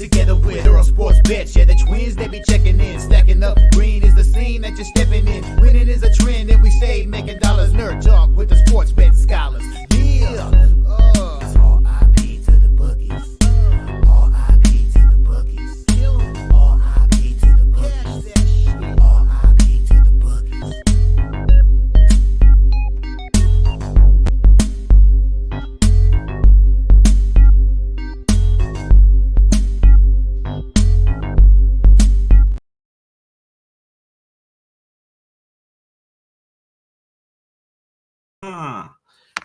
together with Earle Sports Bets. Yeah, the twins, they be checking in. Stacking up, green is the scene that you're stepping in. Winning is a trend, and we stay making dollars. Nerd talk with the sports bet scholars. Yeah, it's R.I.P. to the bookies. R.I.P. to the bookies. R.I.P. to the bookies. R.I.P. to the bookies.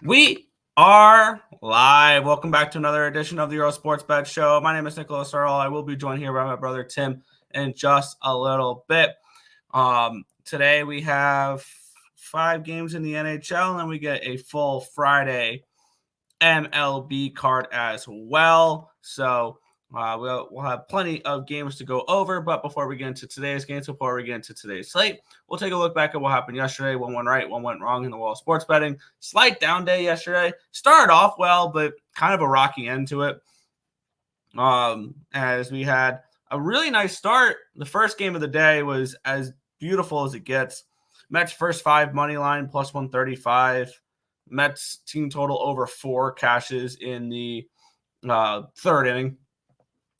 We are live. Welcome back to another edition of the Earle Sports Bet Show. My name is Nicholas Earle. I will be joined here by my brother Tim in just a little bit. Today we have 5 games in the NHL, and then we get a full Friday MLB card as well. So we'll have plenty of games to go over. But before we get into today's games, before we get into today's slate, we'll take a look back at what happened yesterday. One went right, one went wrong in the world of sports betting. Slight down day yesterday. Started off well, but kind of a rocky end to it. As we had a really nice start. The first game of the day was as beautiful as it gets. Mets first 5 money line plus 135. Mets team total over 4 cashes in the third inning,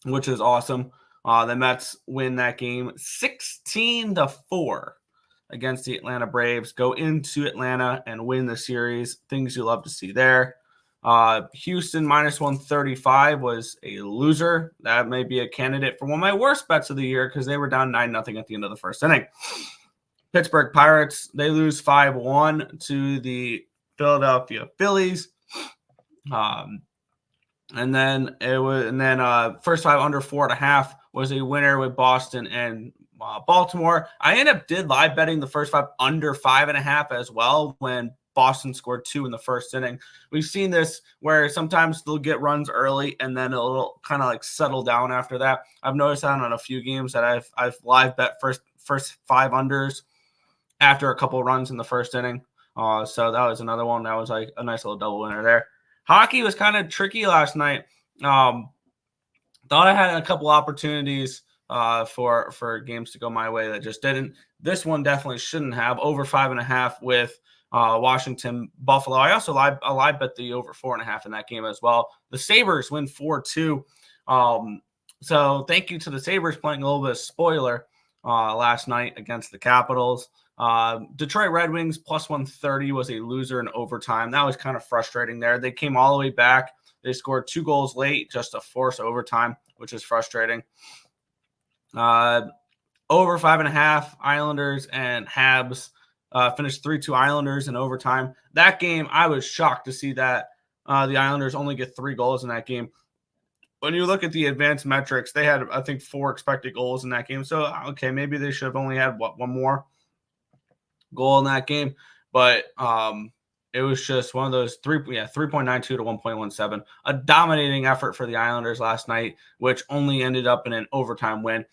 which is awesome. The Mets win that game 16-4 against the Atlanta Braves. Go into Atlanta and win the series. Things you love to see there. Houston minus 135 was a loser. That may be a candidate for one of my worst bets of the year because they were down 9-0 at the end of the first inning. Pittsburgh Pirates, they lose 5-1 to the Philadelphia Phillies. And then first 5 under 4.5 was a winner with Boston and Baltimore. I did live betting the first 5 under 5.5 as well when Boston scored 2 in the first inning. We've seen this where sometimes they'll get runs early and then it'll kind of like settle down after that. I've noticed that on a few games that I've live bet first 5 unders after a couple runs in the first inning. So that was another one that was like a nice little double winner there. Hockey was kind of tricky last night. Thought I had a couple opportunities for games to go my way that just didn't. This one definitely shouldn't have. Over 5.5 with Washington Buffalo. I also live bet the over 4.5 in that game as well. The Sabres win 4-2. So thank you to the Sabres playing a little bit of spoiler last night against the Capitals. Detroit Red Wings plus 130 was a loser in overtime. That was kind of frustrating there. They came all the way back. They scored 2 goals late just to force overtime, which is frustrating. Over 5.5, Islanders and Habs finished 3-2 Islanders in overtime. That game, I was shocked to see that the Islanders only get 3 goals in that game. When you look at the advanced metrics, they had, I think, 4 expected goals in that game. So, okay, maybe they should have only had, one more goal in that game. But it was just one of those 3.92 to 1.17. A dominating effort for the Islanders last night, which only ended up in an overtime win,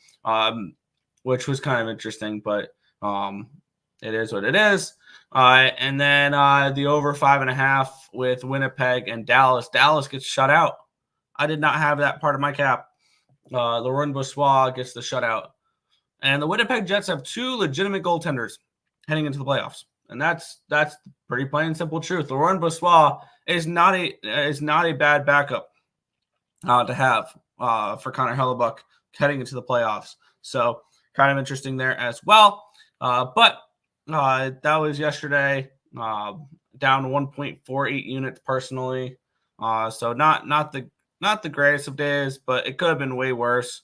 which was kind of interesting. But it is what it is. And then the over 5.5 with Winnipeg and Dallas. Dallas gets shut out. I did not have that part of my cap. Laurent Brossoit gets the shutout. And the Winnipeg Jets have 2 legitimate goaltenders heading into the playoffs. And that's pretty plain and simple truth. Laurent Brossoit is not a bad backup to have for Connor Hellebuyck heading into the playoffs. So kind of interesting there as well. But that was yesterday, down 1.48 units personally. So not the greatest of days, but it could have been way worse.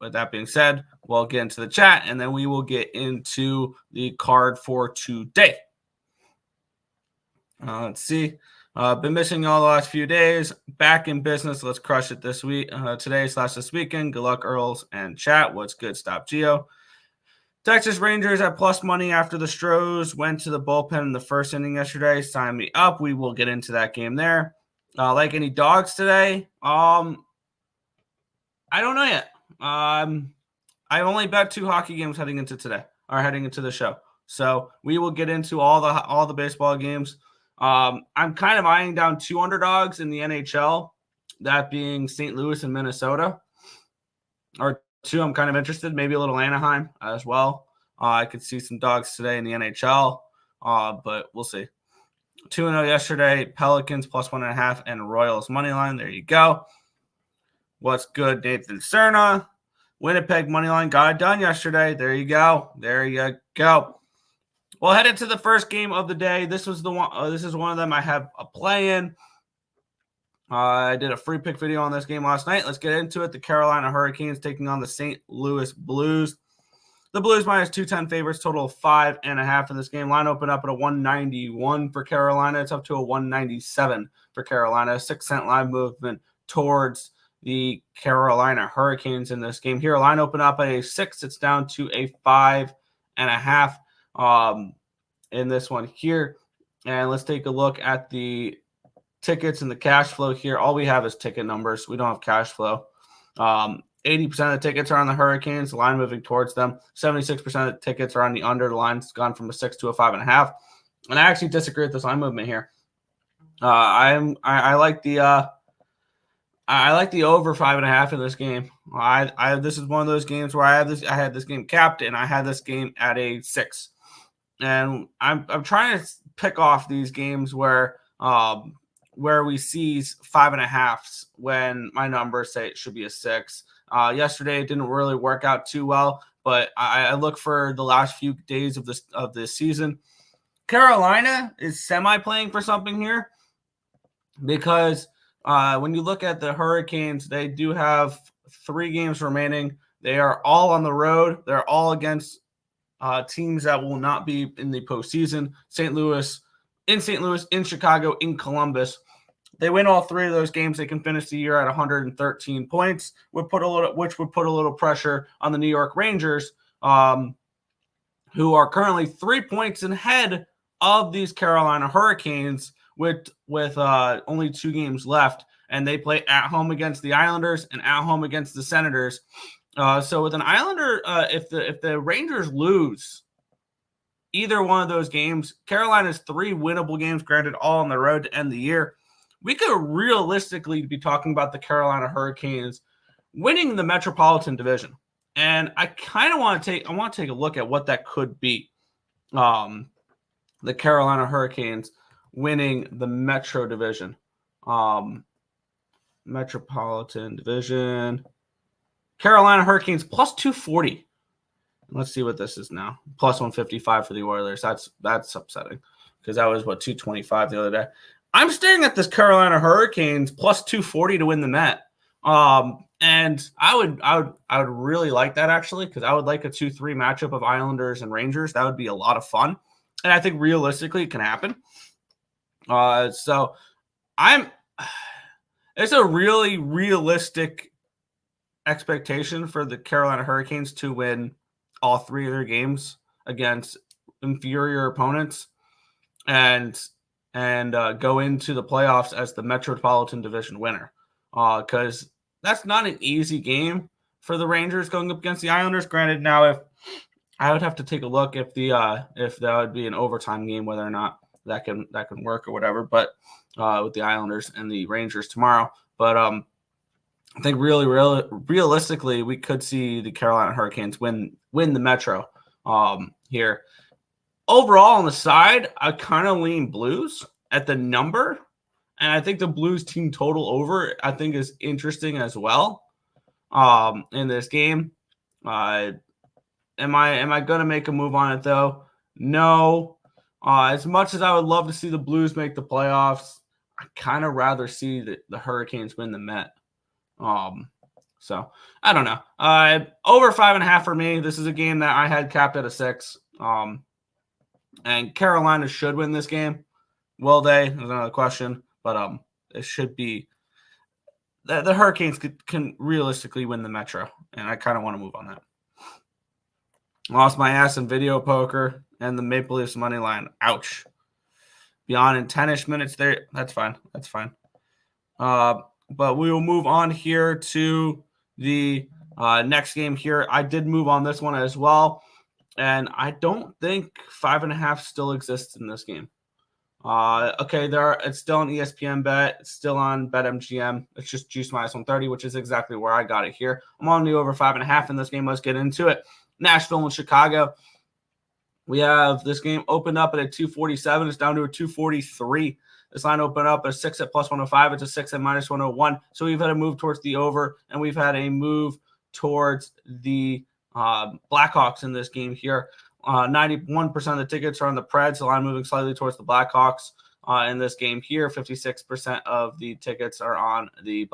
With that being said, we'll get into the chat, and then we will get into the card for today. Let's see. Been missing all the last few days. Back in business. Let's crush it this week. This weekend. Good luck, Earls and chat. What's good? Stop Geo. Texas Rangers at plus money after the Astros went to the bullpen in the first inning yesterday. Sign me up. We will get into that game there. Like any dogs today? I don't know yet. I only bet 2 hockey games heading into the show. So we will get into all the baseball games I'm kind of eyeing down 2 underdogs in the NHL, that being St. Louis and Minnesota. Or 2, I'm kind of interested, maybe a little Anaheim as well. I could see some dogs today in the NHL, but we'll see. 2-0 yesterday, Pelicans plus 1.5, and Royals money line. There you go. What's good, Nathan Cerna? Winnipeg money line got it done yesterday. There you go. There you go. We'll head into the first game of the day. This was the one. This is one of them I have a play in. I did a free pick video on this game last night. Let's get into it. The Carolina Hurricanes taking on the St. Louis Blues. The Blues minus 210 favorites, total of 5.5 in this game. Line opened up at a 191 for Carolina. It's up to a 197 for Carolina. 6-cent line movement towards the Carolina Hurricanes in this game. Here, line opened up at a 6. It's down to a 5.5 in this one here. And let's take a look at the tickets and the cash flow here. All we have is ticket numbers. We don't have cash flow. 80% of the tickets are on the Hurricanes, the line moving towards them. 76% of the tickets are on the under. The line's gone from a 6 to a 5.5. And I actually disagree with this line movement here. I like the over 5.5 in this game. This is one of those games where I had this game capped, and I had this game at a 6. And I'm trying to pick off these games where we see 5.5s when my numbers say it should be a 6. Yesterday it didn't really work out too well, but I look for the last few days of this season. Carolina is semi-playing for something here because when you look at the Hurricanes, they do have 3 games remaining. They are all on the road. They're all against teams that will not be in the postseason. St. Louis, in Chicago, in Columbus. They win all 3 of those games. They can finish the year at 113 which would put a little pressure on the New York Rangers, who are currently 3 points ahead of these Carolina Hurricanes with only 2 games left, and they play at home against the Islanders and at home against the Senators. So with an Islander, if the Rangers lose either one of those games, Carolina's 3 winnable games, granted all on the road to end the year, we could realistically be talking about the Carolina Hurricanes winning the Metropolitan Division. And I kind of want to take a look at what that could be. The Carolina Hurricanes winning the Metro Division. Metropolitan Division. Carolina Hurricanes plus 240. Let's see what this is now. Plus 155 for the Oilers. That's upsetting because that was 225 the other day. I'm staring at this Carolina Hurricanes plus 240 to win the Met. And I would really like that actually, because I would like a 2-3 matchup of Islanders and Rangers. That would be a lot of fun. And I think realistically it can happen. So it's a really realistic expectation for the Carolina Hurricanes to win all 3 of their games against inferior opponents and go into the playoffs as the Metropolitan Division winner. Because that's not an easy game for the Rangers going up against the Islanders. Granted, now if I would have to take a look if that would be an overtime game, whether or not that can work or whatever. But with the Islanders and the Rangers tomorrow, but I think really realistically we could see the Carolina Hurricanes win the Metro here. Overall on the side, I kind of lean Blues at the number, and I think the Blues team total over I think is interesting as well in this game. Am I going to make a move on it though? No. As much as I would love to see the Blues make the playoffs, I kind of rather see the Hurricanes win the Met. So I don't know. Over 5.5 for me. This is a game that I had capped at a 6. And Carolina should win this game. Will they? There's another question. But it should be the Hurricanes can realistically win the Metro, and I kind of want to move on that. Lost my ass in video poker and the Maple Leafs money line. Ouch. Beyond in 10-ish minutes there. That's fine. But we will move on here to the next game here. I did move on this one as well. And I don't think 5.5 still exists in this game. Okay, it's still on ESPN Bet. It's still on BetMGM. It's just juice minus 130, which is exactly where I got it here. I'm on the over 5.5 in this game. Let's get into it. Nashville and Chicago. We have this game opened up at a 247. It's down to a 243. This line opened up at 6 at plus 105. It's a 6 at minus 101. So we've had a move towards the over, and we've had a move towards the Blackhawks in this game here. 91% of the tickets are on the Preds. The line moving slightly towards the Blackhawks in this game here. 56% of the tickets are on the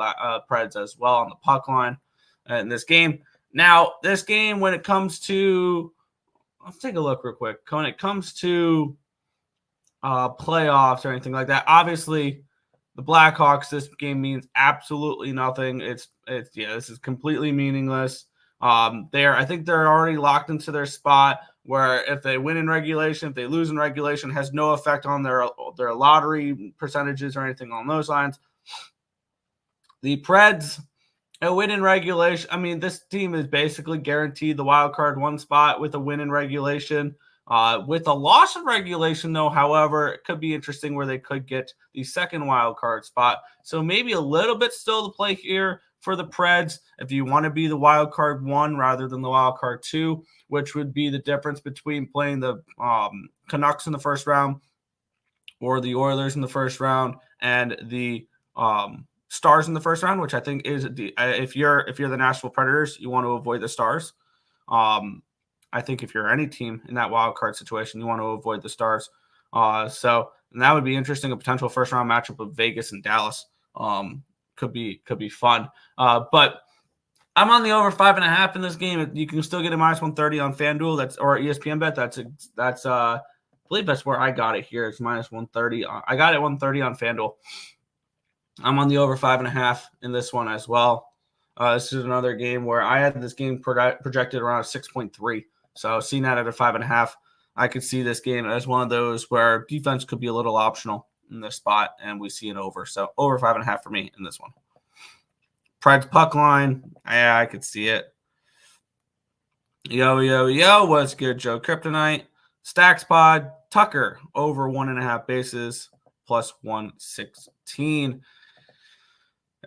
Preds as well on the puck line in this game. Now, this game, when it comes to let's take a look real quick. When it comes to playoffs or anything like that, obviously the Blackhawks, this game means absolutely nothing. This is completely meaningless. I think they're already locked into their spot where if they win in regulation, if they lose in regulation, has no effect on their lottery percentages or anything along those lines. The Preds, a win in regulation. I mean, this team is basically guaranteed the wild card one spot with a win in regulation. With a loss in regulation, though, however, it could be interesting where they could get the second wild card spot. So maybe a little bit still to play here for the Preds if you want to be the wild card one rather than the wild card two, which would be the difference between playing the Canucks in the first round or the Oilers in the first round and the Stars in the first round, which I think is if you're the Nashville Predators, you want to avoid the Stars. I think if you're any team in that wild card situation, you want to avoid the Stars. And that would be interesting. A potential first round matchup of Vegas and Dallas could be fun. But I'm on the over 5.5 in this game. You can still get a minus 130 on FanDuel. Or ESPN Bet. That's I believe that's where I got it here. It's minus 130. I got it 130 on FanDuel. I'm on the over 5.5 in this one as well. This is another game where I had this game projected around 6.3. So seeing that at a 5.5, I could see this game as one of those where defense could be a little optional in this spot, and we see an over. So over 5.5 for me in this one. Preds puck line, I could see it. Yo, what's good, Joe Kryptonite? Stacks Pod, Tucker, over 1.5 bases, plus 116.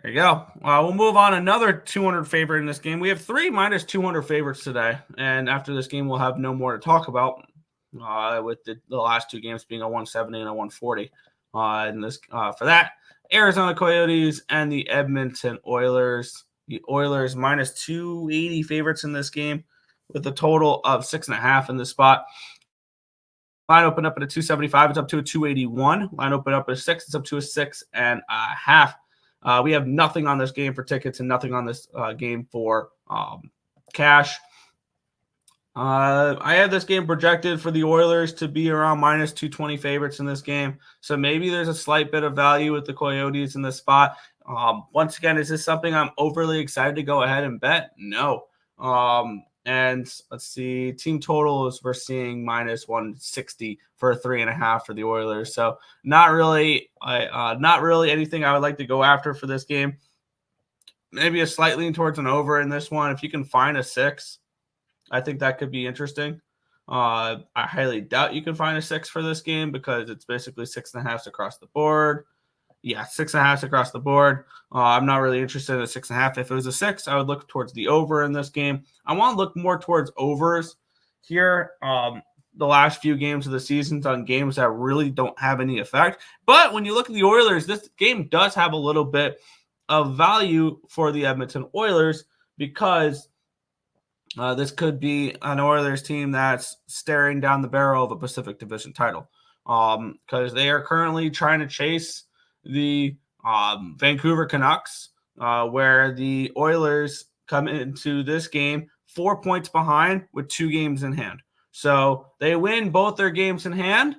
There you go. We'll move on. Another 200 favorite in this game. We have 3 minus 200 favorites today. And after this game, we'll have no more to talk about with the last 2 games being a 170 and a 140. For that, Arizona Coyotes and the Edmonton Oilers. The Oilers minus 280 favorites in this game with a total of 6.5 in this spot. Line opened up at a 275. It's up to a 281. Line opened up at a 6. It's up to a 6.5. We have nothing on this game for tickets and nothing on this game for cash. I had this game projected for the Oilers to be around minus 220 favorites in this game. So maybe there's a slight bit of value with the Coyotes in this spot. Once again, is this something I'm overly excited to go ahead and bet? No. And let's see, team totals we're seeing minus 160 for a 3.5 for the Oilers. So not really anything I would like to go after for this game. Maybe a slight lean towards an over in this one. If you can find a 6, I think that could be interesting. I highly doubt you can find a 6 for this game because it's basically 6.5 across the board. Yeah, 6.5 across the board. I'm not really interested in a 6.5. If it was a 6, I would look towards the over in this game. I want to look more towards overs here. The last few games of the season on games that really don't have any effect. But when you look at the Oilers, this game does have a little bit of value for the Edmonton Oilers because this could be an Oilers team that's staring down the barrel of a Pacific Division title because they are currently trying to chase the Vancouver Canucks, where the Oilers come into this game 4 points behind with 2 games in hand. So they win both their games in hand.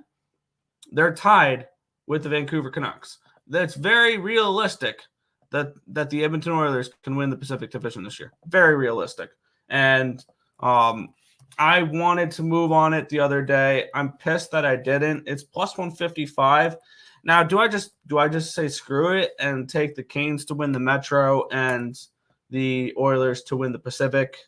They're tied with the Vancouver Canucks. That's very realistic that the Edmonton Oilers can win the Pacific Division this year. Very realistic. And I wanted to move on it the other day. I'm pissed that I didn't. It's plus 155. Now, do I just say screw it and take the Canes to win the Metro and the Oilers to win the Pacific,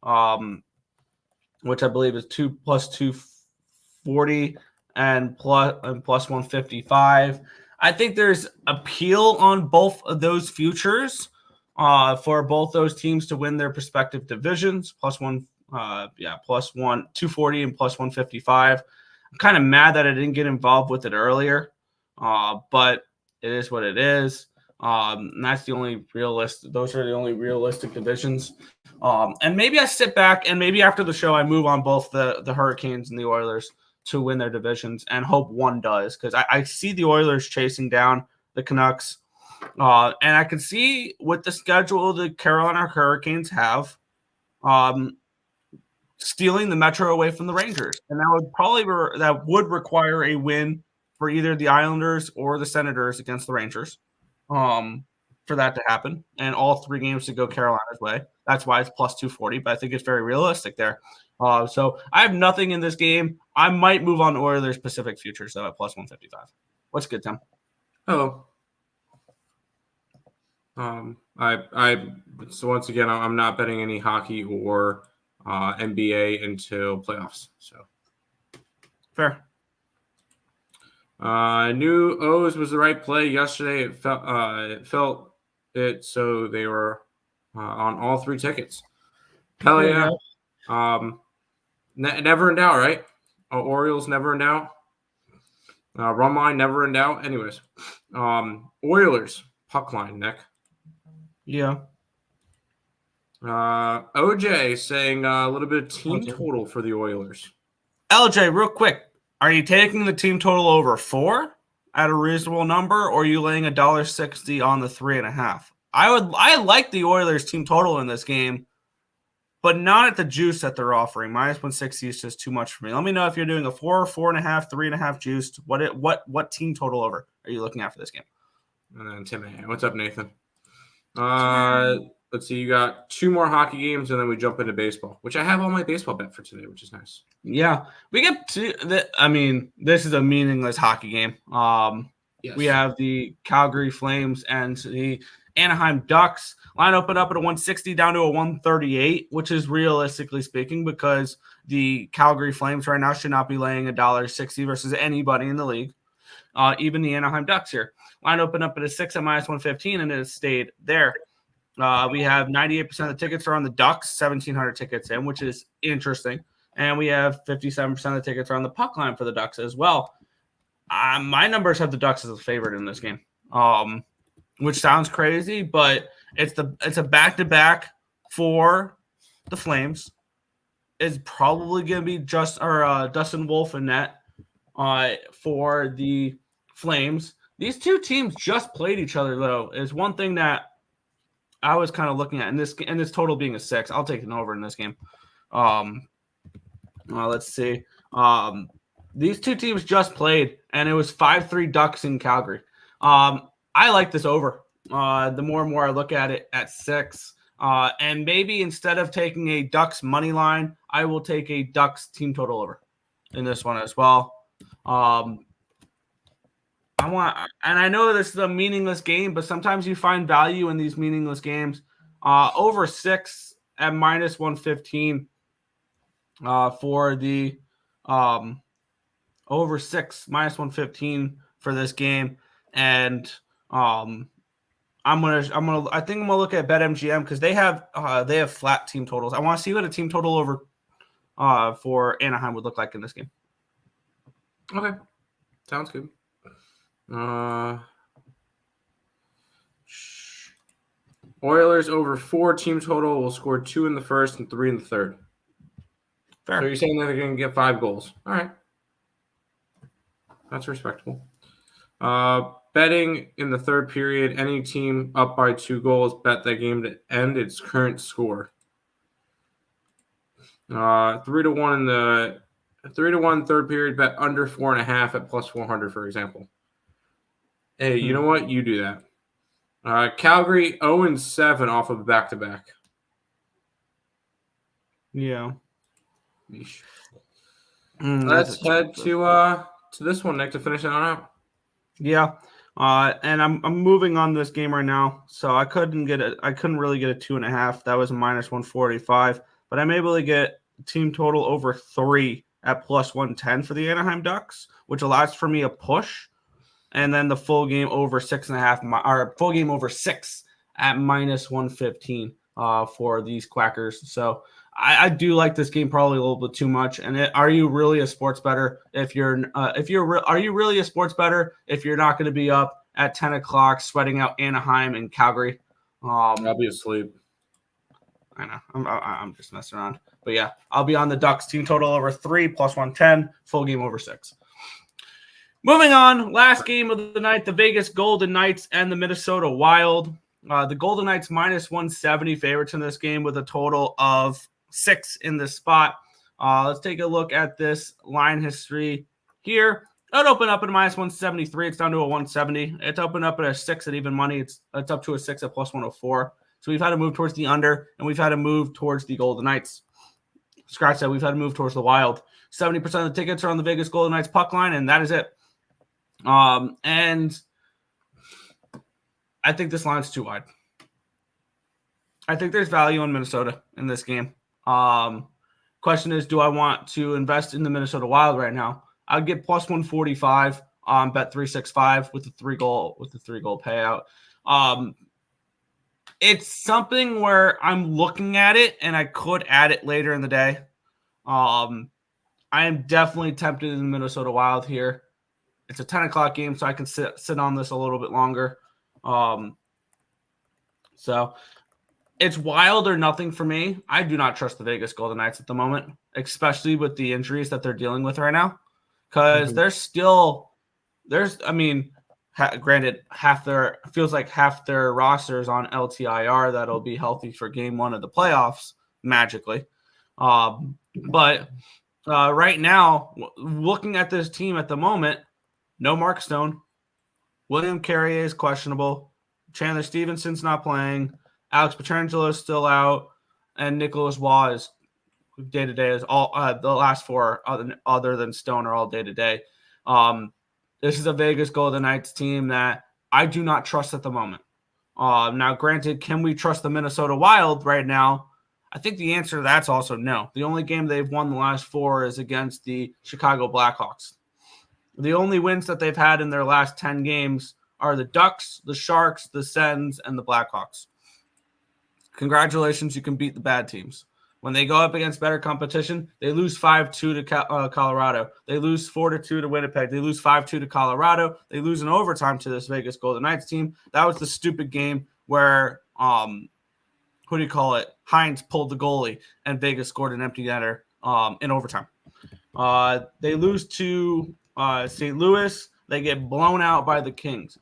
which I believe is 2 plus 240, and plus 155. I think there's appeal on both of those futures for both those teams to win their respective divisions. Plus 240 and plus 155. I'm kind of mad that I didn't get involved with it earlier, but it is what it is. And that's the only realistic. Those are the only realistic divisions. And maybe I sit back and maybe after the show I move on both the Hurricanes and the Oilers to win their divisions and hope one does, because I see the Oilers chasing down the Canucks. And I can see with the schedule the Carolina Hurricanes have stealing the Metro away from the Rangers. And that would require a win for either the Islanders or the Senators against the Rangers for that to happen. And all 3 games to go Carolina's way. That's why it's plus 240, but I think it's very realistic there. So I have nothing in this game. I might move on to Oilers Pacific futures though at plus 155. What's good, Tim? Hello. So once again, I'm not betting any hockey or NBA until playoffs. So fair. New O's was the right play yesterday. It felt it, so they were on all 3 tickets. Hell yeah. Never in doubt, right? Orioles never in doubt. Run line never in doubt. Anyways, Oilers puck line, Nick. Yeah. OJ saying a little bit of team total for the Oilers. LJ, real quick, are you taking the team total over 4 at a reasonable number, or are you laying $1.60 on the 3.5? I like the Oilers team total in this game, but not at the juice that they're offering. Minus 160 is just too much for me. Let me know if you're doing a 4, 4.5, 3.5 juiced. What team total over are you looking at for this game? And then Tim, what's up, Nathan? Let's see. You got 2 more hockey games, and then we jump into baseball, which I have on my baseball bet for today, which is nice. Yeah, we get to. This is a meaningless hockey game. Yes. We have the Calgary Flames and the Anaheim Ducks. Line open up at a 160 down to a 138, which is realistically speaking because the Calgary Flames right now should not be laying $1.60 versus anybody in the league. Even the Anaheim Ducks here. Line open up at a 6 at minus 115, and it has stayed there. We have 98% of the tickets are on the Ducks, 1,700 tickets in, which is interesting. And we have 57% of the tickets are on the puck line for the Ducks as well. My numbers have the Ducks as a favorite in this game, which sounds crazy, but it's a back-to-back for the Flames. It's probably going to be Dustin Wolf in net for the Flames. These 2 teams just played each other, though, is one thing that I was kind of looking at, and this total being a 6. I'll take an over in this game. Let's see. These 2 teams just played, and it was 5-3 Ducks in Calgary. I like this over. The more and more I look at it at 6. And maybe instead of taking a Ducks money line, I will take a Ducks team total over in this one as well. I know this is a meaningless game, but sometimes you find value in these meaningless games. Over 6 at minus 115 for the over 6 minus 115 for this game, and I think I'm gonna look at BetMGM because they have flat team totals. I want to see what a team total over for Anaheim would look like in this game. Okay, sounds good. Oilers over 4 team total will score 2 in the first and 3 in the third. Fair. So you're saying that they're going to get 5 goals. All right. That's respectable. Betting in the third period, any team up by 2 goals, bet that game to end its current score. 3-1 in the 3-1 third period, bet under 4.5 at plus 400, for example. Hey, you know what? You do that. Calgary 0-7 off of back-to-back. Yeah. Let's head to this one, Nick, to finish it on out. Yeah. And I'm moving on this game right now. So I couldn't really get a 2.5. That was a minus 145. But I'm able to get team total over 3 at plus 110 for the Anaheim Ducks, which allows for me a push. And then the full game over 6.5, or full game over 6 at minus 115 for these Quackers. So I do like this game probably a little bit too much. And are you really a sports bettor if are you really a sports bettor if you're not going to be up at 10 o'clock sweating out Anaheim and Calgary? I'll be asleep. I know. I'm just messing around. But yeah, I'll be on the Ducks team total over 3 plus 110, full game over 6. Moving on, last game of the night, the Vegas Golden Knights and the Minnesota Wild. The Golden Knights minus 170 favorites in this game with a total of 6 in this spot. Let's take a look at this line history here. It opened up at a minus 173. It's down to a 170. It's opened up at a 6 at even money. It's up to a 6 at plus 104. So we've had to move towards the under, and we've had to move towards the Golden Knights. Scratch that. We've had to move towards the Wild. 70% of the tickets are on the Vegas Golden Knights puck line, and that is it. And I think this line's too wide. I think there's value in Minnesota in this game. Question is, do I want to invest in the Minnesota Wild right now? I'd get plus 145 on bet 365 with the three goal payout. It's something where I'm looking at it and I could add it later in the day. I am definitely tempted in the Minnesota Wild here. It's a 10 o'clock game, so I can sit on this a little bit longer. So it's Wild or nothing for me. I do not trust the Vegas Golden Knights at the moment, especially with the injuries that they're dealing with right now. Because granted, half their rosters on LTIR that'll be healthy for game 1 of the playoffs magically. But right now, looking at this team at the moment, no Mark Stone, William Carrier is questionable, Chandler Stevenson's not playing, Alex Pietrangelo is still out, and Nicholas Waugh is day-to-day. Is all the last 4 other than Stone are all day-to-day. This is a Vegas Golden Knights team that I do not trust at the moment. Now, granted, can we trust the Minnesota Wild right now? I think the answer to that's also no. The only game they've won the last 4 is against the Chicago Blackhawks. The only wins that they've had in their last 10 games are the Ducks, the Sharks, the Sens, and the Blackhawks. Congratulations, you can beat the bad teams. When they go up against better competition, they lose 5-2 to Colorado. They lose 4-2 to Winnipeg. They lose 5-2 to Colorado. They lose in overtime to this Vegas Golden Knights team. That was the stupid game where, Hines pulled the goalie and Vegas scored an empty netter in overtime. They lose to St. Louis. They get blown out by the Kings.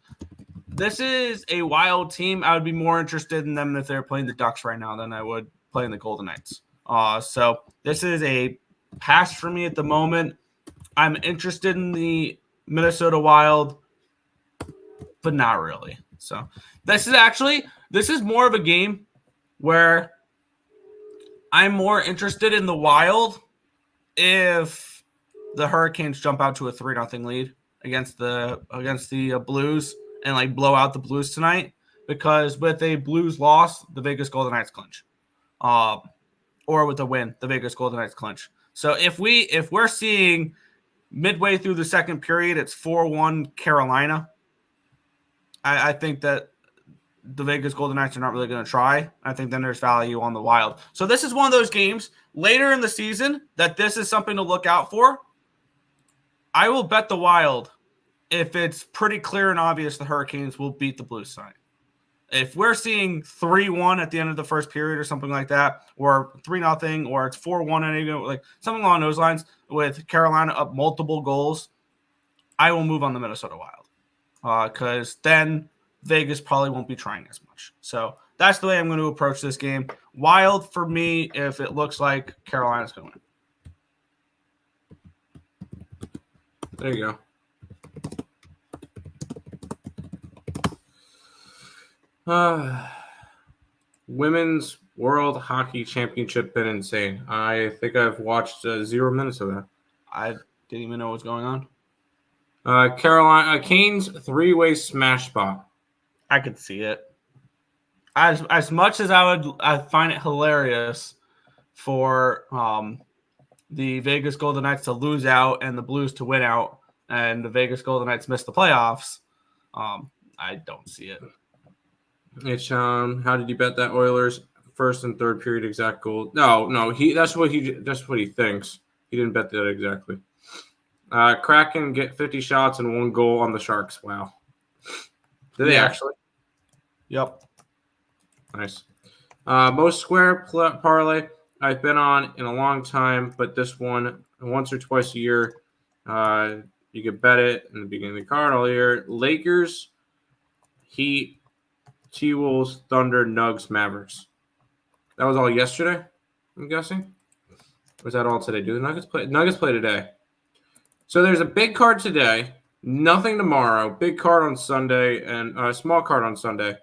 This is a Wild team. I would be more interested in them if they're playing the Ducks right now than I would playing the Golden Knights. So this is a pass for me at the moment. I'm interested in the Minnesota Wild, but not really. So this is more of a game where I'm more interested in the Wild if the Hurricanes jump out to a 3-0 lead against the Blues and blow out the Blues tonight, because with a Blues loss, the Vegas Golden Knights clinch. Or with a win, the Vegas Golden Knights clinch. So if we're seeing midway through the second period, it's 4-1 Carolina, I think that the Vegas Golden Knights are not really going to try. I think then there's value on the Wild. So this is one of those games later in the season that this is something to look out for. I will bet the Wild if it's pretty clear and obvious the Hurricanes will beat the Blues tonight. If we're seeing 3-1 at the end of the first period or something like that, or 3-0, or it's 4-1 and something along those lines with Carolina up multiple goals, I will move on the Minnesota Wild because then Vegas probably won't be trying as much. So that's the way I'm going to approach this game. Wild for me if it looks like Carolina's going to win. There you go. Women's World Hockey Championship been insane. I think I've watched 0 minutes of that. I didn't even know what was going on. Carolina Canes 3-way smash spot. I could see it. As much as I find it hilarious for the Vegas Golden Knights to lose out and the Blues to win out, and the Vegas Golden Knights miss the playoffs. I don't see it. It's how did you bet that Oilers first and third period exact goal? No, that's what he thinks. He didn't bet that exactly. Kraken get 50 shots and 1 goal on the Sharks. Wow. Did they actually? Yep. Nice. Most square parlay I've been on in a long time, but this one once or twice a year. You could bet it in the beginning of the card all year. Lakers, Heat, T-Wolves, Thunder, Nugs, Mavericks. That was all yesterday, I'm guessing. Or was that all today? Do the Nuggets play? Nuggets play today. So there's a big card today, nothing tomorrow, big card on Sunday, and a small card on Sunday.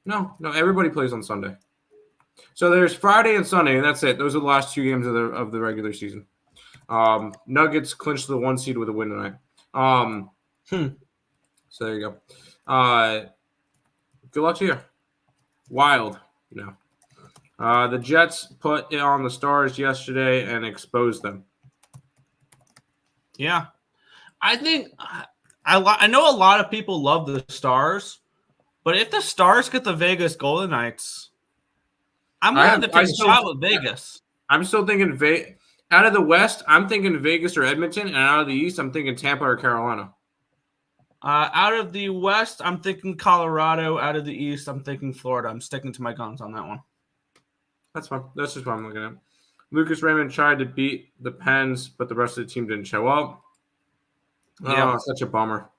No, everybody plays on Sunday. So there's Friday and Sunday, and that's it. Those are the last 2 games of the regular season. Nuggets clinched the 1 seed with a win tonight. So there you go. Good luck to you. Wild, the Jets put it on the Stars yesterday and exposed them. Yeah. I think I know a lot of people love the Stars, but if the Stars get the Vegas Golden Knights, I'm willing to take a shot with Vegas. I'm still thinking out of the West, I'm thinking Vegas or Edmonton, and out of the East, I'm thinking Tampa or Carolina. Out of the West, I'm thinking Colorado. Out of the East, I'm thinking Florida. I'm sticking to my guns on that one. That's fine. That's just what I'm looking at. Lucas Raymond tried to beat the Pens, but the rest of the team didn't show up. Yeah, such a bummer.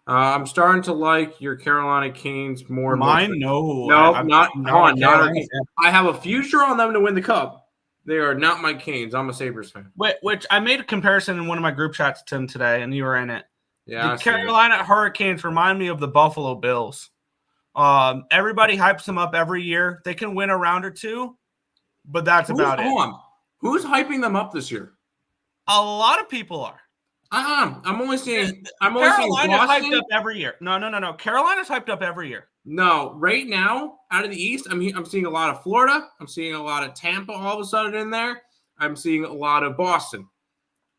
I'm starting to like your Carolina Canes more. Mine? Not our Canes. I have a future on them to win the Cup. They are not my Canes. I'm a Sabres fan. Which I made a comparison in one of my group chats, Tim, today, and you were in it. Yeah, the Carolina Hurricanes remind me of the Buffalo Bills. Everybody hypes them up every year. They can win a round or two, but that's about it. Who's hyping them up this year? A lot of people are. I'm only seeing Carolina's hyped up every year. No. Carolina's hyped up every year. No, right now, out of the East, I'm seeing a lot of Florida. I'm seeing a lot of Tampa all of a sudden in there. I'm seeing a lot of Boston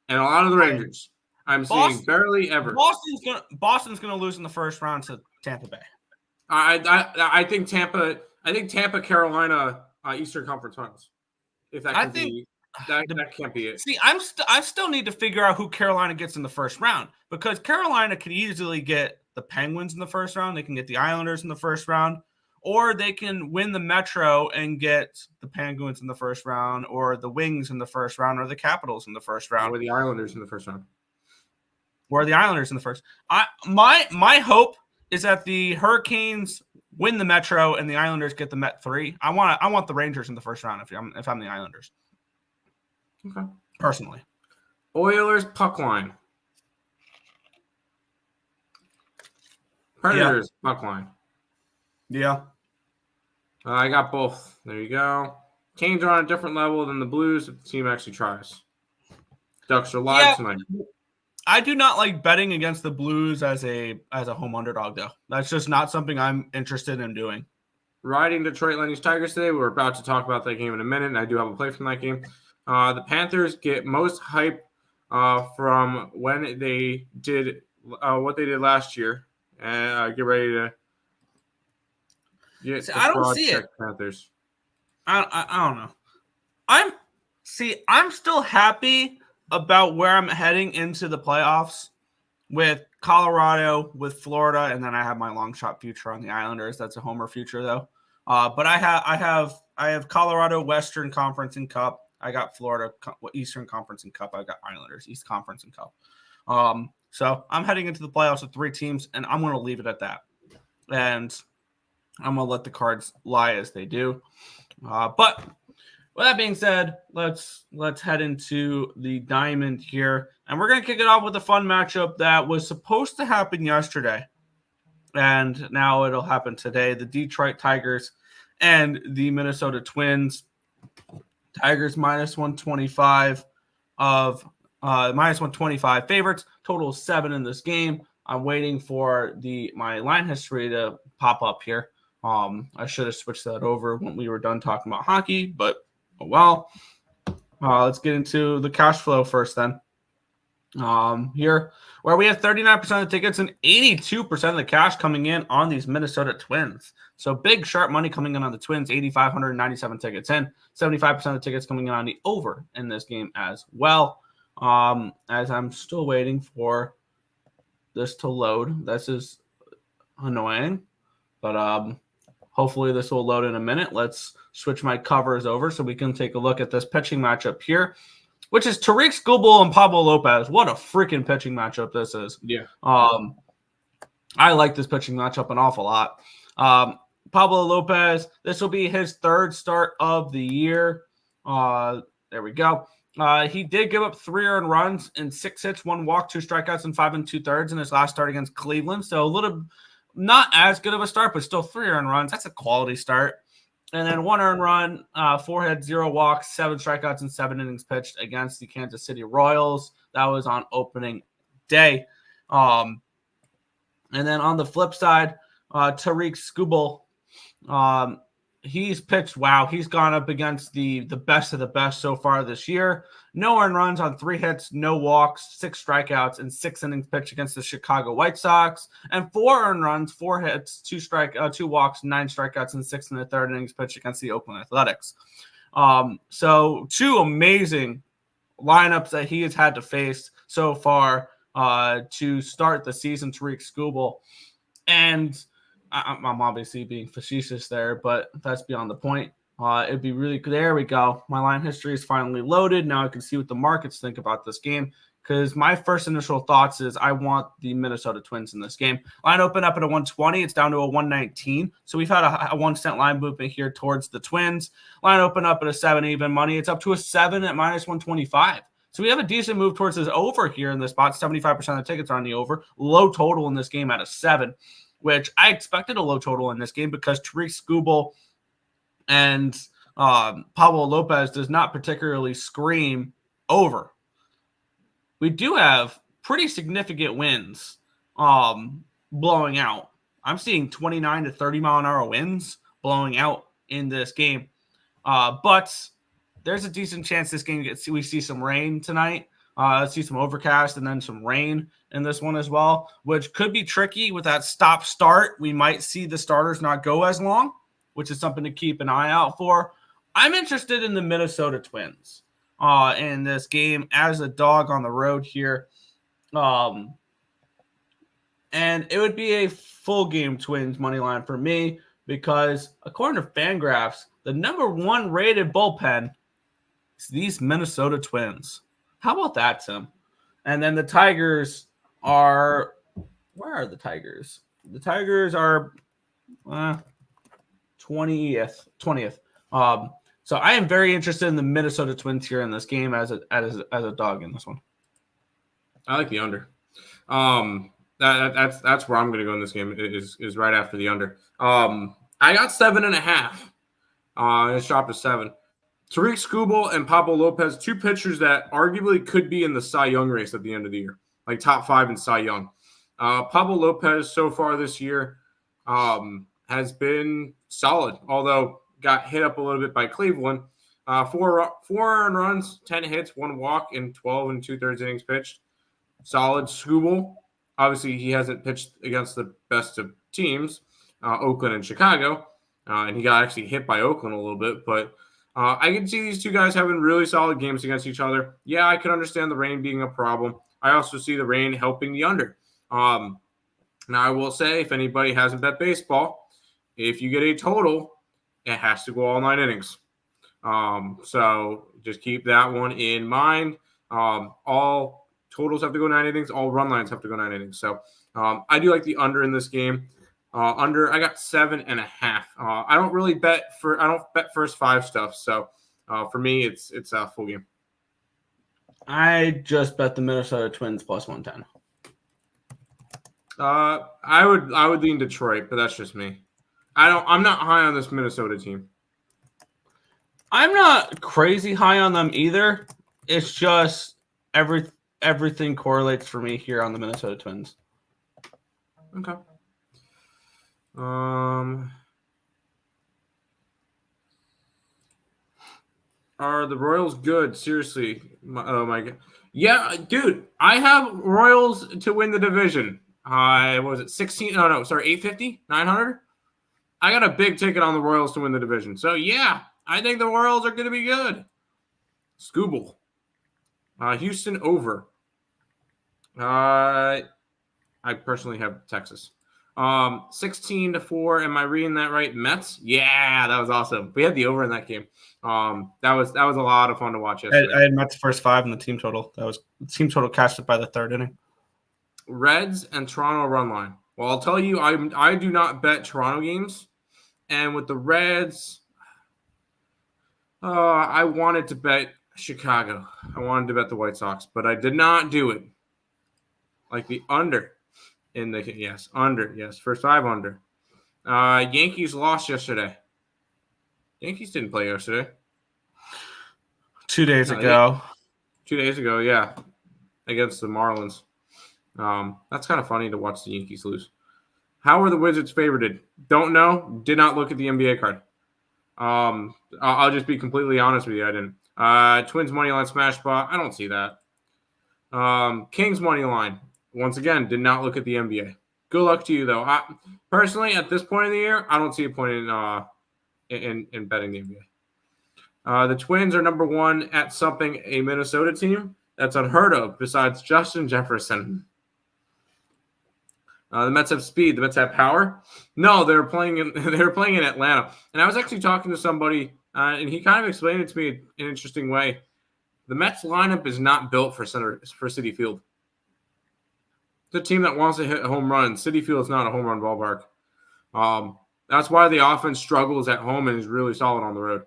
and a lot of the Rangers. I'm seeing barely ever. Boston's gonna lose in the first round to Tampa Bay. I think Tampa, Carolina, Eastern Conference Finals. If that can be. That can't be it. See, I still need to figure out who Carolina gets in the first round, because Carolina could easily get the Penguins in the first round. They can get the Islanders in the first round, or they can win the Metro and get the Penguins in the first round, or the Wings in the first round, or the Capitals in the first round, or the Islanders in the first round. My hope is that the Hurricanes win the Metro and the Islanders get the Met 3. I want the Rangers in the first round if I'm the Islanders. Okay. Personally. Oilers puck line. Predators puck line. Yeah. I got both. There you go. Canes are on a different level than the Blues if the team actually tries. Ducks are live tonight. I do not like betting against the Blues as a home underdog, though. That's just not something I'm interested in doing. Riding Detroit Lightning Tigers today. We're about to talk about that game in a minute, and I do have a play from that game. The Panthers get most hype from when they did what they did last year, and get ready to get. I don't see it. Panthers. I don't know. I'm still happy about where I'm heading into the playoffs with Colorado, with Florida, and then I have my long shot future on the Islanders. That's a homer future though. But I have Colorado Western Conference and Cup. I got Florida Eastern Conference and Cup. I got Islanders East Conference and Cup. So I'm heading into the playoffs with 3 teams, and I'm going to leave it at that. And I'm going to let the cards lie as they do. But with that being said, let's head into the diamond here, and we're going to kick it off with a fun matchup that was supposed to happen yesterday, and now it'll happen today. The Detroit Tigers and the Minnesota Twins. Tigers minus 125 minus 125 favorites. Total 7 in this game. I'm waiting for my line history to pop up here. I should have switched that over when we were done talking about hockey, but oh well. Let's get into the cash flow first then. Here, where we have 39% of the tickets and 82% of the cash coming in on these Minnesota Twins. So big sharp money coming in on the Twins, 8,597 tickets in, 75% of the tickets coming in on the over in this game as well. As I'm still waiting for this to load. This is annoying, but hopefully this will load in a minute. Let's switch my covers over so we can take a look at this pitching matchup here, which is Tariq Skubal and Pablo Lopez. What a freaking pitching matchup this is. Yeah. I like this pitching matchup an awful lot. Pablo Lopez, this will be his third start of the year. There we go. He did give up 3 earned runs and 6 hits, 1 walk, 2 strikeouts, and 5 2/3 in his last start against Cleveland. So a little not as good of a start, but still 3 earned runs. That's a quality start. And then 1 earned run, 4 hits, 0 walks, 7 strikeouts, and 7 innings pitched against the Kansas City Royals. That was on opening day. And then on the flip side, Tariq Skubal, he's pitched. Wow, he's gone up against the best of the best so far this year. No earned runs on 3 hits, no walks, 6 strikeouts, and 6 innings pitched against the Chicago White Sox, and 4 earned runs, 4 hits, 2 walks, 9 strikeouts, and 6 1/3 innings pitched against the Oakland Athletics. So 2 amazing lineups that he has had to face so far to start the season. Tariq Skubal, and I'm obviously being facetious there, but that's beyond the point. It'd be really good. There we go. My line history is finally loaded. Now I can see what the markets think about this game, because my first initial thoughts is I want the Minnesota Twins in this game. Line opened up at a 120. It's down to a 119. So we've had a 1 cent line movement here towards the Twins. Line opened up at a 7 even money. It's up to a 7 at minus 125. So we have a decent move towards this over here in this spot. 75% of the tickets are on the over. Low total in this game at a 7. Which I expected a low total in this game because Tariq Skubal and Pablo Lopez does not particularly scream over. We do have pretty significant wins blowing out. I'm seeing 29 to 30 mile an hour winds blowing out in this game. But there's a decent chance this game we see some rain tonight. See some overcast and then some rain in this one as well, which could be tricky with that stop-start. We might see the starters not go as long, which is something to keep an eye out for. I'm interested in the Minnesota Twins in this game as a dog on the road here. And it would be a full game Twins money line for me because according to Fangraphs, the number 1 rated bullpen is these Minnesota Twins. How about that, Tim? And then the Tigers are – where are the Tigers? The Tigers are 20th. So I am very interested in the Minnesota Twins here in this game as a dog in this one. I like the under. That's where I'm going to go in this game is right after the under. I got 7.5. It's dropped to 7. Tariq Skubal and Pablo Lopez, 2 pitchers that arguably could be in the Cy Young race at the end of the year, like top 5 in Cy Young. Pablo Lopez so far this year has been solid, although got hit up a little bit by Cleveland. 4 earned runs, 10 hits, 1 walk, and 12 2/3 innings pitched. Solid. Skubal, obviously he hasn't pitched against the best of teams, Oakland and Chicago, and he got actually hit by Oakland a little bit, but I can see these 2 guys having really solid games against each other. Yeah, I can understand the rain being a problem. I also see the rain helping the under. Now, I will say, if anybody hasn't bet baseball, if you get a total, it has to go all 9 innings. So just keep that one in mind. All totals have to go 9 innings. All run lines have to go 9 innings. So I do like the under in this game. Under, I got 7.5. I don't bet first 5 stuff. So for me, it's a full game. I just bet the Minnesota Twins plus 110. I would lean Detroit, but that's just me. I'm not high on this Minnesota team. I'm not crazy high on them either. It's just everything correlates for me here on the Minnesota Twins. Okay. Are the Royals good? Seriously. Oh, my God. Yeah, dude. I have Royals to win the division. What was it? 16? Oh, no. Sorry, 850? 900? I got a big ticket on the Royals to win the division. So, yeah, I think the Royals are going to be good. Scooble. Houston over. I personally have Texas. 16-4. Am I reading that right? Mets? Yeah, that was awesome. We had the over in that game. That was a lot of fun to watch yesterday. I had Mets first 5 in the team total. That was the team total cashed it by the 3rd inning. Reds and Toronto run line. Well, I'll tell you, I do not bet Toronto games. And with the Reds, I wanted to bet Chicago. I wanted to bet the White Sox, but I did not do it. Like the under in the under. Yes, first 5 under. Yankees lost yesterday. Yankees didn't play yesterday. 2 days ago. 2 days ago, yeah, against the Marlins. That's kind of funny to watch the Yankees lose. How are the Wizards favorited? Don't know. Did not look at the NBA card. I'll just be completely honest with you. I didn't. Twins money line smash spot. I don't see that. Kings money line. Once again, did not look at the NBA. Good luck to you, though. Personally, at this point in the year, I don't see a point in betting the NBA. The Twins are number 1 at something a Minnesota team. That's unheard of. Besides Justin Jefferson. The Mets have speed. The Mets have power. No, they're playing in Atlanta. And I was actually talking to somebody, and he kind of explained it to me in an interesting way. The Mets lineup is not built for Citi Field. It's a team that wants to hit a home run. Citi Field is not a home run ballpark. That's why the offense struggles at home and is really solid on the road.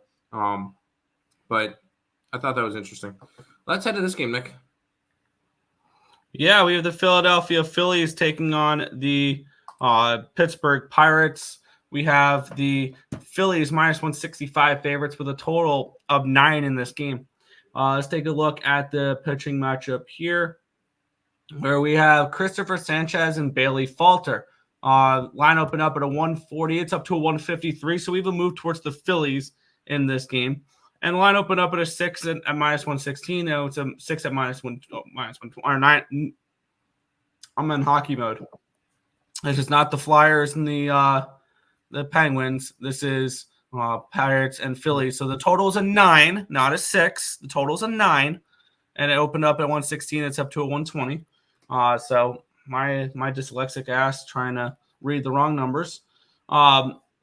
But I thought that was interesting. Let's head to this game, Nick. Yeah, we have the Philadelphia Phillies taking on the Pittsburgh Pirates. We have the Phillies minus 165 favorites with a total of 9 in this game. Let's take a look at the pitching matchup here, where we have Christopher Sanchez and Bailey Falter. Line open up at a 140. It's up to a 153, so we have a move towards the Phillies in this game. And line open up at a 6 at minus 116. No, it's a 6 at minus 1, minus 1, or 9. I'm in hockey mode. This is not the Flyers and the Penguins. This is Pirates and Phillies. So the total is a 9, not a 6. The total is a 9, and it opened up at 116. It's up to a 120. So my dyslexic ass trying to read the wrong numbers.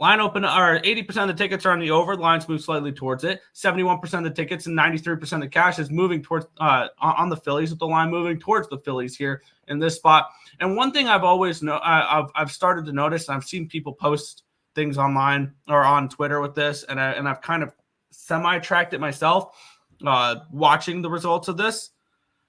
Line open, or 80% of the tickets are on the over. The lines move slightly towards it. 71% of the tickets and 93% of the cash is moving towards on the Phillies, with the line moving towards the Phillies here in this spot. And one thing I've always I've started to notice, and I've seen people post things online or on Twitter with this, and I've kind of semi-tracked it myself, watching the results of this.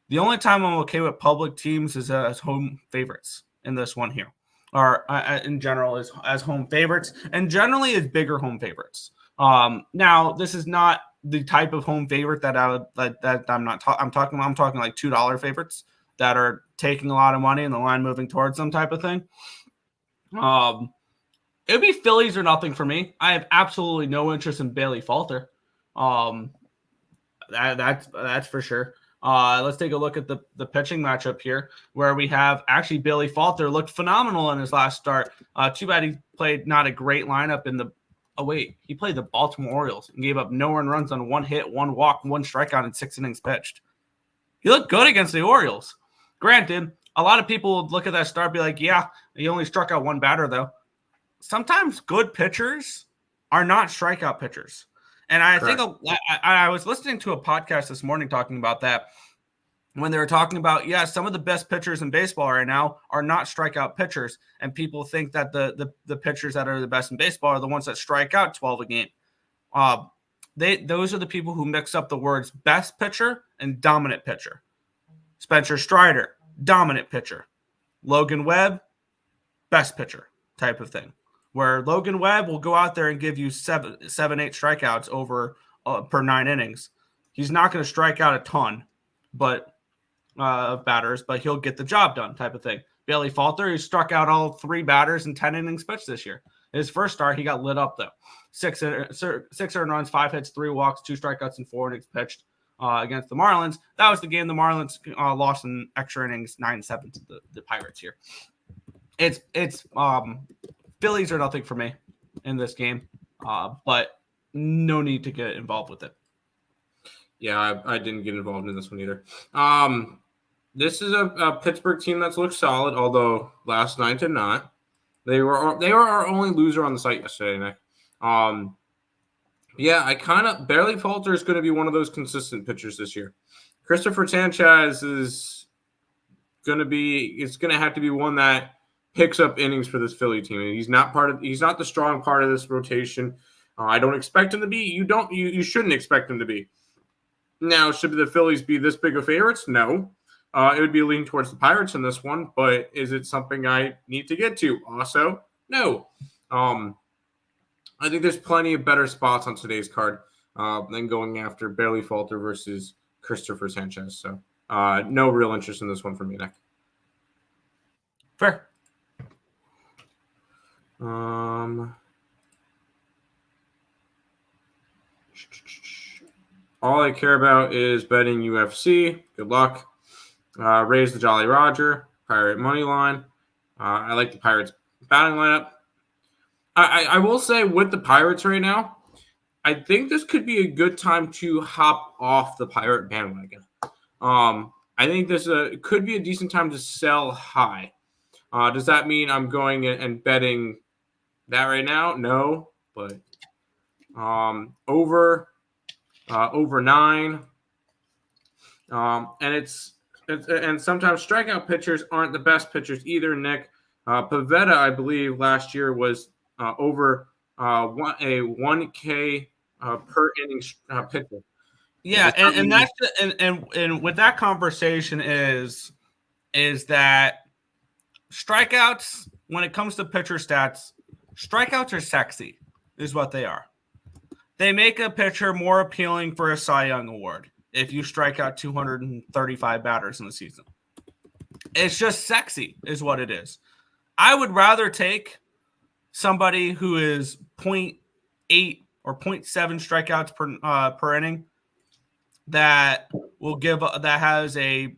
The only time I'm okay with public teams is as home favorites in this one here. Or in general as home favorites, and generally as bigger home favorites. Now this is not the type of home favorite that I'm talking like $2 favorites that are taking a lot of money and the line moving towards them type of thing. It would be Phillies or nothing for me. I have absolutely no interest in Bailey Falter. That's for sure. Let's take a look at the pitching matchup here, where we have actually Bailey Falter looked phenomenal in his last start. Too bad he played not a great lineup in the he played the Baltimore Orioles and gave up no earned runs on 1 hit, 1 walk, 1 strikeout in 6 innings pitched. He looked good against the Orioles. Granted, a lot of people would look at that start and be like, yeah, he only struck out 1 batter though. Sometimes good pitchers are not strikeout pitchers. And I think I was listening to a podcast this morning talking about that, when they were talking about, some of the best pitchers in baseball right now are not strikeout pitchers. And people think that the pitchers that are the best in baseball are the ones that strike out 12 a game. Those are the people who mix up the words best pitcher and dominant pitcher. Spencer Strider, dominant pitcher. Logan Webb, best pitcher type of thing. Where Logan Webb will go out there and give you 7, 8 strikeouts over per 9 innings. He's not going to strike out a ton, of batters, but he'll get the job done type of thing. Bailey Falter, he struck out all 3 batters in 10 innings pitched this year. His first start, he got lit up though. 6 earned runs, 5 hits, 3 walks, 2 strikeouts, and 4 innings pitched against the Marlins. That was the game the Marlins lost in extra innings, 9-7 to the Pirates here. It's Phillies are nothing for me in this game, but no need to get involved with it. Yeah, I didn't get involved in this one either. This is a Pittsburgh team that's looked solid, although last night did not. They were our only loser on the site yesterday, Nick. Yeah, I kind of barely falter is going to be one of those consistent pitchers this year. Christopher Sanchez is going to have to be one that picks up innings for this Philly team. And he's not the strong part of this rotation. I don't expect him to be. You shouldn't expect him to be. Now, should the Phillies be this big of favorites? No. It would be leaning towards the Pirates in this one, but is it something I need to get to? Also, no. I think there's plenty of better spots on today's card than going after Barely Falter versus Christopher Sanchez. So no real interest in this one for me, Nick. Fair. All I care about is betting UFC. Good luck. Raise the Jolly Roger. Pirate money line. I like the Pirates batting lineup. I will say with the Pirates right now, I think this could be a good time to hop off the Pirate bandwagon. I think this could be a decent time to sell high. Does that mean I'm going and betting that right now? No, but over 9. And sometimes strikeout pitchers aren't the best pitchers either, Nick. Pavetta, I believe, last year was over a 1K per inning pitcher. Yeah, and that's and with that conversation is that strikeouts, when it comes to pitcher stats, strikeouts are sexy, is what they are. They make a pitcher more appealing for a Cy Young award if you strike out 235 batters in the season. It's just sexy, is what it is. I would rather take somebody who is 0.8 or 0.7 strikeouts per inning that has a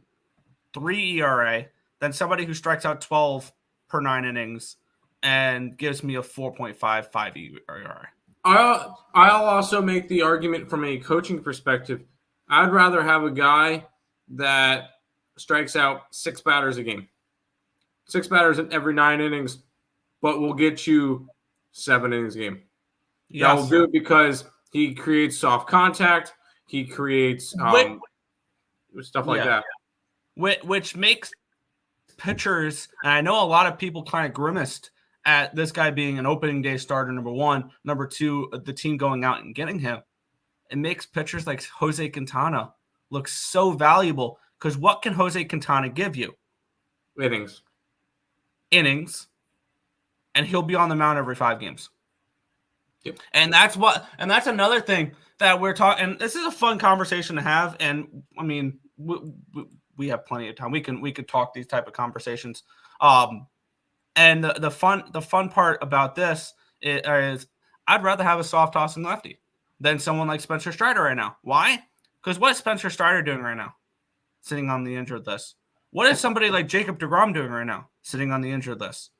3 ERA than somebody who strikes out 12 per 9 innings and gives me a 4.55 ERA. I'll also make the argument from a coaching perspective. I'd rather have a guy that strikes out 6 batters a game. 6 batters in every 9 innings, but will get you 7 innings a game. Yes. That will do it because he creates soft contact. He creates stuff like that. Which makes pitchers, and I know a lot of people kind of grimaced at this guy being an opening day starter, number 1. Number 2, the team going out and getting him. It makes pitchers like Jose Quintana look so valuable because what can Jose Quintana give you? Innings. And he'll be on the mound every 5 games. Yep. And that's another thing that we're talking. And this is a fun conversation to have. And I mean, we have plenty of time. We could talk these type of conversations. And the fun part about this is I'd rather have a soft tossing lefty than someone like Spencer Strider right now. Why? Because what is Spencer Strider doing right now? Sitting on the injured list. What is somebody like Jacob deGrom doing right now? Sitting on the injured list.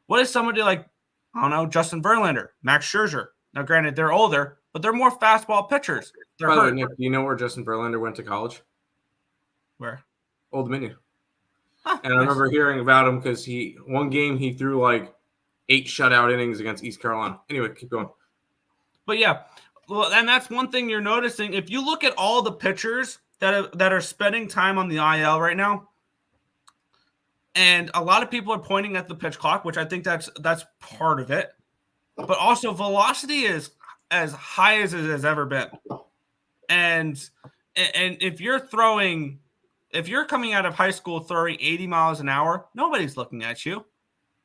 What is somebody like, I don't know, Justin Verlander, Max Scherzer? Now, granted, they're older, but they're more fastball pitchers. They're By the way, hurt. Nick, do you know where Justin Verlander went to college? Where? Old Dominion. Huh, and I remember hearing about him because one game he threw like 8 shutout innings against East Carolina. Anyway, keep going. But yeah, well, and that's one thing you're noticing. If you look at all the pitchers that are spending time on the IL right now, and a lot of people are pointing at the pitch clock, which I think that's part of it. But also velocity is as high as it has ever been. And if you're coming out of high school throwing 80 miles an hour, nobody's looking at you.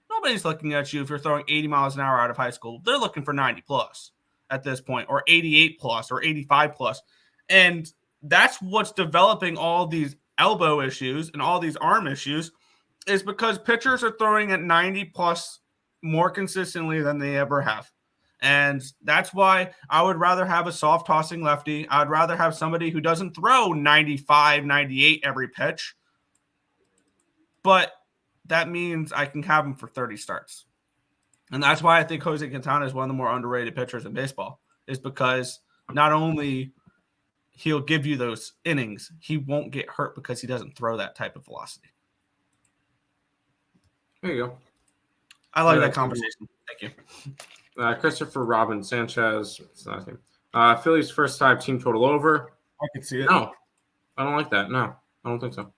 Nobody's looking at you if you're throwing 80 miles an hour out of high school. They're looking for 90 plus at this point, or 88 plus, or 85 plus. And that's what's developing all these elbow issues and all these arm issues, is because pitchers are throwing at 90 plus more consistently than they ever have. And that's why I would rather have a soft tossing lefty. I'd rather have somebody who doesn't throw 95, 98 every pitch. But that means I can have him for 30 starts. And that's why I think Jose Quintana is one of the more underrated pitchers in baseball, is because not only he'll give you those innings, he won't get hurt because he doesn't throw that type of velocity. There you go. I like that conversation. Thank you. Christopher Robin Sanchez. It's not his name. Phillies first 5 team total over. I can see it. No, I don't like that. No, I don't think so.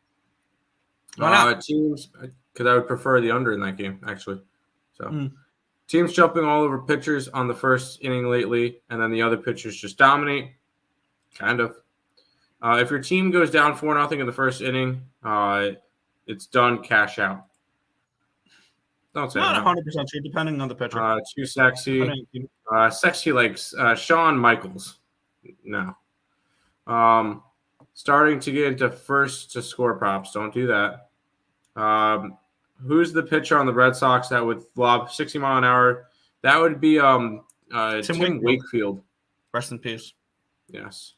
Why not? Teams, because I would prefer the under in that game, actually. So teams jumping all over pitchers on the first inning lately, and then the other pitchers just dominate. Kind of. If your team goes down 4-0 in the first inning, it's done. Cash out. Don't say Not that. 100% true, depending on the pitcher. Too sexy. Sexy like Shawn Michaels. No. Starting to get into first to score props. Don't do that. Who's the pitcher on the Red Sox that would lob 60 mile an hour? That would be Tim Wakefield. Rest in peace. Yes.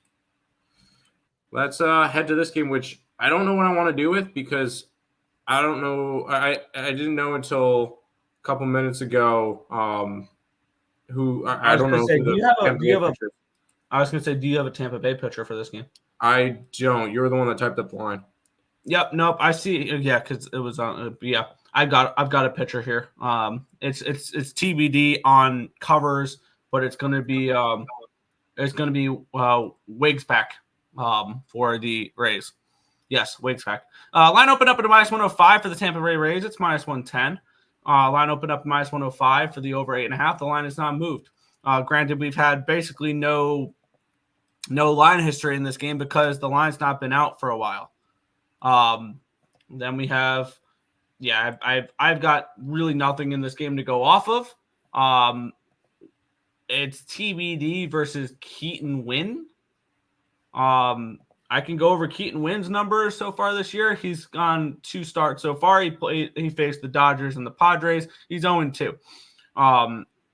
Let's head to this game, which I don't know what I want to do with because I don't know. I didn't know until a couple minutes ago who I don't know. I was going to say, do you have a Tampa Bay pitcher for this game? I don't. You're the one that typed up the line. Yep. Nope. I see. Yeah, because it was on. Yeah, I've got a pitcher here. It's TBD on covers, but it's going to be Wiggs back for the Rays. Yes, Wiggs back. Line opened up at a -105 for the Tampa Bay Rays. It's -110. Line opened up -105 for the over 8.5. The line is not moved. Granted, we've had basically no line history in this game because the line's not been out for a while. Then we have, I've got really nothing in this game to go off of. It's TBD versus Keaton Winn. I can go over Keaton Wynn's numbers so far this year. He's gone 2 starts so far. He faced the Dodgers and the Padres. He's 0-2.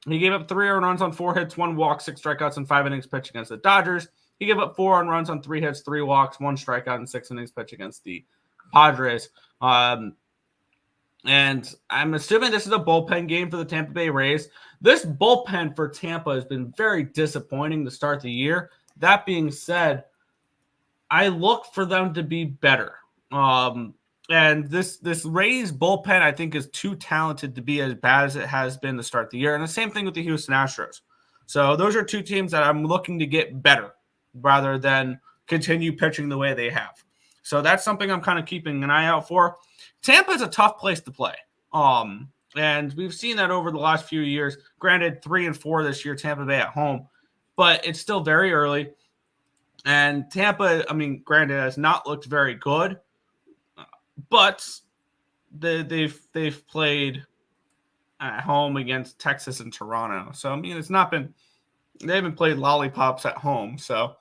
He gave up 3 earned runs on 4 hits, 1 walk, 6 strikeouts, and 5 innings pitched against the Dodgers. He gave up 4 earned runs on 3 hits, 3 walks, 1 strikeout, and 6 innings pitched against the Padres. And I'm assuming this is a bullpen game for the Tampa Bay Rays. This bullpen for Tampa has been very disappointing to start the year. That being said, I look for them to be better. And this Rays bullpen, I think, is too talented to be as bad as it has been to start the year. And the same thing with the Houston Astros. So those are 2 teams that I'm looking to get better rather than continue pitching the way they have. So that's something I'm kind of keeping an eye out for. Tampa is a tough place to play. And we've seen that over the last few years. Granted, 3-4 this year, Tampa Bay at home, but it's still very early. And Tampa, granted, has not looked very good, but they've played at home against Texas and Toronto. So, it's not been – they haven't played lollipops at home, so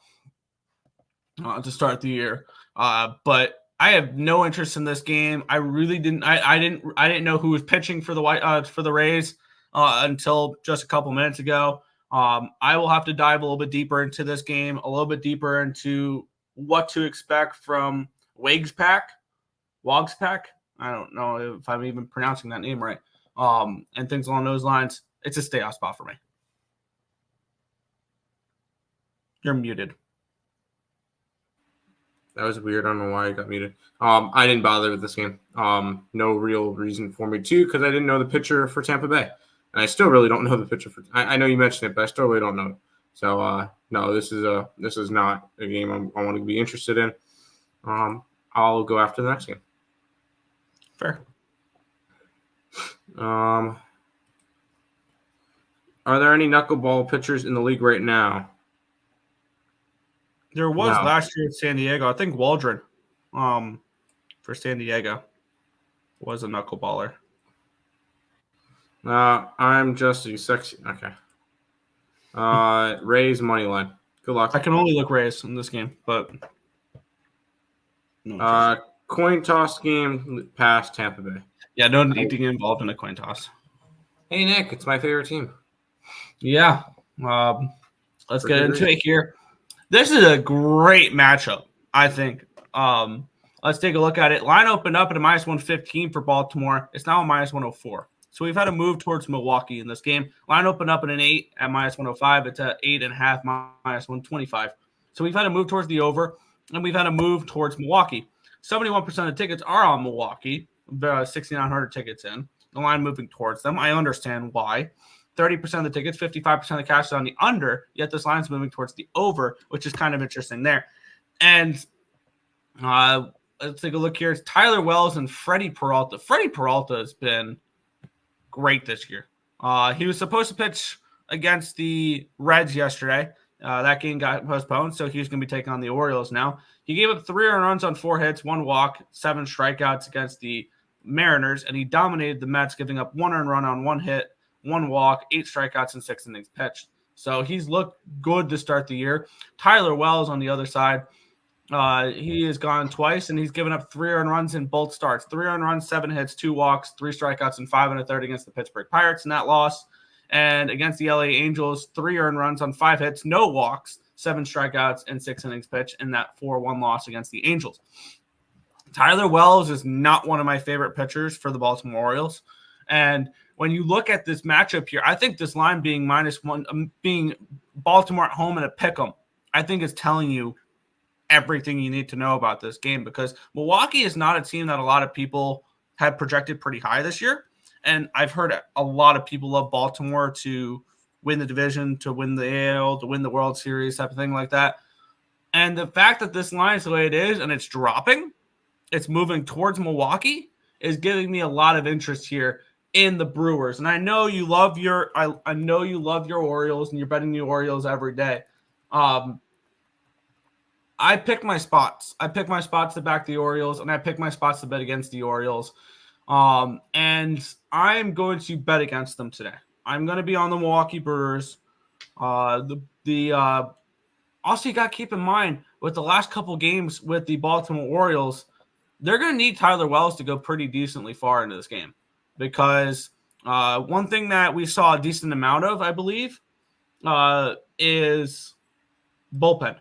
to start the year. But I have no interest in this game. I really didn't – I didn't know who was pitching for the Rays until just a couple minutes ago. I will have to dive a little bit deeper into this game, a little bit deeper into what to expect from Wagspack. I don't know if I'm even pronouncing that name right. And things along those lines. It's a stay off spot for me. You're muted. That was weird. I don't know why I got muted. I didn't bother with this game. No real reason for me to, because I didn't know the pitcher for Tampa Bay. And I still really don't know the pitcher for. I know you mentioned it, but I still really don't know it. So no, this is not a game I want to be interested in. I'll go after the next game. Fair. Are there any knuckleball pitchers in the league right now? There was last year at San Diego. I think Waldron, for San Diego, was a knuckleballer. I'm just a sexy. Okay. Rays money line. Good luck. I can only look Rays in this game, but no, coin toss game past Tampa Bay. Yeah, no need to get involved in a coin toss. Hey, Nick, it's my favorite team. Yeah. Let's get into it here. This is a great matchup, I think. Let's take a look at it. Line opened up at a -115 for Baltimore. It's now a -104. So we've had a move towards Milwaukee in this game. Line opened up at an 8 at -105. It's at 8.5 -125. So we've had a move towards the over, and we've had a move towards Milwaukee. 71% of the tickets are on Milwaukee. 6,900 tickets in. The line moving towards them. I understand why. 30% of the tickets, 55% of the cash is on the under, yet this line's moving towards the over, which is kind of interesting there. And let's take a look here. It's Tyler Wells and Freddie Peralta. Freddie Peralta has been great this year. He was supposed to pitch against the Reds yesterday. That game got postponed, so he's going to be taking on the Orioles now. He gave up 3 earned runs on 4 hits, 1 walk, 7 strikeouts against the Mariners, and he dominated the Mets, giving up 1 earned run on 1 hit, 1 walk, 8 strikeouts, and 6 innings pitched. So he's looked good to start the year. Tyler Wells on the other side, he has gone twice, and he's given up 3 earned runs in both starts. 3 earned runs, 7 hits, 2 walks, 3 strikeouts, and 5 1/3 against the Pittsburgh Pirates in that loss. And against the LA Angels, 3 earned runs on 5 hits, no walks, 7 strikeouts, and 6 innings pitched in that 4-1 loss against the Angels. Tyler Wells is not one of my favorite pitchers for the Baltimore Orioles. And when you look at this matchup here, I think this line being -1, being Baltimore at home and a pick 'em, I think is telling you everything you need to know about this game, because Milwaukee is not a team that a lot of people had projected pretty high this year. And I've heard a lot of people love Baltimore to win the division, to win the AL, to win the World Series, type of thing like that. And the fact that this line is the way it is and it's dropping, it's moving towards Milwaukee, is giving me a lot of interest here in the Brewers. And I know you love your I know you love your Orioles, and you're betting the Orioles every day. I pick my spots. I pick my spots to back the Orioles, and I pick my spots to bet against the Orioles. And I'm going to bet against them today. I'm going to be on the Milwaukee Brewers. Also, you got to keep in mind, with the last couple games with the Baltimore Orioles, they're going to need Tyler Wells to go pretty decently far into this game, because one thing that we saw a decent amount of, I believe, is bullpen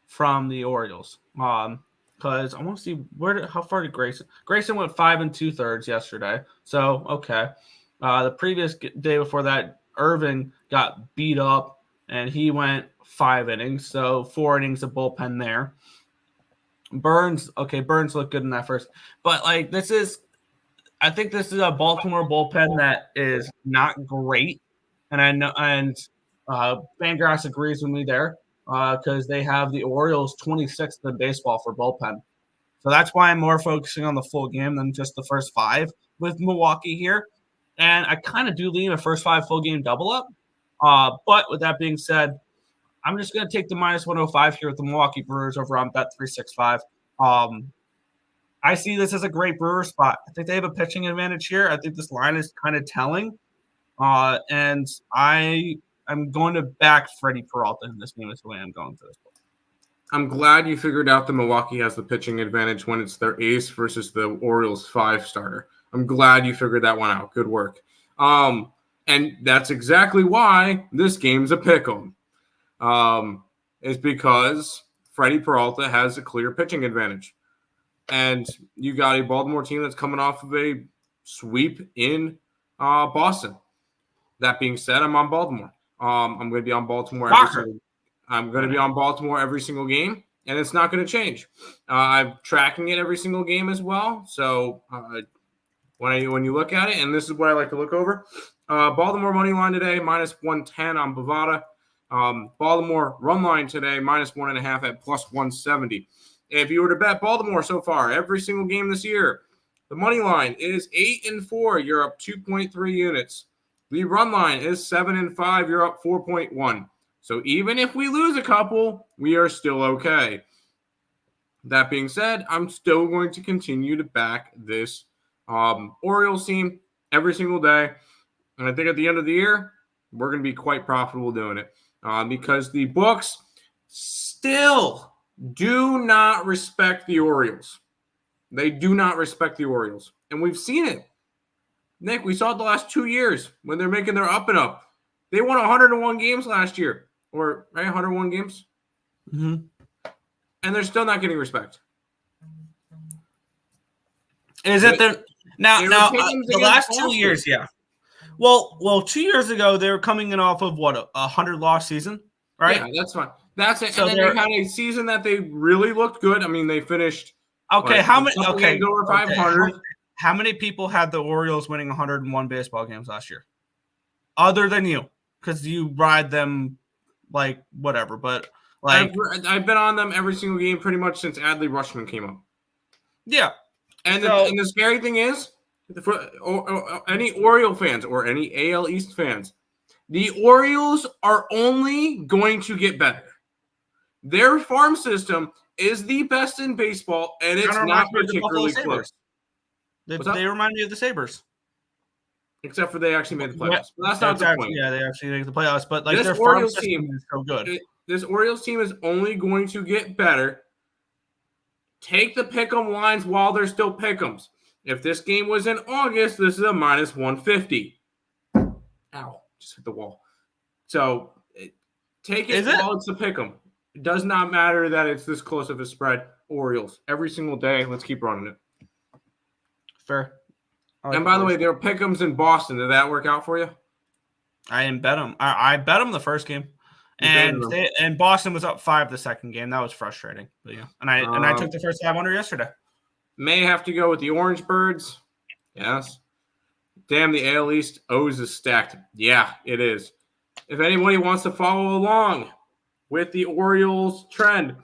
from the Orioles. Because I want to see how far did Grayson went 5 2/3 yesterday. So, okay. The previous day before that, Irvin got beat up, and he went 5 innings. So 4 innings of bullpen there. Burns looked good in that first. But, I think this is a Baltimore bullpen that is not great. And I know, and Fangraphs agrees with me there, because they have the Orioles 26th in baseball for bullpen. So that's why I'm more focusing on the full game than just the first 5 with Milwaukee here. And I kind of do lean a first 5 full game double up. But with that being said, I'm just going to take the -105 here with the Milwaukee Brewers over on Bet365. I see this as a great Brewer spot. I think they have a pitching advantage here. I think this line is kind of telling. And I'm going to back Freddie Peralta in this game. Is the way I'm going for this one. I'm glad you figured out that Milwaukee has the pitching advantage when it's their ace versus the Orioles 5 starter. I'm glad you figured that one out. Good work. And that's exactly why this game's a pick'em. Is because Freddie Peralta has a clear pitching advantage. And you got a Baltimore team that's coming off of a sweep in Boston. That being said, I'm on Baltimore. I'm going to be on Baltimore every single game, and it's not going to change. I'm tracking it every single game as well. So when you look at it, and this is what I like to look over, Baltimore money line today -110 on Bovada. Baltimore run line today -1.5 at +170. If you were to bet Baltimore so far every single game this year, the money line is 8-4. You're up 2.3 units. The run line is 7-5. You're up 4.1. So even if we lose a couple, we are still okay. That being said, I'm still going to continue to back this Orioles team every single day. And I think at the end of the year, we're going to be quite profitable doing it, because the books still do not respect the Orioles. They do not respect the Orioles. And we've seen it. Nick, we saw it the last 2 years when they're making their up and up. They won 101 games last year, or right, 101 games, Mm-hmm. and they're still not getting respect. Is it the now the last Boston. 2 years? Yeah. Well, 2 years ago they were coming in off of what a 100-loss season, right? Yeah, that's fine. That's it. So and then they had a season that they really looked good. I mean, they finished. Okay, how many? Okay, over 500. How many people had the Orioles winning 101 baseball games last year, other than you? Because you ride them like whatever. But like I've been on them every single game pretty much since Adley Rutschman came up. Yeah, and the scary thing is, for any Oriole fans or any AL East fans, the Orioles are only going to get better. Their farm system is the best in baseball, and it's not particularly close. They remind me of the Sabres. Except for they actually made the playoffs. But that's not the point. Yeah, they actually make the playoffs. But like this their Orioles farm team system is so good. This Orioles team is only going to get better. Take the pick'em lines while they're still pick'ems. If this game was in August, this is a minus 150. Ow, just hit the wall. So take it while it's a pick'em. It does not matter that it's this close of a spread. Orioles every single day. Let's keep running it. Fair. And by the way, there are pick'ems in Boston. Did that work out for you? I didn't bet them. I bet them the first game, and Boston was up 5 the second game. That was frustrating. But yeah, and I took the first 5 under yesterday. May have to go with the Orange Birds. Yes. Damn, the AL East O's is stacked. Yeah, it is. If anybody wants to follow along with the Orioles trend,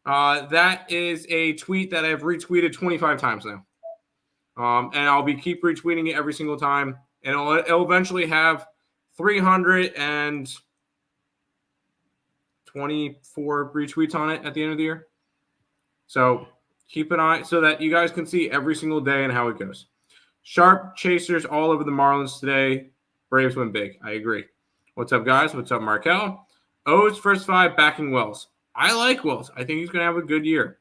that is a tweet that I've retweeted 25 times now. And I'll keep retweeting it every single time. And it'll eventually have 324 retweets on it at the end of the year. So keep an eye so that you guys can see every single day and how it goes. Sharp chasers all over the Marlins today. Braves win big. I agree. What's up, guys? What's up, Markel? O's first 5 backing Wells. I like Wells. I think he's going to have a good year.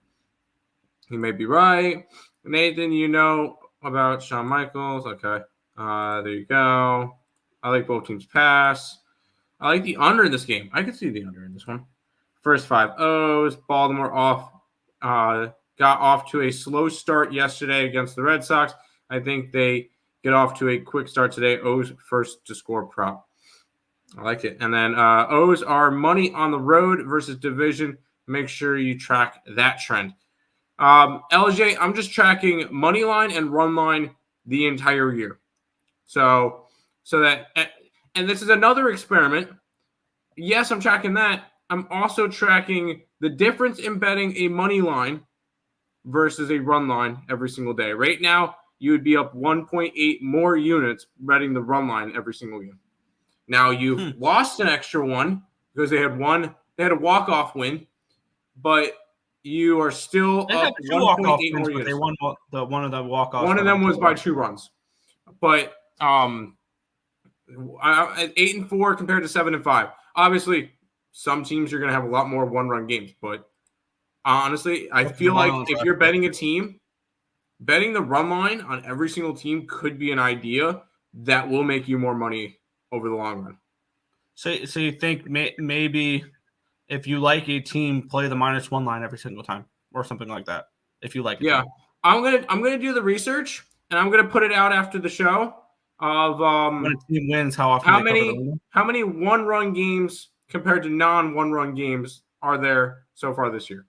He may be right. Nathan, you know about Shawn Michaels. Okay. There you go. I like both teams pass. I like the under in this game. I could see the under in this one. First 5 O's. Baltimore got off to a slow start yesterday against the Red Sox. I think they get off to a quick start today. O's first to score prop. I like it. And then O's are money on the road versus division. Make sure you track that trend. LJ, I'm just tracking money line and run line the entire year. So that, and this is another experiment. Yes, I'm tracking that. I'm also tracking the difference in betting a money line versus a run line every single day. Right now, you would be up 1.8 more units betting the run line every single game. Now you've lost an extra one because they had a walk-off win, but you are still up 1.8 more units. They won one of the walk-offs. One of them was by 2 runs. But 8-4 compared to 7-5. Obviously, some teams are going to have a lot more one-run games, but honestly, I feel like if you're betting a team, betting the run line on every single team could be an idea that will make you more money over the long run. So you think maybe if you like a team, play the -1 line every single time or something like that? If you like it. Yeah. I'm gonna do the research and I'm gonna put it out after the show of when a team wins, how often how many one-run games compared to non-one-run games are there so far this year.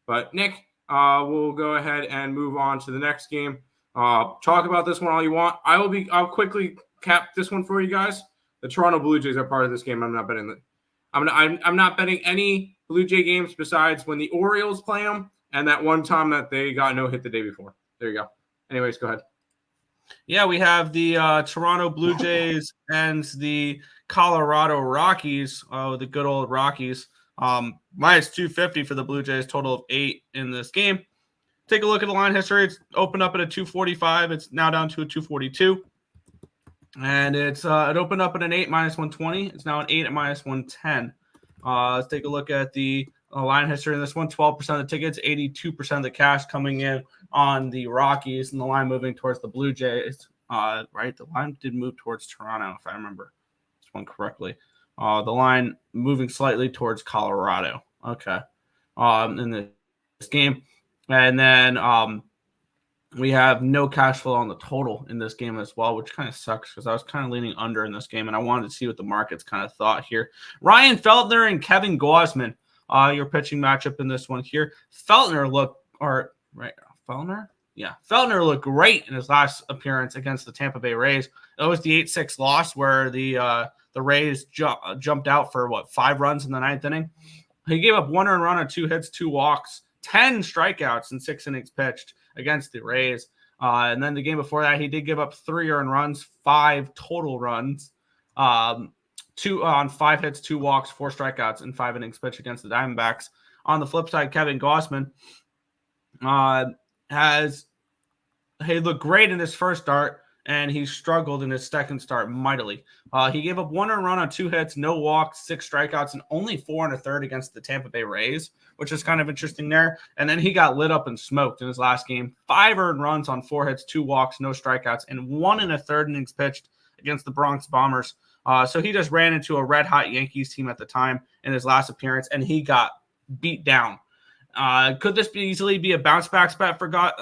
But Nick, we'll go ahead and move on to the next game. Talk about this one all you want. I'll quickly cap this one for you guys. The Toronto Blue Jays are part of this game. I'm not betting that. I'm not betting any Blue Jay games besides when the Orioles play them and that one time that they got no hit the day before. There you go. Anyways, go ahead. Yeah, we have the Toronto Blue Jays and the Colorado Rockies. The good old Rockies. -250 for the Blue Jays, total of 8 in this game. Take a look at the line history. It's opened up at a 245. It's now down to a 242. And it opened up at an 8 -120. It's now an 8 at -110. Let's take a look at the line history in this one. 12% of the tickets, 82% of the cash coming in on the Rockies, and the line moving towards the Blue Jays Right, the line did move towards Toronto, if I remember this one correctly. The line moving slightly towards Colorado. Okay, in this game, and then we have no cash flow on the total in this game as well, which kind of sucks because I was kind of leaning under in this game, and I wanted to see what the markets kind of thought here. Ryan Feltner and Kevin Gausman, your pitching matchup in this one here. Feltner looked great in his last appearance against the Tampa Bay Rays. It was the 8-6 loss where the Rays jumped out for 5 runs in the 9th inning. He gave up 1 earned run on 2 hits, 2 walks, 10 strikeouts in 6 innings pitched against the Rays. And then the game before that, he did give up 3 earned runs, 5 total runs, 2 on 5 hits, 2 walks, 4 strikeouts in 5 innings pitched against the Diamondbacks. On the flip side, Kevin Gausman he looked great in his first start, and he struggled in his second start mightily. He gave up 1 earned run on 2 hits, no walks, 6 strikeouts, and only 4 1/3 against the Tampa Bay Rays, which is kind of interesting there. And then he got lit up and smoked in his last game. 5 earned runs on 4 hits, 2 walks, no strikeouts, and 1 1/3 innings pitched against the Bronx Bombers. So he just ran into a red-hot Yankees team at the time in his last appearance, and he got beat down. Could this easily be a bounce back start for Gausman?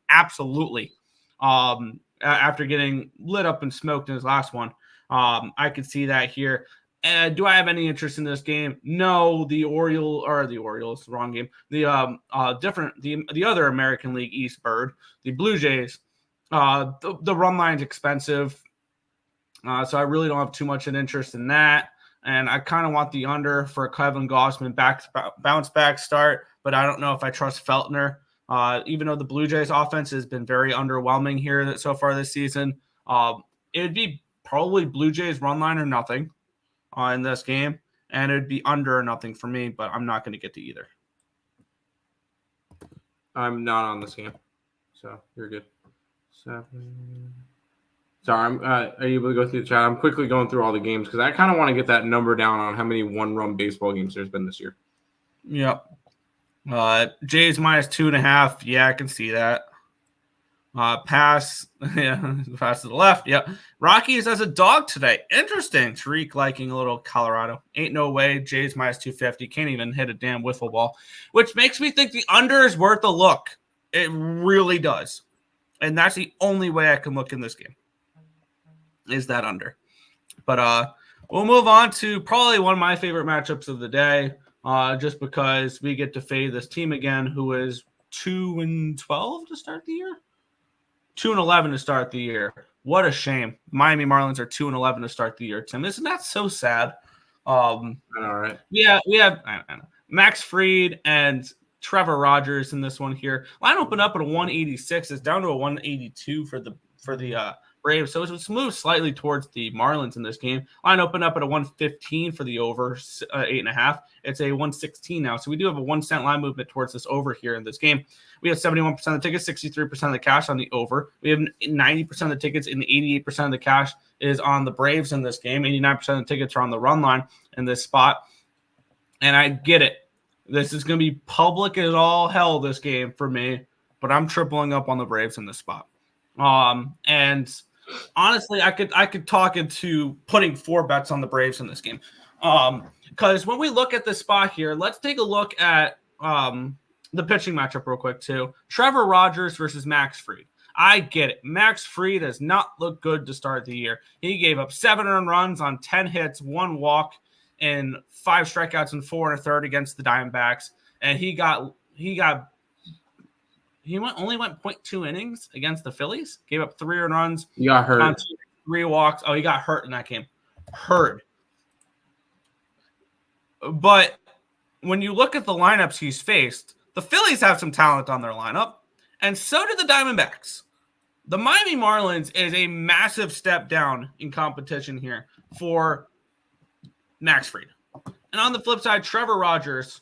Absolutely. After getting lit up and smoked in his last one, I could see that here. Do I have any interest in this game? No. The Orioles, wrong game. The other American League East bird, the Blue Jays. The run line's expensive, so I really don't have too much an interest in that. And I kind of want the under for a Kevin Gausman bounce back start, but I don't know if I trust Feltner. Even though the Blue Jays offense has been very underwhelming here so far this season, it would be probably Blue Jays run line or nothing in this game, and it would be under or nothing for me, but I'm not going to get to either. I'm not on this game, so you're good. 7. Sorry, are you able to go through the chat? I'm quickly going through all the games because I kind of want to get that number down on how many 1-run baseball games there's been this year. Yep. Jays minus 2.5. Yeah, I can see that. Pass. Yeah, pass to the left. Yep. Rockies as a dog today. Interesting. Tariq liking a little Colorado. Ain't no way. Jays minus 250. Can't even hit a damn wiffle ball, which makes me think the under is worth a look. It really does. And that's the only way I can look in this game. Is that under. But we'll move on to probably one of my favorite matchups of the day, just because we get to fade this team again, who is 2-12 to start the year? 2-11 to start the year. What a shame. Miami Marlins are 2-11 to start the year, Tim. Isn't that so sad? All right. Yeah, we have I know, Max Fried and Trevor Rogers in this one here. Line opened up at a 186. It's down to a 182 for the Braves. So it's moved slightly towards the Marlins in this game. Line opened up at a 115 for the over 8.5. It's a 116 now. So we do have a 1 cent line movement towards this over here in this game. We have 71% of the tickets, 63% of the cash on the over. We have 90% of the tickets and 88% of the cash is on the Braves in this game. 89% of the tickets are on the run line in this spot. And I get it. This is going to be public as all hell, this game for me, but I'm tripling up on the Braves in this spot. And honestly, I could talk into putting 4 bets on the Braves in this game. Because when we look at this spot here, let's take a look at the pitching matchup real quick too. Trevor Rogers versus Max Fried. I get it. Max Fried has not looked good to start the year. He gave up 7 earned runs on 10 hits, 1 walk, and 5 strikeouts and 4 1/3 against the Diamondbacks. And he only went 0.2 innings against the Phillies. Gave up 3 earned runs. He got hurt. 3 walks. Oh, he got hurt in that game. Hurt. But when you look at the lineups he's faced, the Phillies have some talent on their lineup, and so do the Diamondbacks. The Miami Marlins is a massive step down in competition here for Max Fried. And on the flip side, Trevor Rogers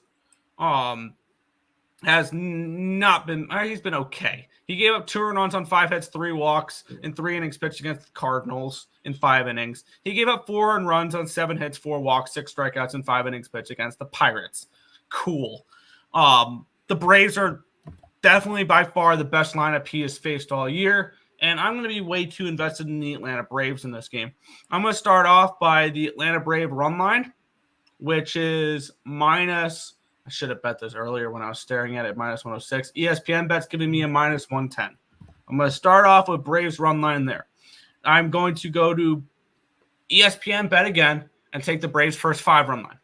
has not been – he's been okay. He gave up 2 earned runs on 5 hits, 3 walks, in 3 innings pitched against the Cardinals in 5 innings. He gave up 4 earned runs on 7 hits, 4 walks, 6 strikeouts, and 5 innings pitched against the Pirates. Cool. The Braves are definitely by far the best lineup he has faced all year. And I'm going to be way too invested in the Atlanta Braves in this game. I'm going to start off by the Atlanta Brave run line, which is minus, I should have bet this earlier when I was staring at it, minus 106. ESPN bet's giving me a minus 110. I'm going to start off with Braves run line there. I'm going to go to ESPN bet again and take the Braves first 5 run line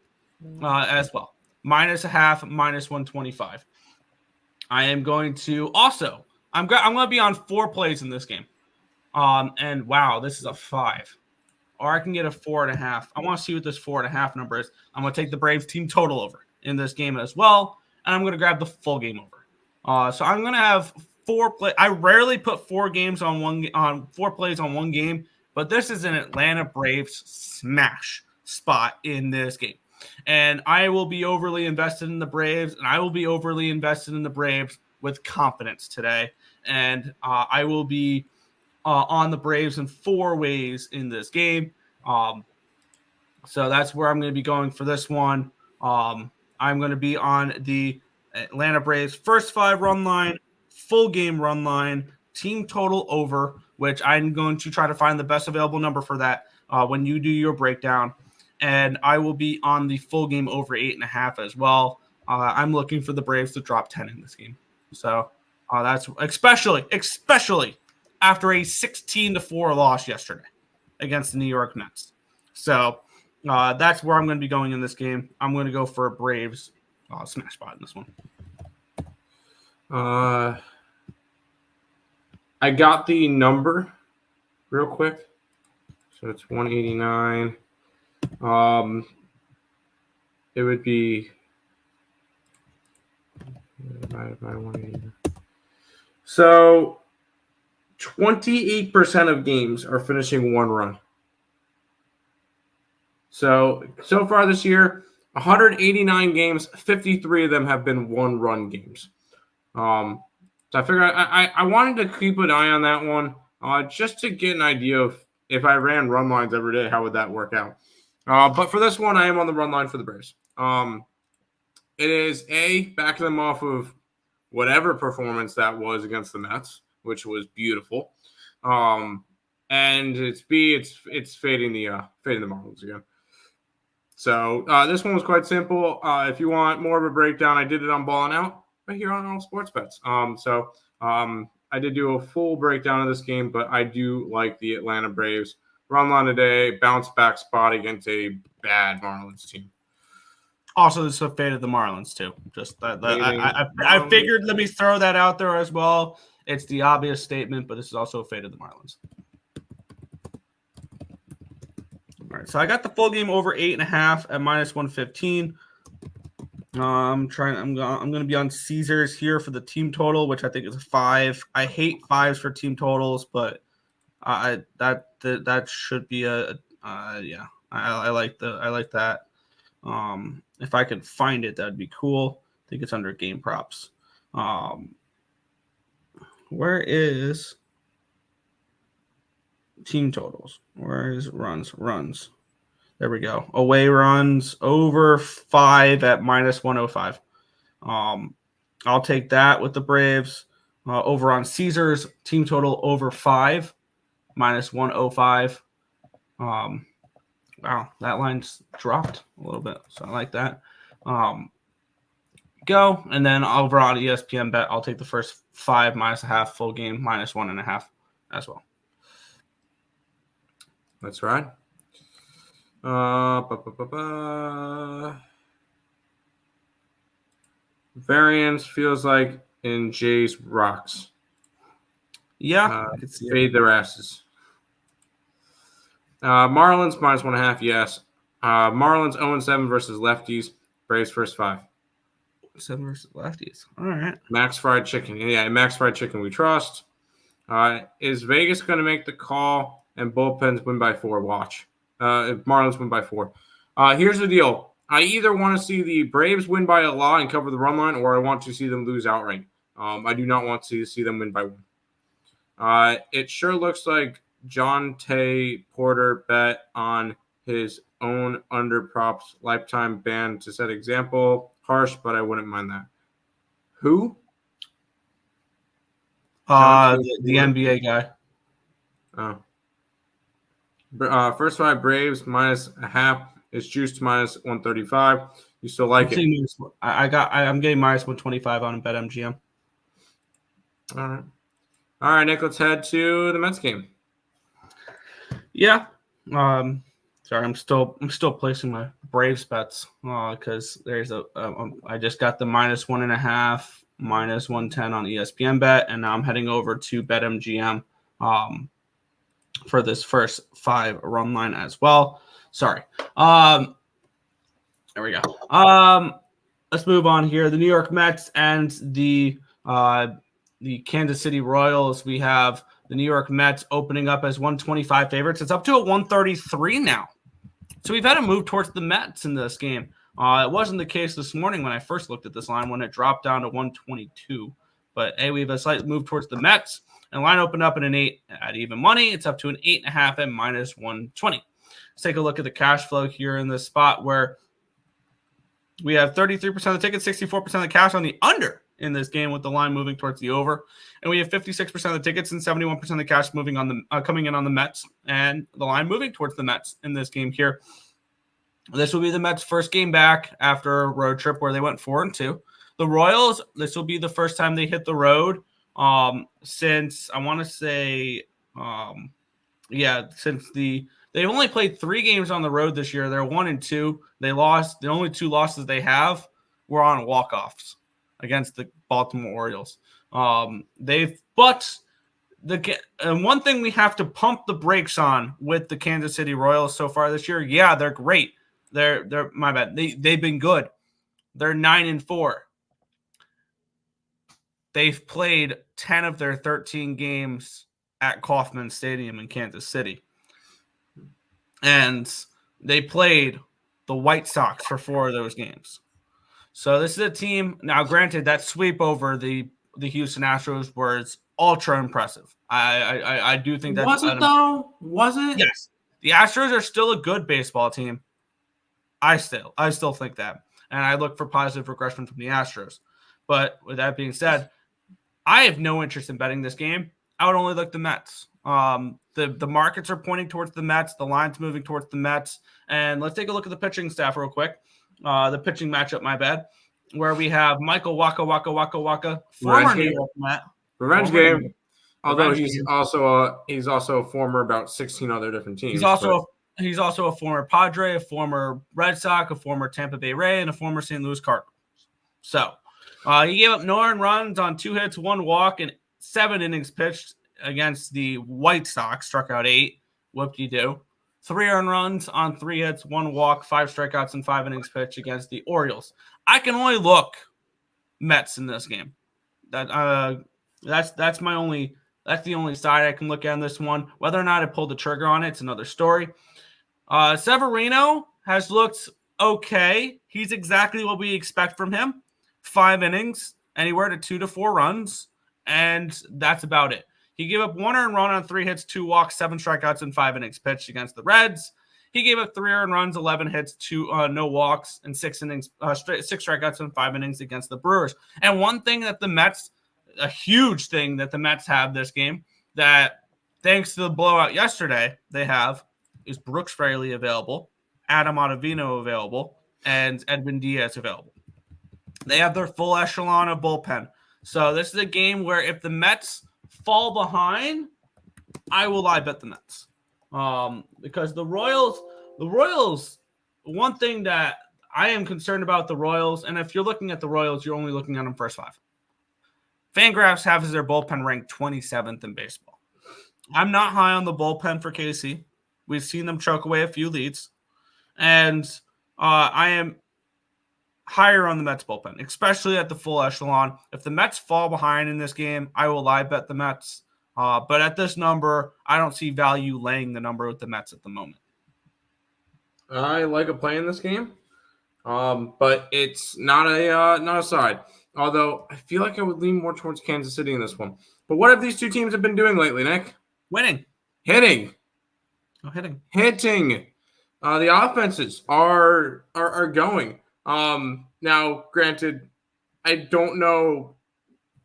as well. Minus a half, minus 125. I am going to also, I'm going to be on 4 plays in this game. And wow, this is a 5. Or I can get a 4.5. I want to see what this 4.5 number is. I'm going to take the Braves team total over in this game as well. And I'm going to grab the full game over. So I'm going to have 4 play. I rarely put 4 games on 4 plays on one game, but this is an Atlanta Braves smash spot in this game. And I will be overly invested in the Braves, and I will be overly invested in the Braves with confidence today. And I will be on the Braves in 4 ways in this game. So that's where I'm going to be going for this one. I'm going to be on the Atlanta Braves first 5 run line, full game run line, team total over, which I'm going to try to find the best available number for that when you do your breakdown. And I will be on the full game over 8.5 as well. I'm looking for the Braves to drop 10 in this game. So that's especially after a 16-4 loss yesterday against the New York Mets. So that's where I'm going to be going in this game. I'm going to go for a Braves smash spot in this one. I got the number real quick. So it's 189. It would be divided by 189. So 28% of games are finishing 1 run. So far this year, 189 games, 53 of them have been 1-run games. So I figured I wanted to keep an eye on that one just to get an idea of if I ran run lines every day, how would that work out? But for this one, I am on the run line for the Braves. It is backing them off of whatever performance that was against the Mets, which was beautiful. And it's B, it's fading the Marlins again. So this one was quite simple. If you want more of a breakdown, I did it on Balling Out right here on All Sports Bets. I did do a full breakdown of this game, but I do like the Atlanta Braves run line today, bounce back spot against a bad Marlins team. Also, this is a fade of the Marlins too. Just that I figured. Let me throw that out there as well. It's the obvious statement, but this is also a fade of the Marlins. All right, so I got the full game over 8.5 at minus 115. I'm going to be on Caesars here for the team total, which I think is a 5. I hate 5s for team totals, but that should be I like that. If I could find it, that'd be cool. I think it's under game props. Where is team totals? Where is runs? There we go. Away runs over 5 at minus 105. I'll take that with the Braves. Over on Caesars, team total over 5, minus 105. Wow, that line's dropped a little bit, so I like that. Go, and then over on ESPN bet, I'll take the first 5 minus a half, full game minus 1.5 as well. That's right. Variance feels like in Jay's Rocks. Yeah, fade their asses. Marlins minus 1.5, yes. Marlins 0-7 versus lefties. Braves first 5. 7 versus lefties. All right. Max Fried Chicken. Yeah, Max Fried Chicken we trust. Is Vegas going to make the call and bullpens win by 4? Watch. If Marlins win by 4. Here's the deal. I either want to see the Braves win by a lot and cover the run line, or I want to see them lose outright. I do not want to see them win by 1. It sure looks like John Tay Porter bet on his own under props lifetime ban to set example. Harsh, but I wouldn't mind that. Who? The NBA guy. Oh. First 5 Braves -0.5 is juiced to -135. You still like it? I'm getting -125 on BetMGM. All right, Nick. Let's head to the Mets game. Yeah. Sorry, I'm still placing my Braves bets because there's I just got the -1.5, -110 on ESPN bet, and now I'm heading over to BetMGM for this first 5 run line as well. Sorry. There we go. Let's move on here. The New York Mets and the Kansas City Royals. We have the New York Mets opening up as 125 favorites. It's up to a 133 now. So we've had a move towards the Mets in this game. It wasn't the case this morning when I first looked at this line when it dropped down to 122. But hey, we have a slight move towards the Mets. And line opened up at an 8 at even money. It's up to an 8.5 at -120. Let's take a look at the cash flow here in this spot where we have 33% of the tickets, 64% of the cash on the under in this game with the line moving towards the over. And we have 56% of the tickets and 71% of the cash moving on the coming in on the Mets and the line moving towards the Mets in this game here. This will be the Mets' first game back after a road trip where they went 4-2. The Royals, this will be the first time they hit the road since I want to say, since they've only played 3 games on the road this year. They're 1-2. They lost. The only 2 losses they have were on walk-offs against the Baltimore Orioles. And one thing we have to pump the brakes on with the Kansas City Royals so far this year. Yeah, they're great. They're my bad. They've been good. They're 9-4. They've played 10 of their 13 games at Kauffman Stadium in Kansas City. And they played the White Sox for 4 of those games. So this is a team. Now, granted, that sweep over the Houston Astros was ultra impressive. I do think that was it though? Was it? Yes. The Astros are still a good baseball team. I still think that. And I look for positive regression from the Astros. But with that being said, I have no interest in betting this game. I would only look the Mets. The markets are pointing towards the Mets. The line's moving towards the Mets. And let's take a look at the pitching staff real quick. The pitching matchup, my bad, where we have Michael Waka, former New York Met. Revenge game. Although he's also a former about 16 other different teams. He's also a former Padre, a former Red Sox, a former Tampa Bay Ray, and a former St. Louis Cardinals. So he gave up 9 runs on 2 hits, 1 walk, and 7 innings pitched against the White Sox. Struck out 8. Whoop-de-doo. 3 earned runs on 3 hits, 1 walk, 5 strikeouts, and 5 innings pitched against the Orioles. I can only look Mets in this game. That's the only side I can look at in this one. Whether or not I pulled the trigger on it's another story. Severino has looked okay. He's exactly what we expect from him. 5 innings, anywhere to 2 to 4 runs, and that's about it. He gave up 1 earned run on 3 hits, 2 walks, 7 strikeouts, and 5 innings pitched against the Reds. He gave up 3 earned runs, 11 hits, 2 no walks, and 6 strikeouts and 5 innings against the Brewers. And one thing that the Mets, a huge thing that the Mets have this game, that thanks to the blowout yesterday, they have is Brooks Fraley available, Adam Ottavino available, and Edwin Diaz available. They have their full echelon of bullpen. So this is a game where if the Mets fall behind, I will live bet the Mets. Because the Royals, one thing that I am concerned about the Royals, and if you're looking at the Royals, you're only looking at them first 5. Fangraphs has their bullpen ranked 27th in baseball. I'm not high on the bullpen for KC. We've seen them choke away a few leads. And I am higher on the Mets bullpen, especially at the full echelon. If the Mets fall behind in this game, I will live bet the Mets. But at this number, I don't see value laying the number with the Mets at the moment. I like a play in this game, but it's not a side. Although I feel like I would lean more towards Kansas City in this one. But what have these two teams have been doing lately, Nick? Winning. Hitting. Hitting. The offenses are going. Now, granted, I don't know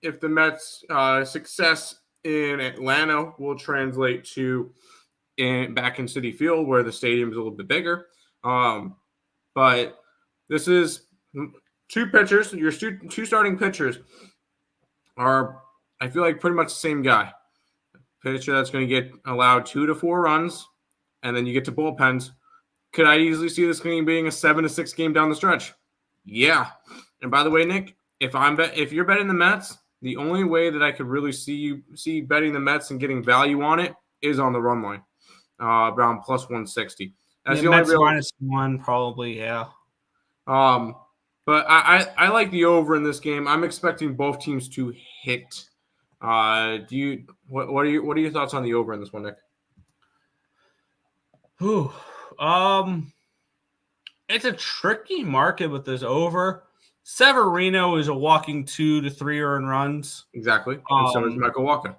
if the Mets' success in Atlanta will translate to back in Citi Field, where the stadium is a little bit bigger. But this is two pitchers. Your two starting pitchers are, I feel like, pretty much the same guy. Pitcher that's going to get allowed 2 to 4 runs, and then you get to bullpens. Could I easily see this game being a 7-6 game down the stretch? Yeah. And by the way, Nick, if you're betting the Mets, the only way that I could really see betting the Mets and getting value on it is on the run line, around plus 160. That's the only Mets -1 probably, yeah. But I like the over in this game. I'm expecting both teams to hit. What are your thoughts on the over in this one, Nick? It's a tricky market with this over. Severino is a walking 2 to 3 earned runs. Exactly. And so is Michael Wacha.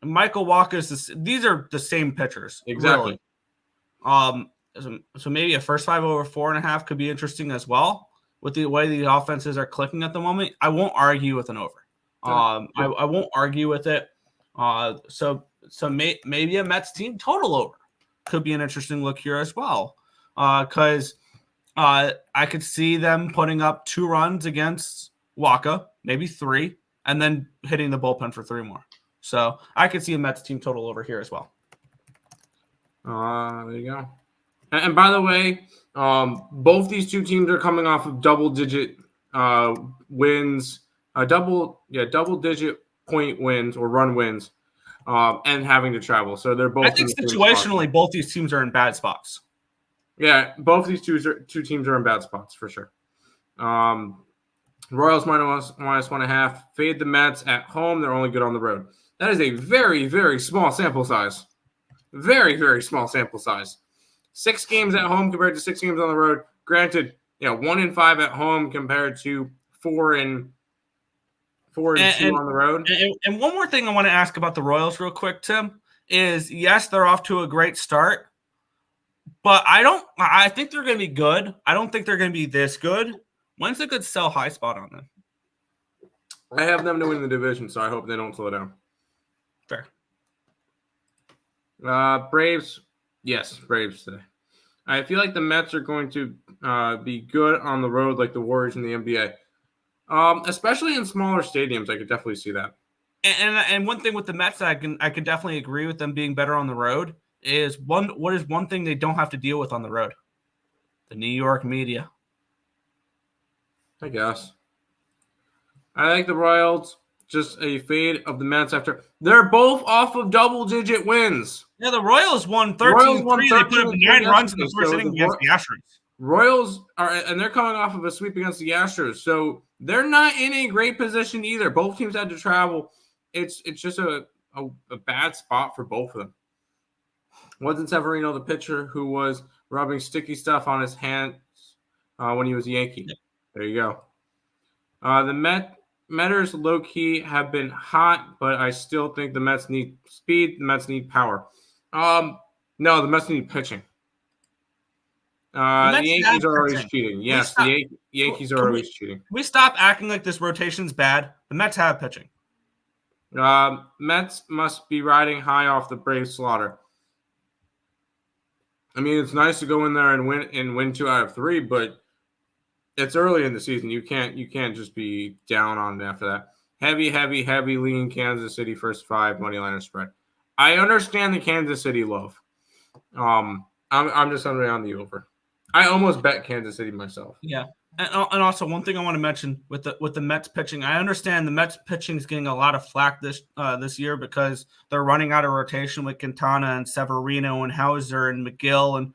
Michael Wacha these are the same pitchers. Exactly. Really. So maybe a first 5 over 4.5 could be interesting as well. With the way the offenses are clicking at the moment, I won't argue with an over. I won't argue with it. So maybe a Mets team total over could be an interesting look here as well. Because I could see them putting up 2 runs against Wacha, maybe 3, and then hitting the bullpen for 3 more. So I could see a Mets team total over here as well. There you go. And by the way, both these two teams are coming off of double-digit wins, double-digit point wins or run wins, and having to travel. So they're both. I think situationally, both these teams are in bad spots. Yeah, both these two teams are in bad spots for sure. Royals -1.5. Fade the Mets at home. They're only good on the road. That is a very, very small sample size. Very, very small sample size. 6 games at home compared to 6 games on the road. Granted, 1 in 5 at home compared to 4 and 2 on the road. And one more thing I want to ask about the Royals real quick, Tim, is yes, they're off to a great start, but I think they're going to be good. I don't think they're going to be this good. When's a good sell high spot on them? I have them to win the division, so I hope they don't slow down. Fair. Braves. Yes, Braves today. I feel like the Mets are going to be good on the road like the Warriors in the NBA. Especially in smaller stadiums, I could definitely see that. And one thing with the Mets, I can definitely agree with them being better on the road is what is one thing they don't have to deal with on the road? The New York media. I guess. I like the Royals. Just a fade of the Mets after they're both off of double-digit wins. Yeah, the Royals won 13-3. They put up 9 runs in the first inning against the Astros. Royals and they're coming off of a sweep against the Astros, so they're not in a great position either. Both teams had to travel. It's just a bad spot for both of them. Wasn't Severino the pitcher who was rubbing sticky stuff on his hands when he was a Yankee? Yeah. There you go. The Metters low-key have been hot, but I still think the Mets need speed. The Mets need power. No, the Mets need pitching. The Yankees are always cheating. Yes, the Yankees are always cheating. Can we stop acting like this rotation's bad? The Mets have pitching. Mets must be riding high off the Braves slaughter. I mean, it's nice to go in there and win 2 out of 3, but it's early in the season. You can't just be down on it after that. Heavy lean Kansas City first 5 money line spread. I understand the Kansas City love. I'm just on the over. I almost bet Kansas City myself. Yeah, and also one thing I want to mention with the Mets pitching, I understand the Mets pitching is getting a lot of flack this year because they're running out of rotation with Quintana and Severino and Hauser and McGill. And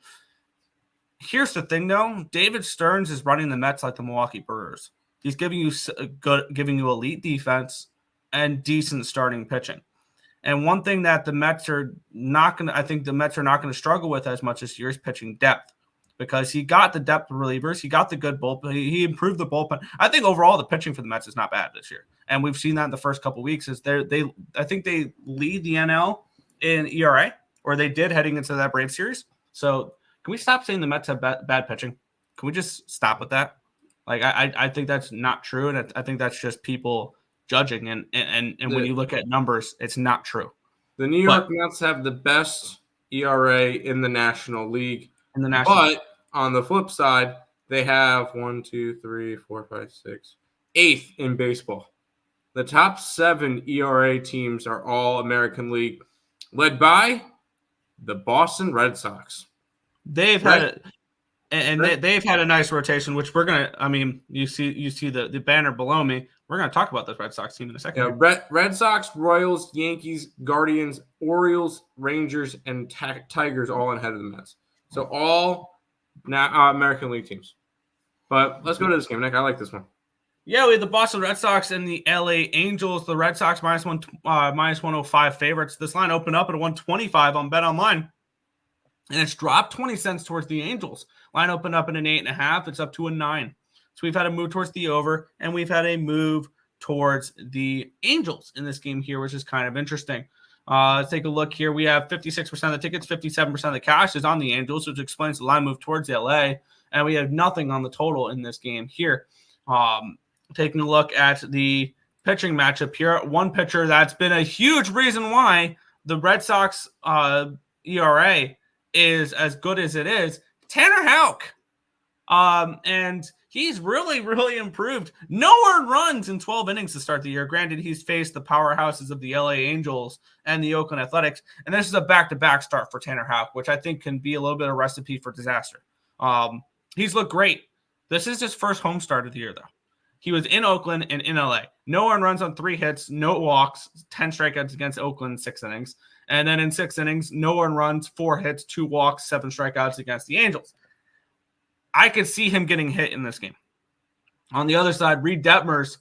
here's the thing, though: David Stearns is running the Mets like the Milwaukee Brewers. He's giving you elite defense and decent starting pitching. And one thing that the Mets are not going to, I think the Mets are not going to struggle with as much this year is pitching depth, because he got the depth relievers, he got the good bullpen, he improved the bullpen. I think overall the pitching for the Mets is not bad this year, and we've seen that in the first couple of weeks. I think they lead the NL in ERA, or they did heading into that Braves series. So can we stop saying the Mets have bad pitching? Can we just stop with that? Like I think that's not true, and I think that's just people judging. And when you look at numbers, it's not true. The New York Mets have the best ERA in the National League. But on the flip side, they have 8th in baseball. The top 7 ERA teams are all American League, led by the Boston Red Sox. They've had they've had a nice rotation, which we're gonna. I mean, you see the banner below me. We're gonna talk about this Red Sox team in a second. Yeah, Red Sox, Royals, Yankees, Guardians, Orioles, Rangers, and Tigers all ahead of the Mets. So all now American League teams. But let's go to this game, Nick. I like this one. Yeah, we have the Boston Red Sox and the LA Angels. The Red Sox minus 105 favorites. This line opened up at 125 on BetOnline, and it's dropped 20 cents towards the Angels. Line opened up at an 8.5. It's up to a 9. So we've had a move towards the over, and we've had a move towards the Angels in this game here, which is kind of interesting. Let's take a look here. We have 56% of the tickets, 57% of the cash is on the Angels, which explains the line move towards LA, and we have nothing on the total in this game here. Taking a look at the pitching matchup here, one pitcher that's been a huge reason why the Red Sox ERA is as good as it is, Tanner Houck. And he's really, really improved. No earned runs in 12 innings to start the year. Granted, he's faced the powerhouses of the LA Angels and the Oakland Athletics, and this is a back-to-back start for Tanner Houck, which I think can be a little bit of a recipe for disaster. He's looked great. This is his first home start of the year, though. He was in Oakland and in LA. No earned runs on 3 hits, no walks, 10 strikeouts against Oakland in 6 innings. And then in 6 innings, no earned runs, 4 hits, 2 walks, 7 strikeouts against the Angels. I could see him getting hit in this game. On the other side, Reed Detmers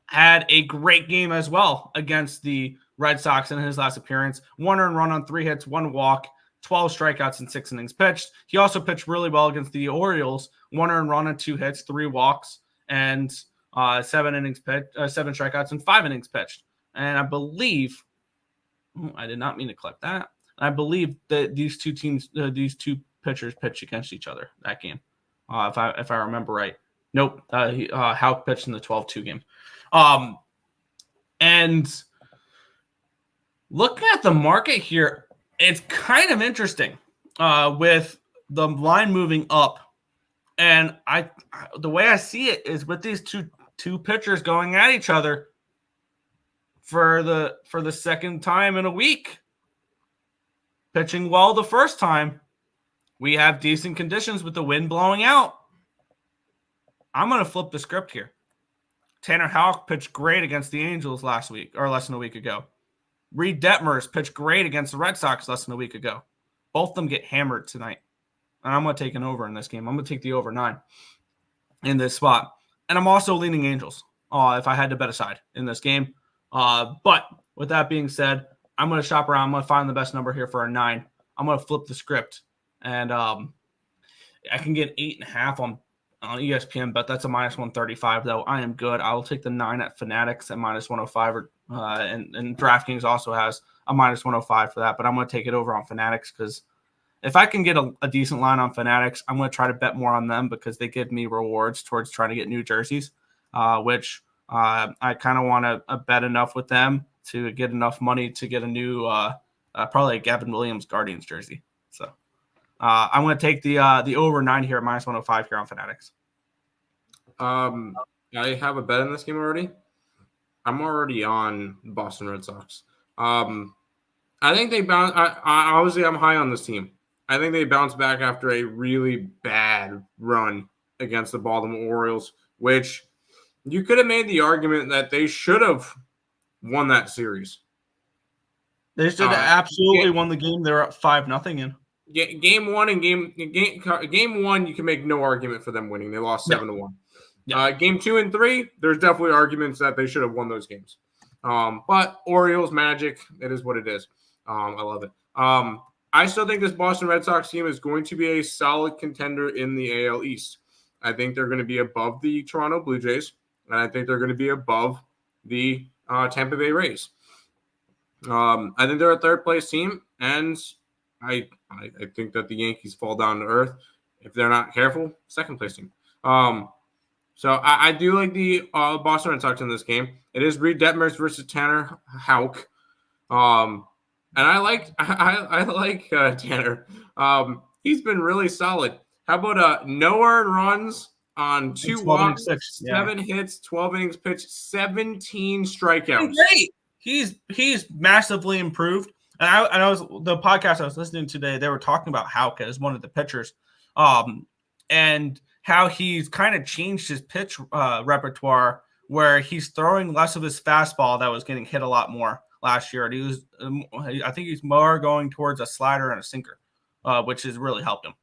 had a great game as well against the Red Sox in his last appearance. 1 earned run on 3 hits, 1 walk, 12 strikeouts in 6 innings pitched. He also pitched really well against the Orioles. 1 earned run on 2 hits, 3 walks, and 7 innings pitched, 7 strikeouts and 5 innings pitched. And I believe, I did not mean to click that. I believe that these two teams, these two pitchers pitched against each other that game, if I remember right. Nope, Houck pitched in the 12-2 game. And looking at the market here, it's kind of interesting with the line moving up. And the way I see it is with these two pitchers going at each other for the second time in a week, pitching well the first time, we have decent conditions with the wind blowing out. I'm going to flip the script here. Tanner Houck pitched great against the Angels last week, or less than a week ago. Reed Detmers pitched great against the Red Sox less than a week ago. Both of them get hammered tonight. And I'm going to take an over in this game. I'm going to take the over 9 in this spot. And I'm also leaning Angels if I had to bet a side in this game. But with that being said, I'm going to shop around. I'm going to find the best number here for a 9. I'm going to flip the script. And I can get 8.5 on ESPN, but that's a minus 135, though. I am good. I'll take the 9 at Fanatics at minus 105. And DraftKings also has a minus 105 for that. But I'm going to take it over on Fanatics because if I can get a decent line on Fanatics, I'm going to try to bet more on them because they give me rewards towards trying to get new jerseys, which I kind of want to bet enough with them to get enough money to get a new, probably a Gavin Williams Guardians jersey. So I'm going to take the over 9 here at minus 105 here on Fanatics. I have a bet in this game already. I'm already on Boston Red Sox. I think they bounce. Obviously, I'm high on this team. I think they bounced back after a really bad run against the Baltimore Orioles, which you could have made the argument that they should have won that series. They should have absolutely won the game. They're up 5-0 in. Game one and game one, you can make no argument for them winning. They lost 7-1. Yeah. Game 2 and 3, there's definitely arguments that they should have won those games. But Orioles magic, it is what it is. I love it. I still think this Boston Red Sox team is going to be a solid contender in the AL East. I think they're going to be above the Toronto Blue Jays, and I think they're going to be above the Tampa Bay Rays. I think they're a third-place team, and I think that the Yankees fall down to earth if they're not careful. Second-place team. So I do like the Boston Red Sox in this game. It is Reed Detmers versus Tanner Houck. And I like Tanner. He's been really solid. How about no earned runs on 2 walks, 7 hits, 12 innings pitched, 17 strikeouts. Great. He's massively improved. And I was the podcast I was listening to today, they were talking about Houck as one of the pitchers. And how he's kind of changed his pitch repertoire, where he's throwing less of his fastball that was getting hit a lot more last year. And I think he's more going towards a slider and a sinker, which has really helped him.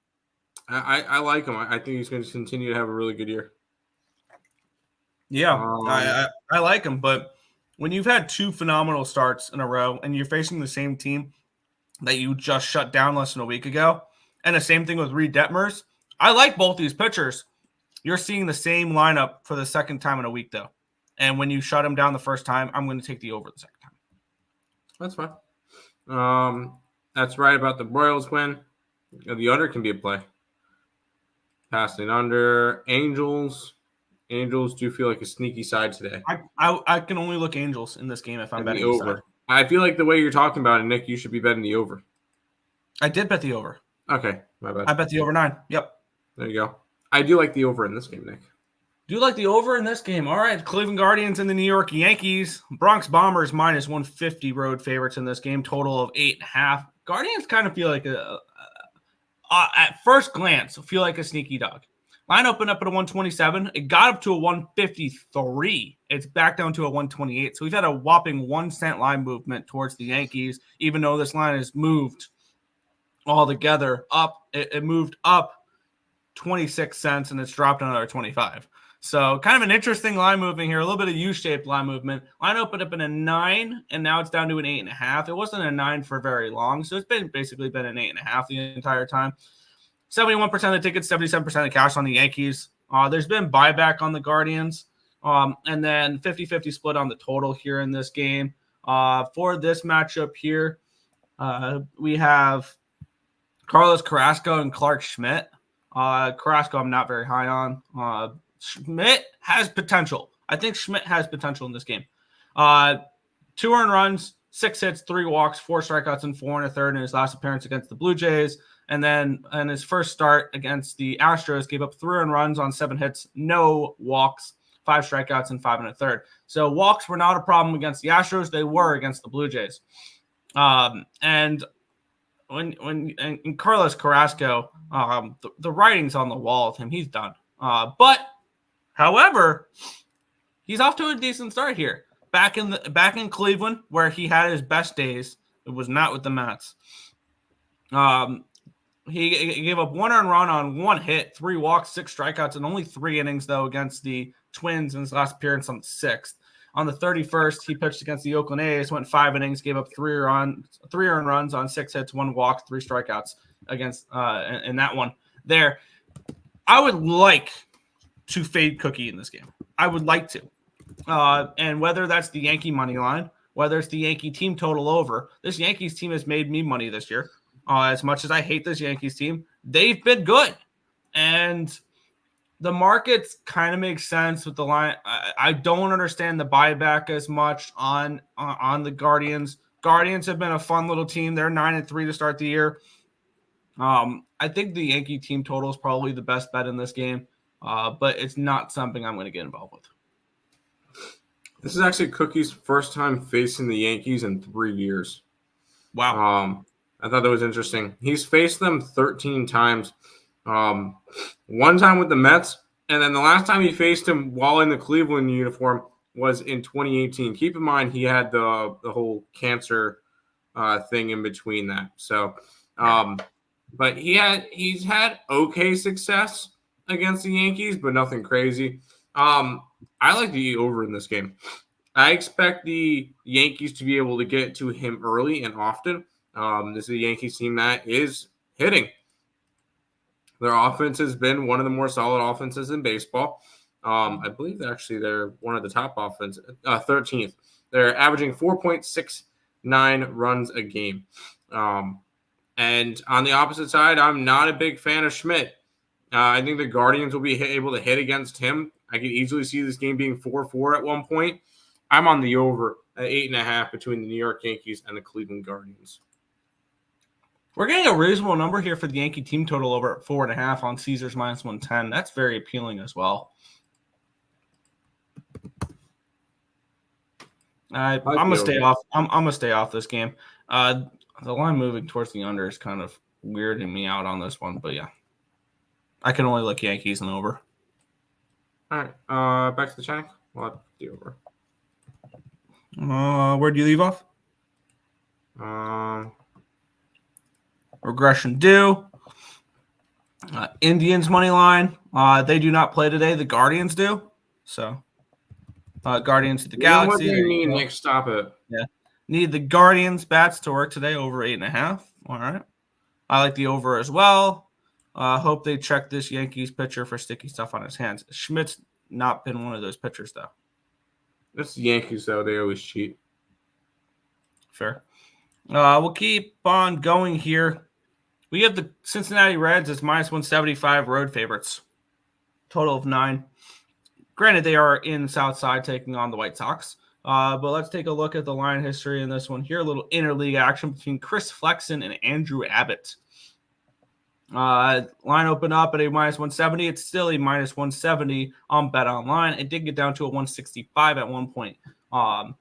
I like him. I think he's going to continue to have a really good year. Yeah, I like him. But when you've had 2 phenomenal starts in a row and you're facing the same team that you just shut down less than a week ago, and the same thing with Reed Detmers, I like both these pitchers. You're seeing the same lineup for the second time in a week, though. And when you shut him down the first time, I'm going to take the over the second time. That's fine. That's right about the Royals win. The under can be a play. Passing under. Angels. Angels do feel like a sneaky side today. I can only look Angels in this game if I'm betting the over. I feel like the way you're talking about it, Nick, you should be betting the over. I did bet the over. Okay, my bad. I bet the over 9. Yep. There you go. I do like the over in this game, Nick. Do you like the over in this game? All right. Cleveland Guardians and the New York Yankees. Bronx Bombers minus 150 road favorites in this game. Total of 8.5. Guardians kind of feel like at first glance, feel like a sneaky dog. Line opened up at a 127. It got up to a 153. It's back down to a 128. So we've had a whopping 1 cent line movement towards the Yankees, even though this line has moved altogether up. It moved up 26 cents and it's dropped another 25. So kind of an interesting line moving here, a little bit of U-shaped line movement. Line opened up in a 9 and now it's down to an 8.5. It wasn't a 9 for very long, so it's basically been an 8.5 the entire time. 71% of the tickets, 77% of the cash on the Yankees. There's been buyback on the Guardians, and then 50-50 split on the total here in this game. For this matchup here, we have Carlos Carrasco and Clark Schmidt. Carrasco I'm not very high on. Schmidt has potential. I think Schmidt has potential in this game. 2 earned runs, 6 hits, 3 walks, 4 strikeouts, and 4 1/3 in his last appearance against the Blue Jays. And then in his first start against the Astros, gave up 3 earned runs on 7 hits, no walks, 5 strikeouts, and 5 1/3. So walks were not a problem against the Astros. They were against the Blue Jays. And when Carlos Carrasco, the writing's on the wall with him. He's done. But however, he's off to a decent start here. Back in Cleveland, where he had his best days, it was not with the Mets. He gave up 1 earned run on 1 hit, 3 walks, 6 strikeouts, and only 3 innings, though, against the Twins in his last appearance on the 6th. On the 31st, he pitched against the Oakland A's, went 5 innings, gave up 3 earned runs on 6 hits, 1 walk, 3 strikeouts against in that one. There, I would like to fade Cookie in this game. I would like to. And whether that's the Yankee money line, whether it's the Yankee team total over, this Yankees team has made me money this year. As much as I hate this Yankees team, they've been good. And the markets kind of make sense with the line. I don't understand the buyback as much on the Guardians. Guardians have been a fun little team. They're 9-3 to start the year. I think the Yankee team total is probably the best bet in this game, but it's not something I'm going to get involved with. This is actually Cookie's first time facing the Yankees in 3 years. Wow. I thought that was interesting. He's faced them 13 times. 1 time with the Mets, and then the last time he faced him while in the Cleveland uniform was in 2018. Keep in mind he had the whole cancer thing in between that. So, but he's had okay success against the Yankees, but nothing crazy. I like the over in this game. I expect the Yankees to be able to get to him early and often. This is a Yankees team that is hitting. Their offense has been one of the more solid offenses in baseball. I believe actually they're one of the top offense, 13th. They're averaging 4.69 runs a game. And on the opposite side, I'm not a big fan of Schmidt. I think the Guardians will be able to hit against him. I could easily see this game being 4-4 at one point. I'm on the over at 8.5 between the New York Yankees and the Cleveland Guardians. We're getting a reasonable number here for the Yankee team total over at 4.5 on Caesars -110. That's very appealing as well. I'm gonna stay off. I'm gonna stay off this game. The line moving towards the under is kind of weirding me out on this one, but yeah, I can only look Yankees and over. All right, back to the check. We'll have the over. Where do you leave off? Regression due. Indians money line. They do not play today. The Guardians do. So, Guardians of the Galaxy. What do you need, Nick? Stop it. Yeah. Need the Guardians bats to work today over 8.5. All right. I like the over as well. Hope they check this Yankees pitcher for sticky stuff on his hands. Schmidt's not been one of those pitchers, though. It's the Yankees, though. They always cheat. Fair. We'll keep on going here. We have the Cincinnati Reds as -175 road favorites. Total of 9. Granted, they are in Southside taking on the White Sox. But let's take a look at the line history in this one here. A little interleague action between Chris Flexen and Andrew Abbott. Line opened up at a -170. It's still a -170 on Bet Online. It did get down to a 165 at one point. Line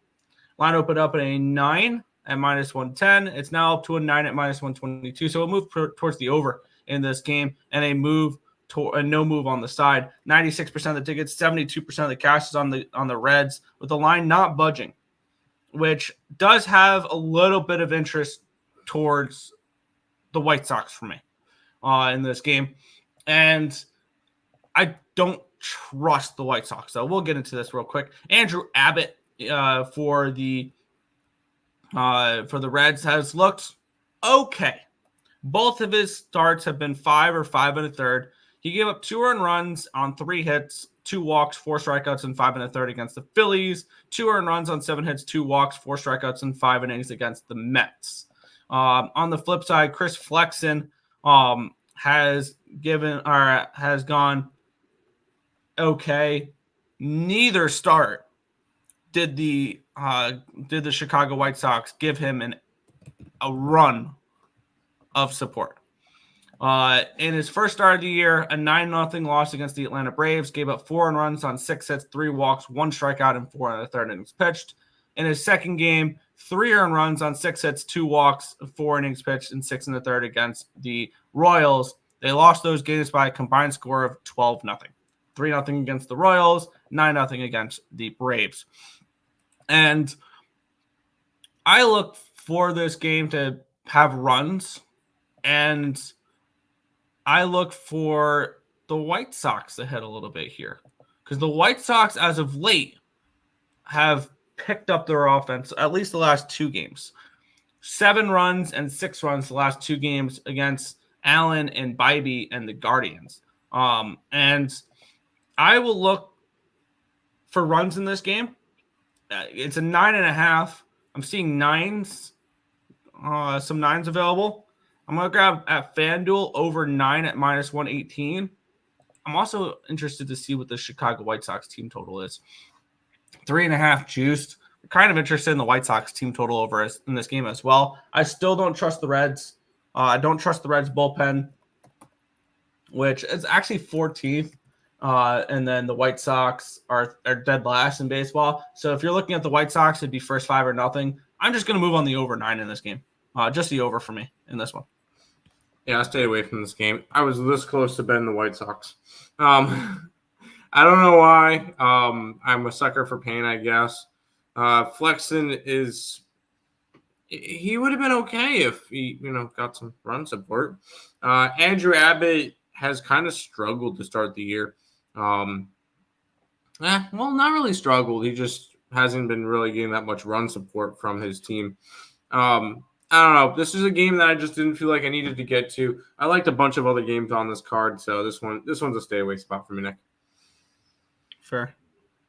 opened up at a 9 at -110. It's now up to a 9 at -122. So it moved towards the over in this game, and a move to a no move on the side. 96% of the tickets, 72% of the cash is on the Reds, with the line not budging, which does have a little bit of interest towards the White Sox for me in this game. And I don't trust the White Sox, though. We'll get into this real quick. Andrew Abbott for the Reds has looked okay. Both of his starts have been 5 or 5 1/3. He gave up 2 earned runs on 3 hits, 2 walks, 4 strikeouts, and 5 1/3 against the Phillies. 2 earned runs on 7 hits, 2 walks, 4 strikeouts, and 5 innings against the Mets. On the flip side, Chris Flexen has gone okay. Neither start did the Chicago White Sox give him a run of support. In his first start of the year, a 9-0 loss against the Atlanta Braves, gave up 4 earned runs on 6 hits, 3 walks, 1 strikeout, and 4 1/3 innings pitched. In his second game, 3 earned runs on 6 hits, 2 walks, 4 innings pitched, and 6 1/3 against the Royals. They lost those games by a combined score of 12-0. 3-0 against the Royals, 9-0 against the Braves. And I look for this game to have runs, and I look for the White Sox to hit a little bit here, because the White Sox, as of late, have picked up their offense at least the last 2 games. 7 runs and 6 runs the last 2 games against Allen and Bybee and the Guardians. And I will look for runs in this game. It's a 9.5. I'm seeing 9s, some 9s available. I'm going to grab at FanDuel over 9 at -118. I'm also interested to see what the Chicago White Sox team total is. 3.5 juiced. I'm kind of interested in the White Sox team total over in this game as well. I still don't trust the Reds. I don't trust the Reds bullpen, which is actually 14th. And then the White Sox are dead last in baseball. So if you're looking at the White Sox, it'd be first 5 or nothing. I'm just going to move on the over 9 in this game. Just the over for me in this one. Yeah, I stayed away from this game. I was this close to betting the White Sox. I don't know why. I'm a sucker for pain, I guess. Flexen he would have been okay if he, got some run support. Andrew Abbott has kind of struggled to start the year. Well, not really struggled. He just hasn't been really getting that much run support from his team. I don't know. This is a game that I just didn't feel like I needed to get to. I liked a bunch of other games on this card, so this one's a stay away spot for me, Nick. Fair.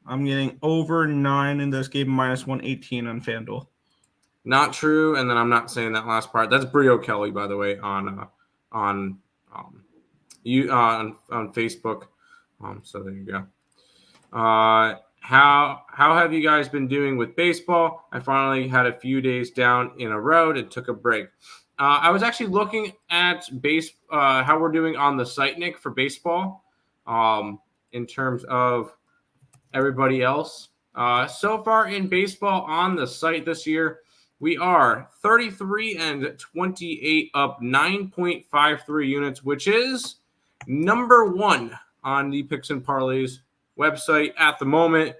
I'm getting over 9 in this game, -118 on FanDuel. Not true, and then I'm not saying that last part. That's Brio Kelly, by the way, on you on Facebook. So there you go. How have you guys been doing with baseball? I finally had a few days down in a row and took a break. I was actually looking at how we're doing on the site, Nick, for baseball, in terms of everybody else. So far in baseball on the site this year, we are 33-28, up 9.53 units, which is number one on the Picks and Parleys website at the moment.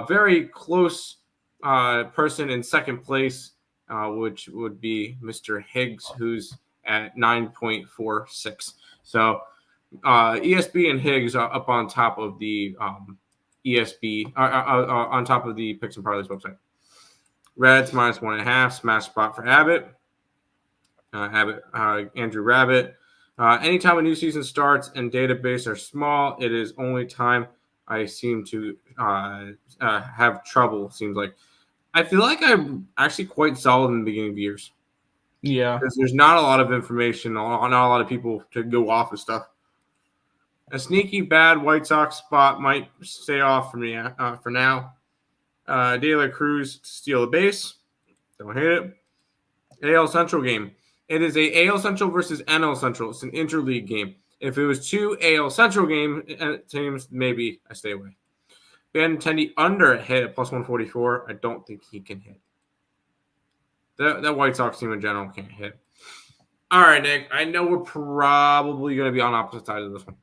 Very close person in second place, which would be Mr. Higgs, who's at 9.46. So ESB and Higgs are up on top of the ESB, on top of the Picks and Parleys website. Reds -1.5, smash spot for Abbott. Andrew Rabbit. Anytime a new season starts and database are small, it is only time I seem to have trouble, seems like. I feel like I'm actually quite solid in the beginning of years. Yeah. Because there's not a lot of information, not a lot of people to go off of stuff. A sneaky bad White Sox spot might stay off for me for now. De La Cruz to steal a base. Don't hate it. AL Central game. It is a AL Central versus NL Central. It's an interleague game. If it was two AL Central teams, maybe I stay away. Benintendi under a hit at +144. I don't think he can hit. That White Sox team in general can't hit. All right, Nick. I know we're probably going to be on opposite sides of this one.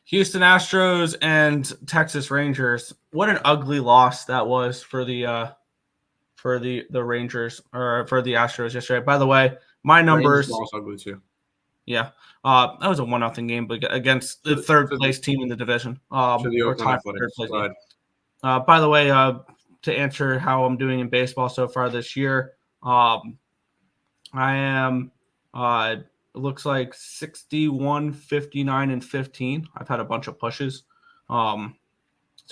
Houston Astros and Texas Rangers. What an ugly loss that was for the Rangers, or for the Astros yesterday. By the way, my numbers. Rangers lost ugly too. Yeah, that was a 1-0 game, but against the third place team in the division. The Oakland Athletics. By the way, to answer how I'm doing in baseball so far this year, I am. It looks like 61, 59, and 15. I've had a bunch of pushes so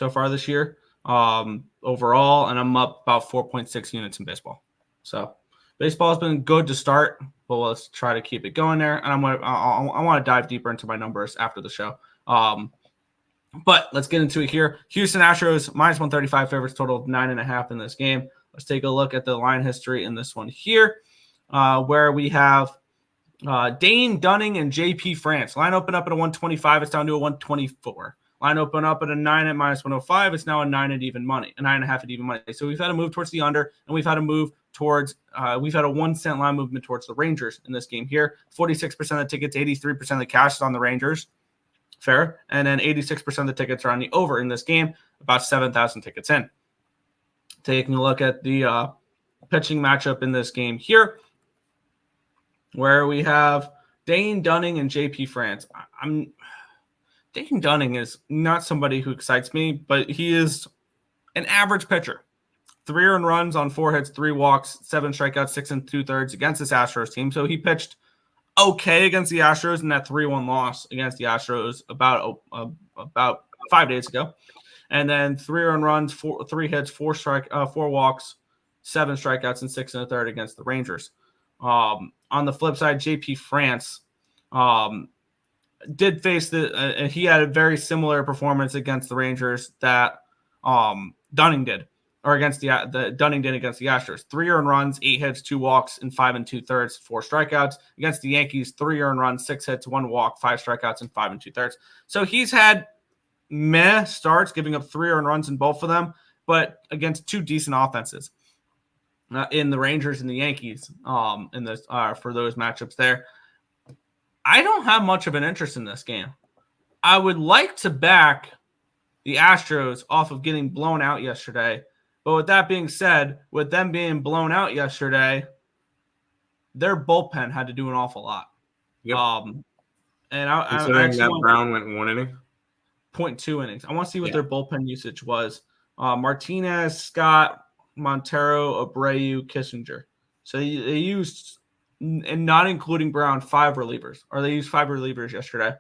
far this year overall, and I'm up about 4.6 units in baseball. So baseball has been good to start, but let's try to keep it going there. And I want to dive deeper into my numbers after the show. But let's get into it here. Houston Astros -135 favorites, total of 9.5 in this game. Let's take a look at the line history in this one here, where we have Dane Dunning and JP France. Line open up at a 125. It's down to a 124. Line open up at a 9 at -105. It's now a 9 at even money, a 9.5 at even money. So we've had a move towards the under, and we've had a move towards, we've had a 1 cent line movement towards the Rangers in this game here. 46% of the tickets, 83% of the cash is on the Rangers. Fair. And then 86% of the tickets are on the over in this game, about 7,000 tickets in. Taking a look at the pitching matchup in this game here, where we have Dane Dunning and JP France. Dane Dunning is not somebody who excites me, but he is an average pitcher. 3 earned runs on 4 hits, 3 walks, 7 strikeouts, 6 2/3 against this Astros team. So he pitched okay against the Astros in that 3-1 loss against the Astros about 5 days ago. And then 3 earned runs, 3 hits, 4 walks, 7 strikeouts, and 6 1/3 against the Rangers. On the flip side, JP France did face and he had a very similar performance against the Rangers that Dunning did, or against the Dunning did against the Astros. 3 earned runs, 8 hits, 2 walks, and 5 2/3, 4 strikeouts. Against the Yankees, 3 earned runs, 6 hits, 1 walk, 5 strikeouts, and 5 2/3. So he's had meh starts, giving up 3 earned runs in both of them, but against 2 decent offenses. In the Rangers and the Yankees, in this for those matchups there. I don't have much of an interest in this game. I would like to back the Astros off of getting blown out yesterday, but with that being said, with them being blown out yesterday, their bullpen had to do an awful lot. Yep. And considering that Brown went 1 inning, 0.2 innings. I want to see what their bullpen usage was. Martinez, Scott, Montero, Abreu, Kissinger. So they used, and not including Brown, 5 relievers. Or they used 5 relievers yesterday.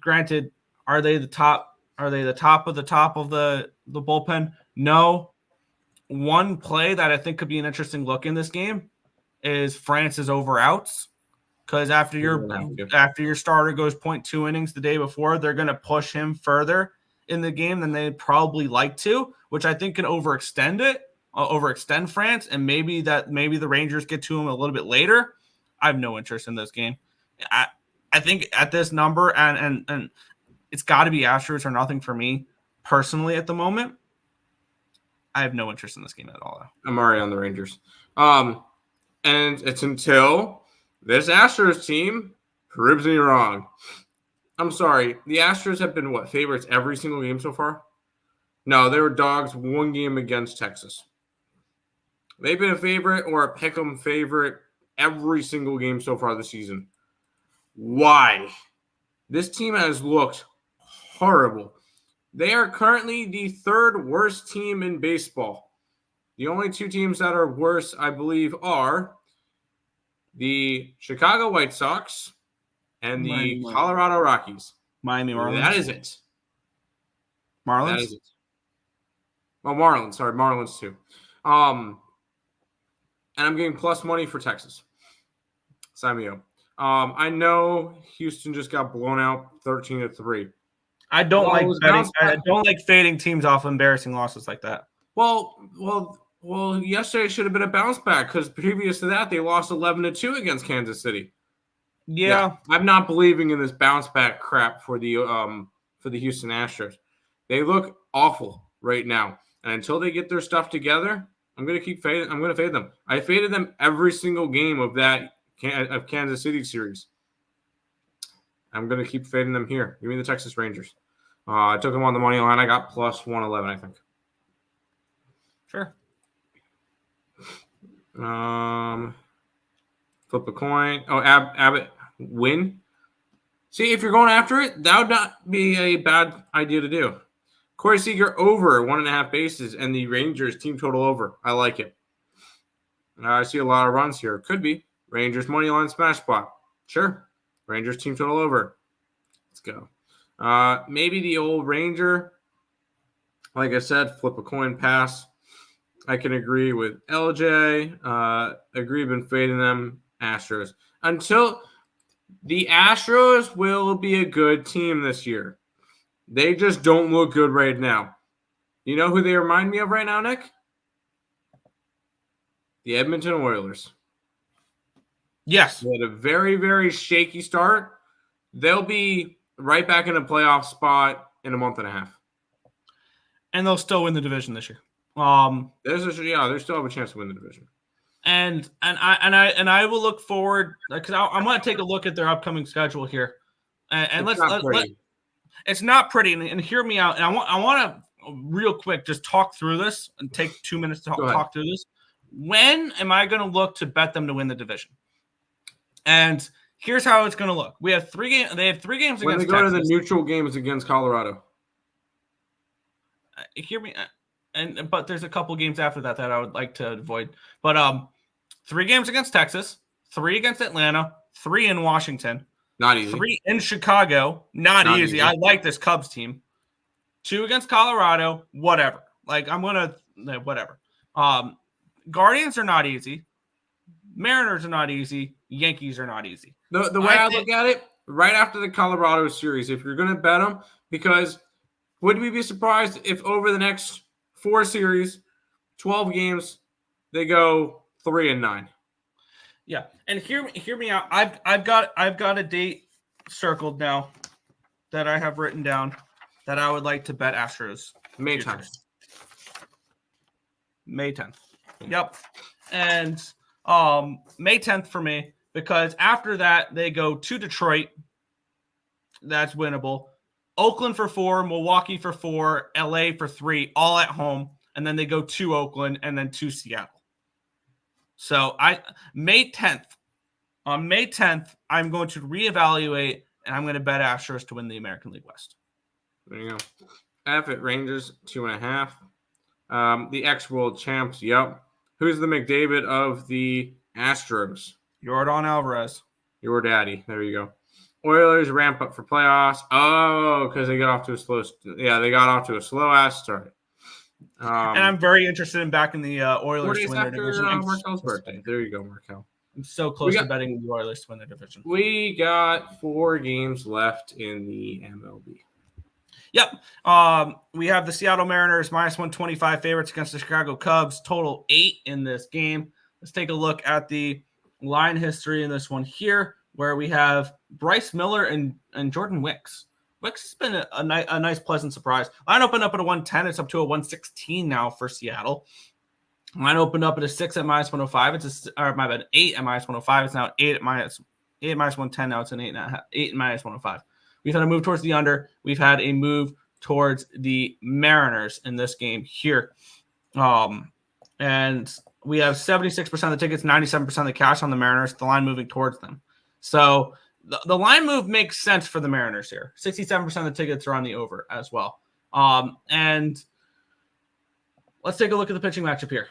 Granted, are they the top? Are they the top of the bullpen? No. One play that I think could be an interesting look in this game is France's over outs, because after your starter goes 0.2 innings the day before, they're going to push him further in the game than they'd probably like to, which I think can overextend France, and maybe the Rangers get to him a little bit later. I have no interest in this game. I think at this number, and it's got to be Astros or nothing for me personally at the moment. I have no interest in this game at all. I'm already on the Rangers. And it's until this Astros team proves me wrong. I'm sorry. The Astros have been, favorites every single game so far? No, they were dogs one game against Texas. They've been a favorite or a pick'em favorite every single game so far this season. Why? This team has looked horrible. They are currently the third worst team in baseball. The only two teams that are worse, I believe, are the Chicago White Sox and the Colorado Rockies. Miami Marlins. That is it. Marlins? That is it. Oh, Marlins. Sorry, Marlins too. And I'm getting plus money for Texas. Sign me up. I know Houston just got blown out 13-3. I don't like fading teams off embarrassing losses like that. Well, yesterday should have been a bounce back because previous to that they lost 11-2 against Kansas City. Yeah, I'm not believing in this bounce back crap for the Houston Astros. They look awful right now, and until they get their stuff together, I'm going to fade them. I faded them every single game of Kansas City series. I'm going to keep fading them here. Give me the Texas Rangers. I took them on the money line. I got plus 111, I think. Sure. Flip a coin. Oh, Abbott win. See, if you're going after it, that would not be a bad idea to do. Corey Seager over 1.5 bases and the Rangers team total over. I like it. I see a lot of runs here. Could be. Rangers money line smash spot. Sure. Rangers team total over. Let's go. Maybe the old Ranger. Like I said, flip a coin pass. I can agree with LJ. Agree been fading them. Astros. Until the Astros will be a good team this year. They just don't look good right now. You know who they remind me of right now, Nick? The Edmonton Oilers. Yes. They had a very, very shaky start. They'll be right back in a playoff spot in a month and a half. And they'll still win the division this year. They still have a chance to win the division. And I will look forward because I want to take a look at their upcoming schedule here. And it's not pretty. And hear me out. And I want to real quick just talk through this and take 2 minutes to talk through this. When am I going to look to bet them to win the division? And here's how it's going to look. We have 3 games. They have 3 games when against they go Texas. to the neutral games against Colorado. Hear me. But there's a couple games after that I would like to avoid. But 3 games against Texas, 3 against Atlanta, 3 in Washington. Not easy. 3 in Chicago. Not easy. I like this Cubs team. 2 against Colorado. Whatever. Whatever. Guardians are not easy. Mariners are not easy. Yankees are not easy. The way I look at it, right after the Colorado series, if you're going to bet them, because would we be surprised if over the next 4 series, 12 games, they go 3-9? Yeah, and hear me out. I've got a date circled now that I have written down that I would like to bet Astros. May 10th. May 10th. Yep. And May 10th for me, because after that they go to Detroit. That's winnable. Oakland for 4, Milwaukee for 4, LA for 3, all at home, and then they go to Oakland and then to Seattle. So May 10th, I'm going to reevaluate and I'm going to bet Astros to win the American League West. There you go. Cappit Rangers 2.5. The ex-world champs. Yep. Who's the McDavid of the Astros? Yordan Alvarez. Your daddy. There you go. Oilers ramp up for playoffs. Oh, because they got off to a slow. They got off to a slow ass start. And I'm very interested in backing the Oilers 4 days to win their after division. Markel's birthday. There you go, Markel. I'm so close to betting the Orioles to win the division. We got 4 games left in the MLB. Yep. We have the Seattle Mariners -125 favorites against the Chicago Cubs. Total 8 in this game. Let's take a look at the line history in this one here, where we have Bryce Miller and Jordan Wicks. Wicks has been a nice, pleasant surprise. Line opened up at a 110. It's up to a 116 now for Seattle. Line opened up at a 6 at -105. It's my bad, 8 at -105. It's now 8 at -110. Now it's an 8 at -105. We've had a move towards the under. We've had a move towards the Mariners in this game here. And we have 76% of the tickets, 97% of the cash on the Mariners, the line moving towards them. So the line move makes sense for the Mariners here. 67% of the tickets are on the over as well. And let's take a look at the pitching matchup here,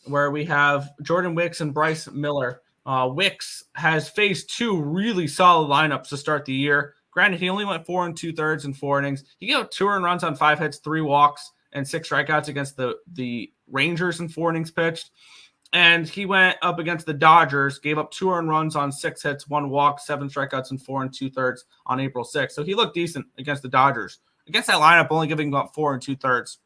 where we have Jordan Wicks and Bryce Miller. Wicks has faced 2 really solid lineups to start the year. Granted, he only went 4 2/3 in 4 innings. He gave up 2 earned runs on 5 hits, 3 walks, and 6 strikeouts against the Rangers in 4 innings pitched. And he went up against the Dodgers, gave up 2 earned runs on 6 hits, 1 walk, 7 strikeouts, and 4 2/3 on April 6th. So he looked decent against the Dodgers. Against that lineup, only giving up 4 2/3.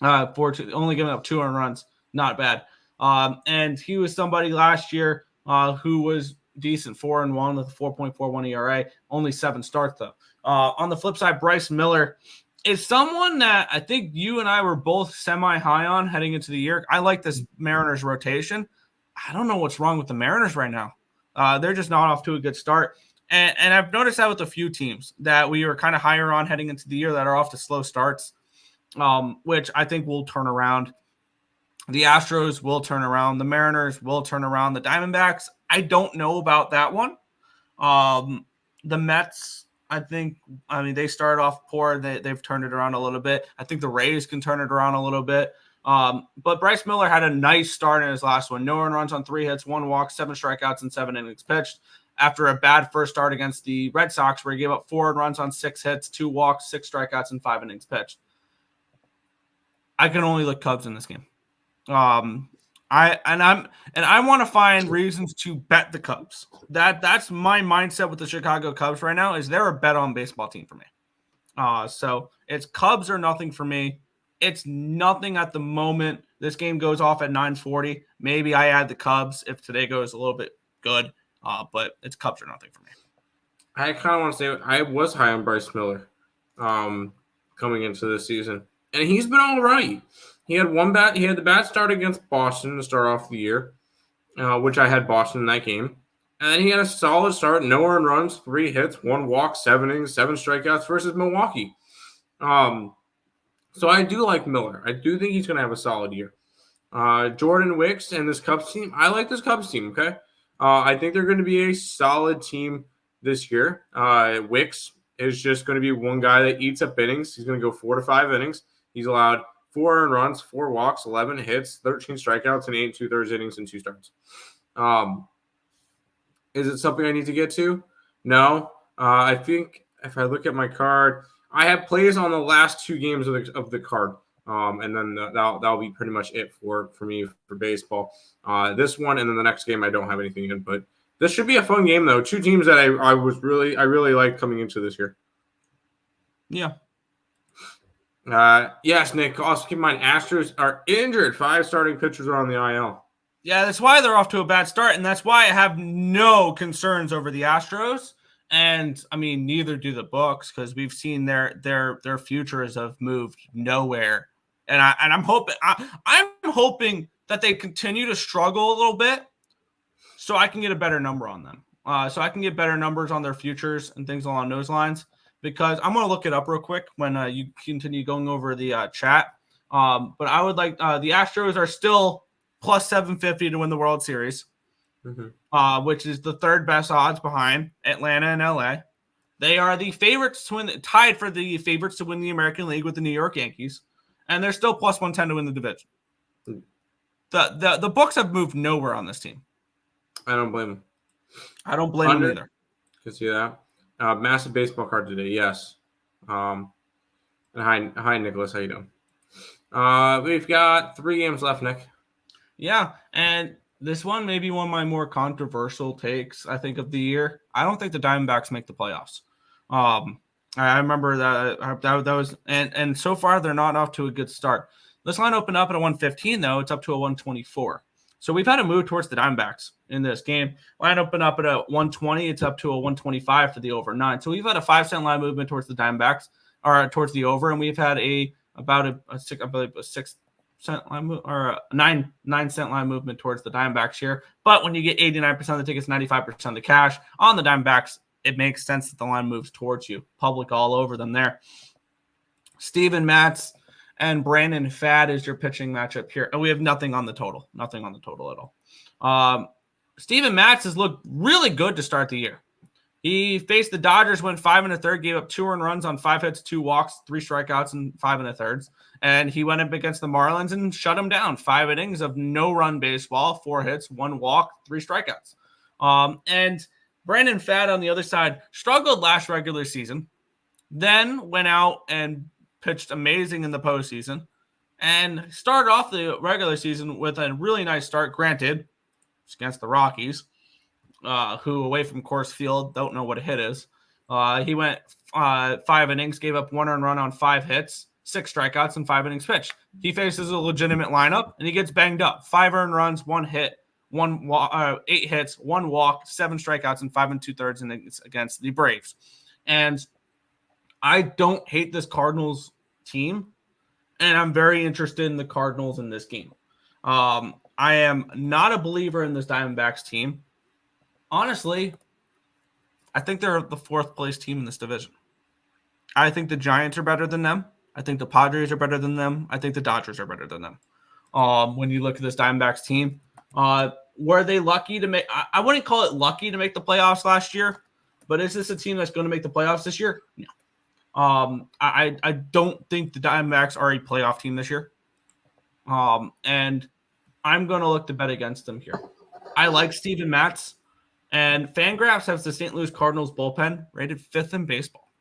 Only giving up 2 earned runs. Not bad. And he was somebody last year who was decent, 4-1 with a 4.41 ERA, only 7 starts though. On the flip side, Bryce Miller is someone that I think you and I were both semi-high on heading into the year. I like this Mariners rotation. I don't know what's wrong with the Mariners right now. They're just not off to a good start. And I've noticed that with a few teams that we were kind of higher on heading into the year that are off to slow starts, which I think will turn around. The Astros will turn around. The Mariners will turn around. The Diamondbacks, I don't know about that one. The Mets, they started off poor. They've turned it around a little bit. I think the Rays can turn it around a little bit. But Bryce Miller had a nice start in his last one. No earned runs on 3 hits, 1 walk, 7 strikeouts, and 7 innings pitched after a bad first start against the Red Sox, where he gave up 4 earned runs on 6 hits, 2 walks, 6 strikeouts, and 5 innings pitched. I can only look Cubs in this game. I want to find reasons to bet the Cubs. That's my mindset with the Chicago Cubs right now. Is they're a bet on baseball team for me. So it's Cubs or nothing for me. It's nothing at the moment. This game goes off at 9:40. Maybe I add the Cubs if today goes a little bit good. But it's Cubs or nothing for me. I kind of want to say I was high on Bryce Miller coming into this season, and he's been all right. He had the bad start against Boston to start off the year, which I had Boston in that game. And then he had a solid start, no earned runs, 3 hits, 1 walk, 7 innings, 7 strikeouts versus Milwaukee. So I do like Miller. I do think he's going to have a solid year. Jordan Wicks and this Cubs team, I like this Cubs team, okay? I think they're going to be a solid team this year. Wicks is just going to be one guy that eats up innings. He's going to go 4 to 5 innings. He's allowed 4 earned runs, 4 walks, 11 hits, 13 strikeouts, and 8 2/3 innings and 2 starts. Is it something I need to get to? No. I think if I look at my card, I have plays on the last 2 games of the card, and then that'll be pretty much it for me for baseball. This one and then the next game I don't have anything in, but this should be a fun game though. 2 teams that I really like coming into this year. Yeah. Yes, Nick. Also keep in mind, Astros are injured. 5 starting pitchers are on the IL. Yeah, that's why they're off to a bad start, and that's why I have no concerns over the Astros. And I mean, neither do the books, because we've seen their futures have moved nowhere. And I'm hoping that they continue to struggle a little bit, so I can get a better number on them. So I can get better numbers on their futures and things along those lines. Because I'm going to look it up real quick when you continue going over the chat. But I would like the Astros are still plus 750 to win the World Series, which is the 3rd best odds behind Atlanta and LA. They are the favorites to win, tied for the favorites to win the American League with the New York Yankees, and they're still plus 110 to win the division. The books have moved nowhere on this team. I don't blame them. I don't blame them either. Can see that. Massive baseball card today, yes. And hi, Nicholas. How you doing? We've got 3 games left, Nick. Yeah, and This one may be one of my more controversial takes, I think, of the year. I don't think the Diamondbacks make the playoffs. I remember that was and so far they're not off to a good start. This line opened up at a 115, though. It's up to a 124. So we've had a move towards the Diamondbacks in this game. Line opened up at a 120. It's up to a 125 for the over 9. So we've had a 5-cent line movement towards the Diamondbacks, or towards the over, and we've had about a 6-cent line or a 9-cent line movement towards the Diamondbacks here. But when you get 89% of the tickets, 95% of the cash on the Diamondbacks, it makes sense that the line moves towards you. Public all over them there. Steven Matz and Brandon Pfaadt is your pitching matchup here. And we have nothing on the total. Nothing on the total at all. Steven Matz has looked really good to start the year. He faced the Dodgers, went 5 1/3, gave up 2 earned runs on 5 hits, 2 walks, 3 strikeouts, and 5 1/3. And he went up against the Marlins and shut him down. 5 innings of no-run baseball, 4 hits, 1 walk, 3 strikeouts. And Brandon Pfaadt on the other side struggled last regular season, then went out and pitched amazing in the postseason, and started off the regular season with a really nice start. Granted, it's against the Rockies, who away from Coors Field don't know what a hit is. He went 5 innings, gave up 1 earned run on 5 hits, 6 strikeouts, and 5 innings pitched. He faces a legitimate lineup, and he gets banged up. 5 earned runs, 1 hit, 8 hits, 1 walk, 7 strikeouts, and 5 2/3 innings against the Braves. And I don't hate this Cardinals team, and I'm very interested in the Cardinals in this game. I am not a believer in this Diamondbacks team. Honestly, I think they're the 4th place team in this division. I think the Giants are better than them. I think the Padres are better than them. I think the Dodgers are better than them. When you look at this Diamondbacks team, were they lucky to make? I wouldn't call it lucky to make the playoffs last year, but is this a team that's going to make the playoffs this year? No. I don't think the Diamondbacks are a playoff team this year. And I'm going to look to bet against them here. I like Steven Matz, and Fangraphs has the St. Louis Cardinals bullpen rated 5th in baseball.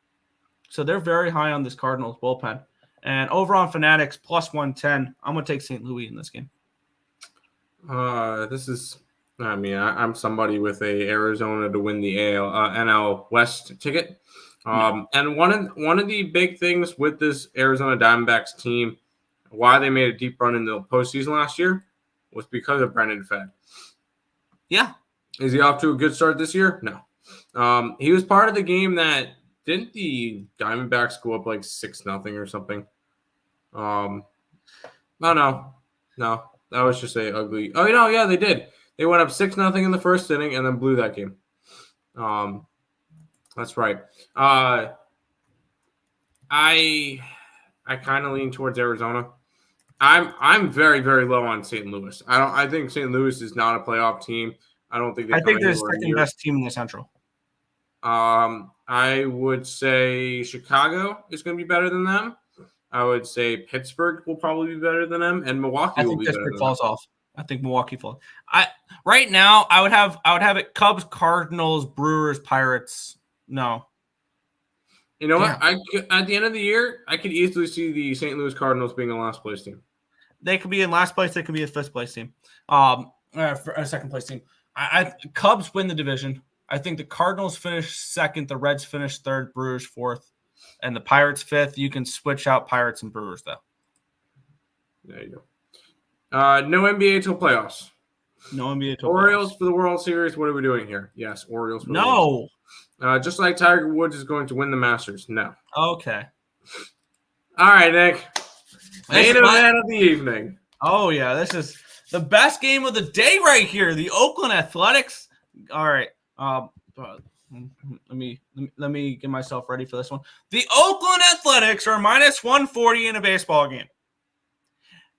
So they're very high on this Cardinals bullpen. And over on Fanatics, plus 110, I'm going to take St. Louis in this game. I'm somebody with a Arizona to win the NL West ticket. And one of the big things with this Arizona Diamondbacks team, why they made a deep run in the postseason last year, was because of Brandon Pfaadt. Yeah. Is he off to a good start this year? No. He was part of the game that didn't the Diamondbacks go up like 6-0 or something? No. That was just a ugly. Oh, yeah, they did. They went up 6-0 in the first inning and then blew that game. That's right. I kind of lean towards Arizona. I'm very, very low on St. Louis. I think St. Louis is not a playoff team. I don't think I think they're the second best team in the Central. I would say Chicago is going to be better than them. I would say Pittsburgh will probably be better than them, and Milwaukee will be better than them. I think Pittsburgh falls off. I think Milwaukee falls. Right now I would have it Cubs, Cardinals, Brewers, Pirates. No. You know what? At the end of the year, I could easily see the St. Louis Cardinals being a last place team. They could be in last place. They could be a 5th place team. For a 2nd place team. Cubs win the division. I think the Cardinals finish 2nd. The Reds finish 3rd. Brewers 4th. And the Pirates 5th. You can switch out Pirates and Brewers, though. There you go. No NBA till playoffs. No NBA till Orioles playoffs. For the World Series. What are we doing here? Yes, Orioles for the World Series. Just like Tiger Woods is going to win the Masters. No. Okay. All right, Nick. Main event of the evening. Oh, yeah. This is the best game of the day right here. The Oakland Athletics. All right. Let me get myself ready for this one. The Oakland Athletics are minus 140 in a baseball game.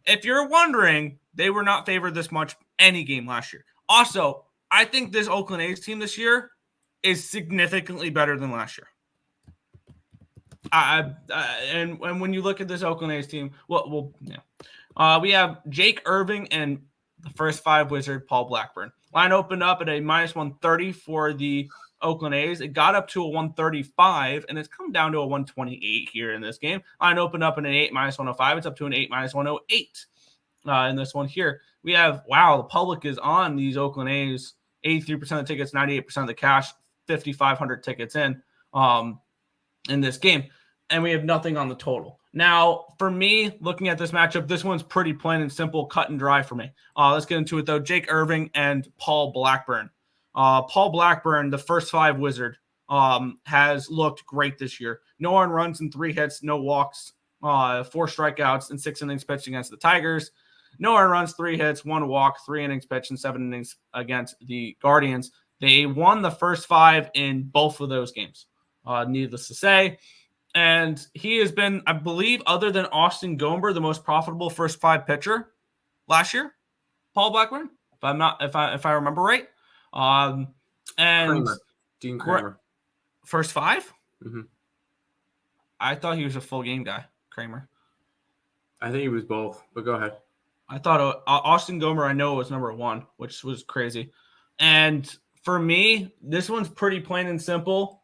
If you're wondering, they were not favored this much any game last year. Also, I think this Oakland A's team this year is significantly better than last year. And when you look at this Oakland A's team, we have Jake Irving and the first 5 Wizard, Paul Blackburn. Line opened up at a minus 130 for the Oakland A's. It got up to a 135, and it's come down to a 128 here in this game. Line opened up at an 8 minus 105. It's up to an 8 minus 108 in this one here. we have, wow, the public is on these Oakland A's. 83% of the tickets, 98% of the cash, 5,500 tickets in this game. And we have nothing on the total. Now, for me, looking at this matchup, this one's pretty plain and simple, cut and dry for me. Let's get into it, though. Jake Irving and Paul Blackburn. Paul Blackburn, the first 5 wizard, has looked great this year. No earned runs and 3 hits, no walks, 4 strikeouts, and 6 innings pitched against the Tigers. No earned runs, 3 hits, 1 walk, 3 innings pitched, and 7 innings against the Guardians. They won the first 5 in both of those games, needless to say. And he has been, I believe, other than Austin Gomber, the most profitable first 5 pitcher last year. Paul Blackburn, if I remember right. And Kramer. Dean Kramer. First 5? Mm-hmm. I thought he was a full game guy, Kramer. I think he was both, but go ahead. I thought Austin Gomber, I know, was number 1, which was crazy. And for me, this one's pretty plain and simple.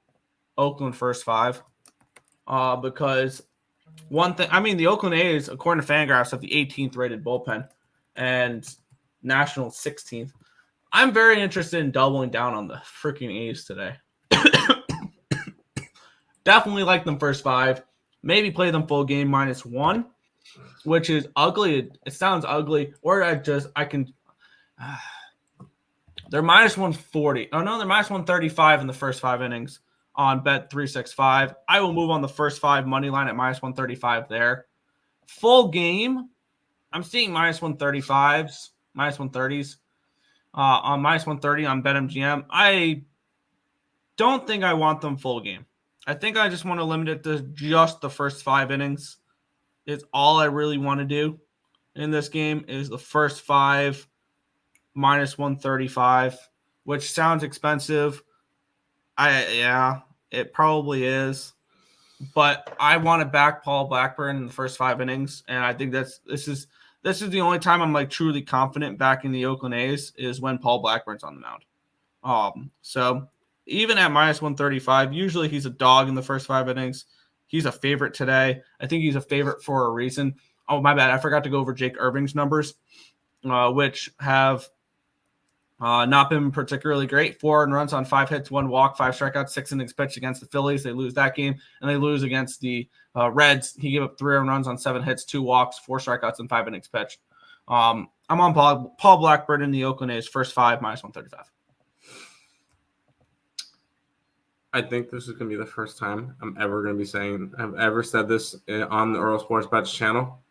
Oakland first 5. Because one thing, I mean, the Oakland A's, according to Fangraphs, have the 18th rated bullpen and National 16th. I'm very interested in doubling down on the freaking A's today. Definitely like them first 5. Maybe play them full game -1. Which is ugly. It sounds ugly. Or I can. They're -140. Oh, no, they're -135 in the first 5 innings on Bet365. I will move on the first 5 money line at -135 there. Full game, I'm seeing -135s, -130s. On -130 on BetMGM. I don't think I want them full game. I think I just want to limit it to just the first 5 innings. It's all I really want to do in this game is the first 5 -135, which sounds expensive. It probably is. But I want to back Paul Blackburn in the first 5 innings, and I think this is the only time I'm like truly confident backing the Oakland A's is when Paul Blackburn's on the mound. So even at -135, usually he's a dog in the first 5 innings. He's a favorite today. I think he's a favorite for a reason. Oh, my bad. I forgot to go over Jake Irving's numbers, which have not been particularly great. 4 earned runs on 5 hits, 1 walk, 5 strikeouts, 6 innings pitched against the Phillies. They lose that game, and they lose against the Reds. He gave up 3 earned runs on 7 hits, 2 walks, 4 strikeouts, and 5 innings pitched. I'm on Paul Blackburn in the Oakland A's first 5 -135. I think this is going to be the first time I've ever said this on the Earle Sports Bets channel.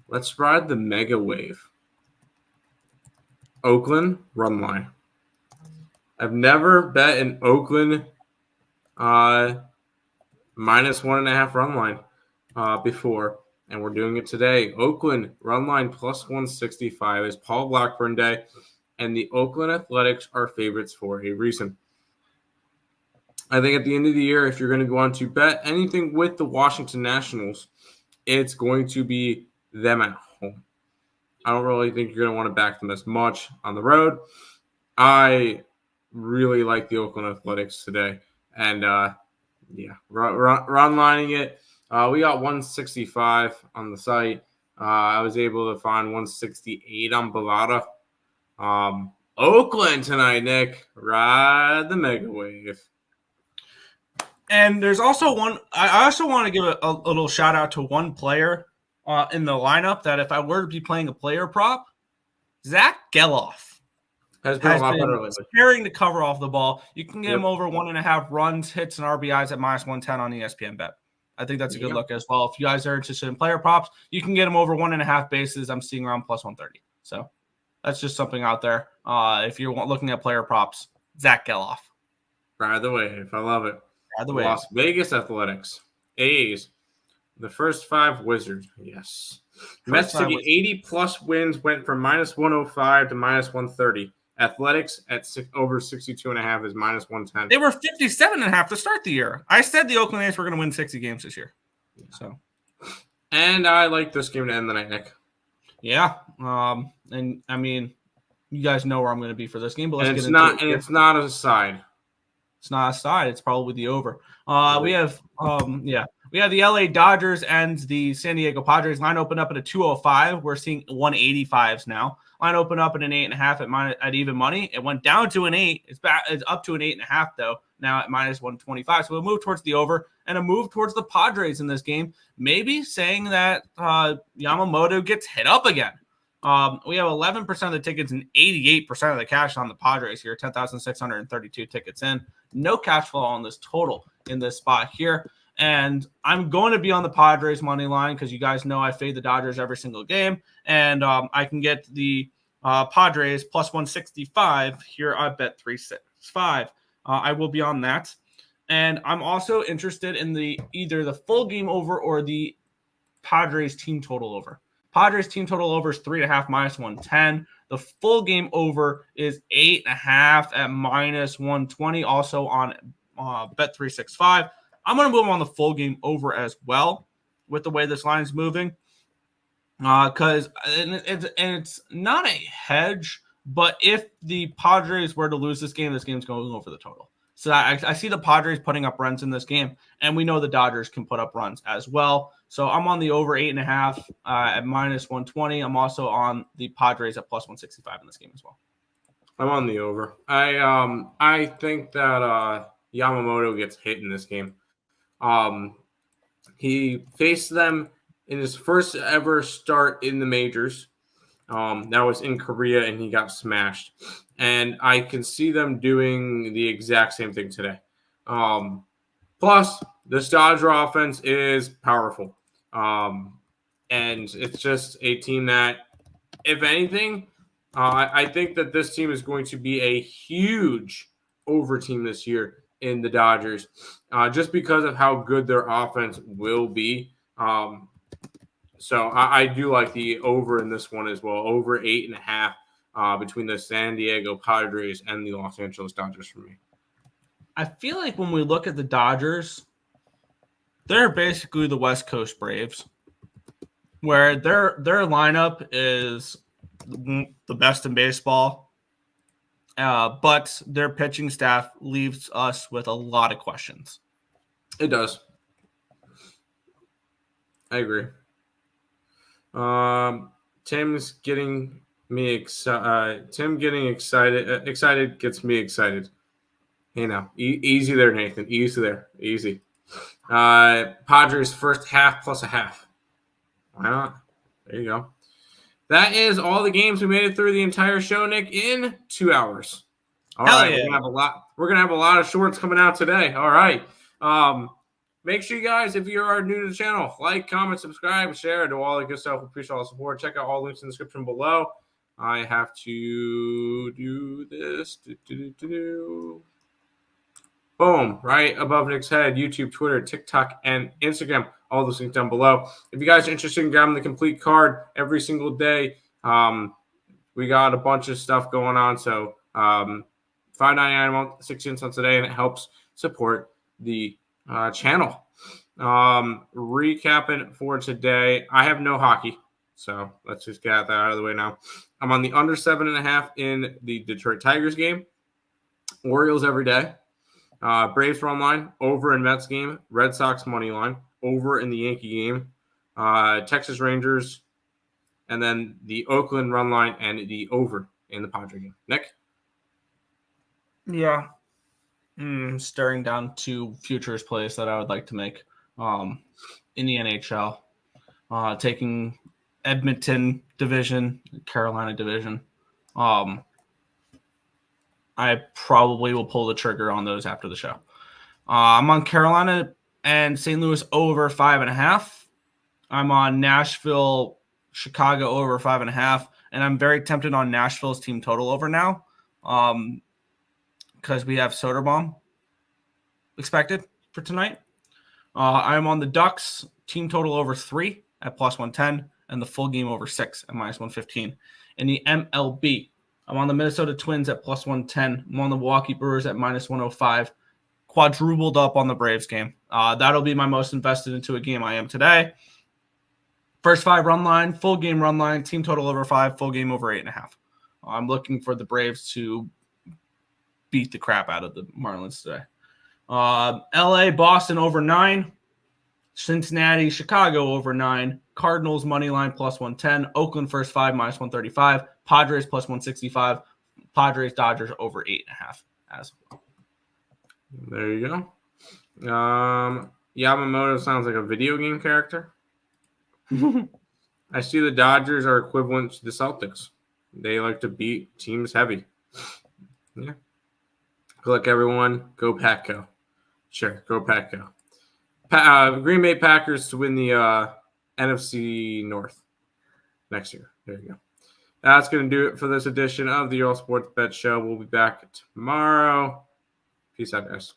Let's ride the mega wave. Oakland run line. I've never bet an Oakland -1.5 run line before, and we're doing it today. Oakland run line +165 is Paul Blackburn Day, and the Oakland Athletics are favorites for a reason. I think at the end of the year, if you're going to want to bet anything with the Washington Nationals, it's going to be them at home. I don't really think you're going to want to back them as much on the road. I really like the Oakland Athletics today. And, run lining it. We got 165 on the site. I was able to find 168 on Bovada. Oakland tonight, Nick. Ride the mega wave. And there's also one. I also want to give a little shout out to one player in the lineup that if I were to be playing a player prop, Zach Geloff has been preparing to cover off the ball. You can get him over 1.5 runs, hits, and RBIs at -110 on ESPN Bet. I think that's a good look as well. If you guys are interested in player props, you can get him over 1.5 bases. I'm seeing around +130. So that's just something out there. If you're looking at player props, Zach Geloff. Ride the wave. I love it. The way. Las Vegas Athletics, A's, the first 5 Wizards. Yes. Mets to get 80+ wins went from -105 to -130. Athletics at over 62.5 is -110. They were 57.5 to start the year. I said the Oakland A's were going to win 60 games this year. Yeah. So, and I like this game to end the night, Nick. Yeah. And I mean, you guys know where I'm going to be for this game, but let's get into it. And it's not a side. It's not a side. It's probably the over. We have the LA Dodgers and the San Diego Padres. Line opened up at a 205. We're seeing 185s now. Line opened up at an 8.5 at even money. It went down to an 8. It's up to an 8.5 though. Now at minus 125. So we'll move towards the over and a move towards the Padres in this game. Maybe saying that Yamamoto gets hit up again. We have 11% of the tickets and 88% of the cash on the Padres here. 10,632 tickets in. No cash flow on this total in this spot here. And I'm going to be on the Padres money line because you guys know I fade the Dodgers every single game. And I can get the Padres plus 165 here. I bet 365. I will be on that. And I'm also interested in either the full game over or the Padres team total over. Padres team total over is 3.5 minus 110. The full game over is 8.5 at minus 120. Also on bet 365. I'm going to move on the full game over as well with the way this line is moving. Because it's not a hedge, but if the Padres were to lose this game's going over the total. So I see the Padres putting up runs in this game, and we know the Dodgers can put up runs as well. So I'm on the over 8.5 at minus 120. I'm also on the Padres at plus 165 in this game as well. I'm on the over. I think that Yamamoto gets hit in this game. He faced them in his first ever start in the majors. That was in Korea, and he got smashed. And I can see them doing the exact same thing today. Plus, this Dodger offense is powerful. And it's just a team that, if anything, I think that this team is going to be a huge over team this year in the Dodgers, just because of how good their offense will be. So I do like the over in this one as well. Over 8.5 between the San Diego Padres and the Los Angeles Dodgers for me. I feel like when we look at the Dodgers, they're basically the West Coast Braves, where their lineup is the best in baseball, but their pitching staff leaves us with a lot of questions. It does. I agree. Tim's getting me excited. Tim getting excited. Excited gets me excited. Hey now, easy there, Nathan. Easy there. Easy. Padres first half plus a half. Why not? There you go. That is all the games we made it through the entire show, Nick, in 2 hours. All right, yeah. We're gonna have a lot of shorts coming out today. All right. Make sure you guys, if you are new to the channel, like, comment, subscribe, share, do all the good stuff. We appreciate all the support. Check out all links in the description below. I have to do this. Boom, right above Nick's head. YouTube, Twitter, TikTok, and Instagram. All those links down below. If you guys are interested in grabbing the complete card every single day, we got a bunch of stuff going on. So $5.99 a month, 16 cents a day, and it helps support the channel. Recapping for today, I have no hockey, so let's just get that out of the way now. I'm on the under 7.5 in the Detroit Tigers game. Orioles every day. Braves run line, over in Mets game. Red Sox money line, over in the Yankee game. Texas Rangers, and then the Oakland run line and the over in the Padre game. Nick? Yeah. Staring down two futures plays that I would like to make in the NHL. Taking Edmonton division, Carolina division. I probably will pull the trigger on those after the show. I'm on Carolina and St. Louis over 5.5. I'm on Nashville, Chicago over 5.5. And I'm very tempted on Nashville's team total over now. Because we have Soderbaum expected for tonight. I'm on the Ducks team total over 3 at plus 110 and the full game over 6 at minus 115. In the MLB, I'm on the Minnesota Twins at plus 110. I'm on the Milwaukee Brewers at minus 105. Quadrupled up on the Braves game. That'll be my most invested into a game I am today. First 5 run line, full game run line, team total over 5, full game over 8.5. I'm looking for the Braves to beat the crap out of the Marlins today. LA, Boston over 9. Cincinnati, Chicago over 9. Cardinals money line plus 110. Oakland first 5 minus 135. Padres plus 165. Padres, Dodgers over 8.5 as well. There you go. Yamamoto sounds like a video game character. I see the Dodgers are equivalent to the Celtics. They like to beat teams heavy. Yeah. Good luck, everyone. Go Pack-Go. Sure, go Pack-Go. Green Bay Packers to win the NFC North next year. There you go. That's going to do it for this edition of the Earle Sports Bet Show. We'll be back tomorrow. Peace out, guys.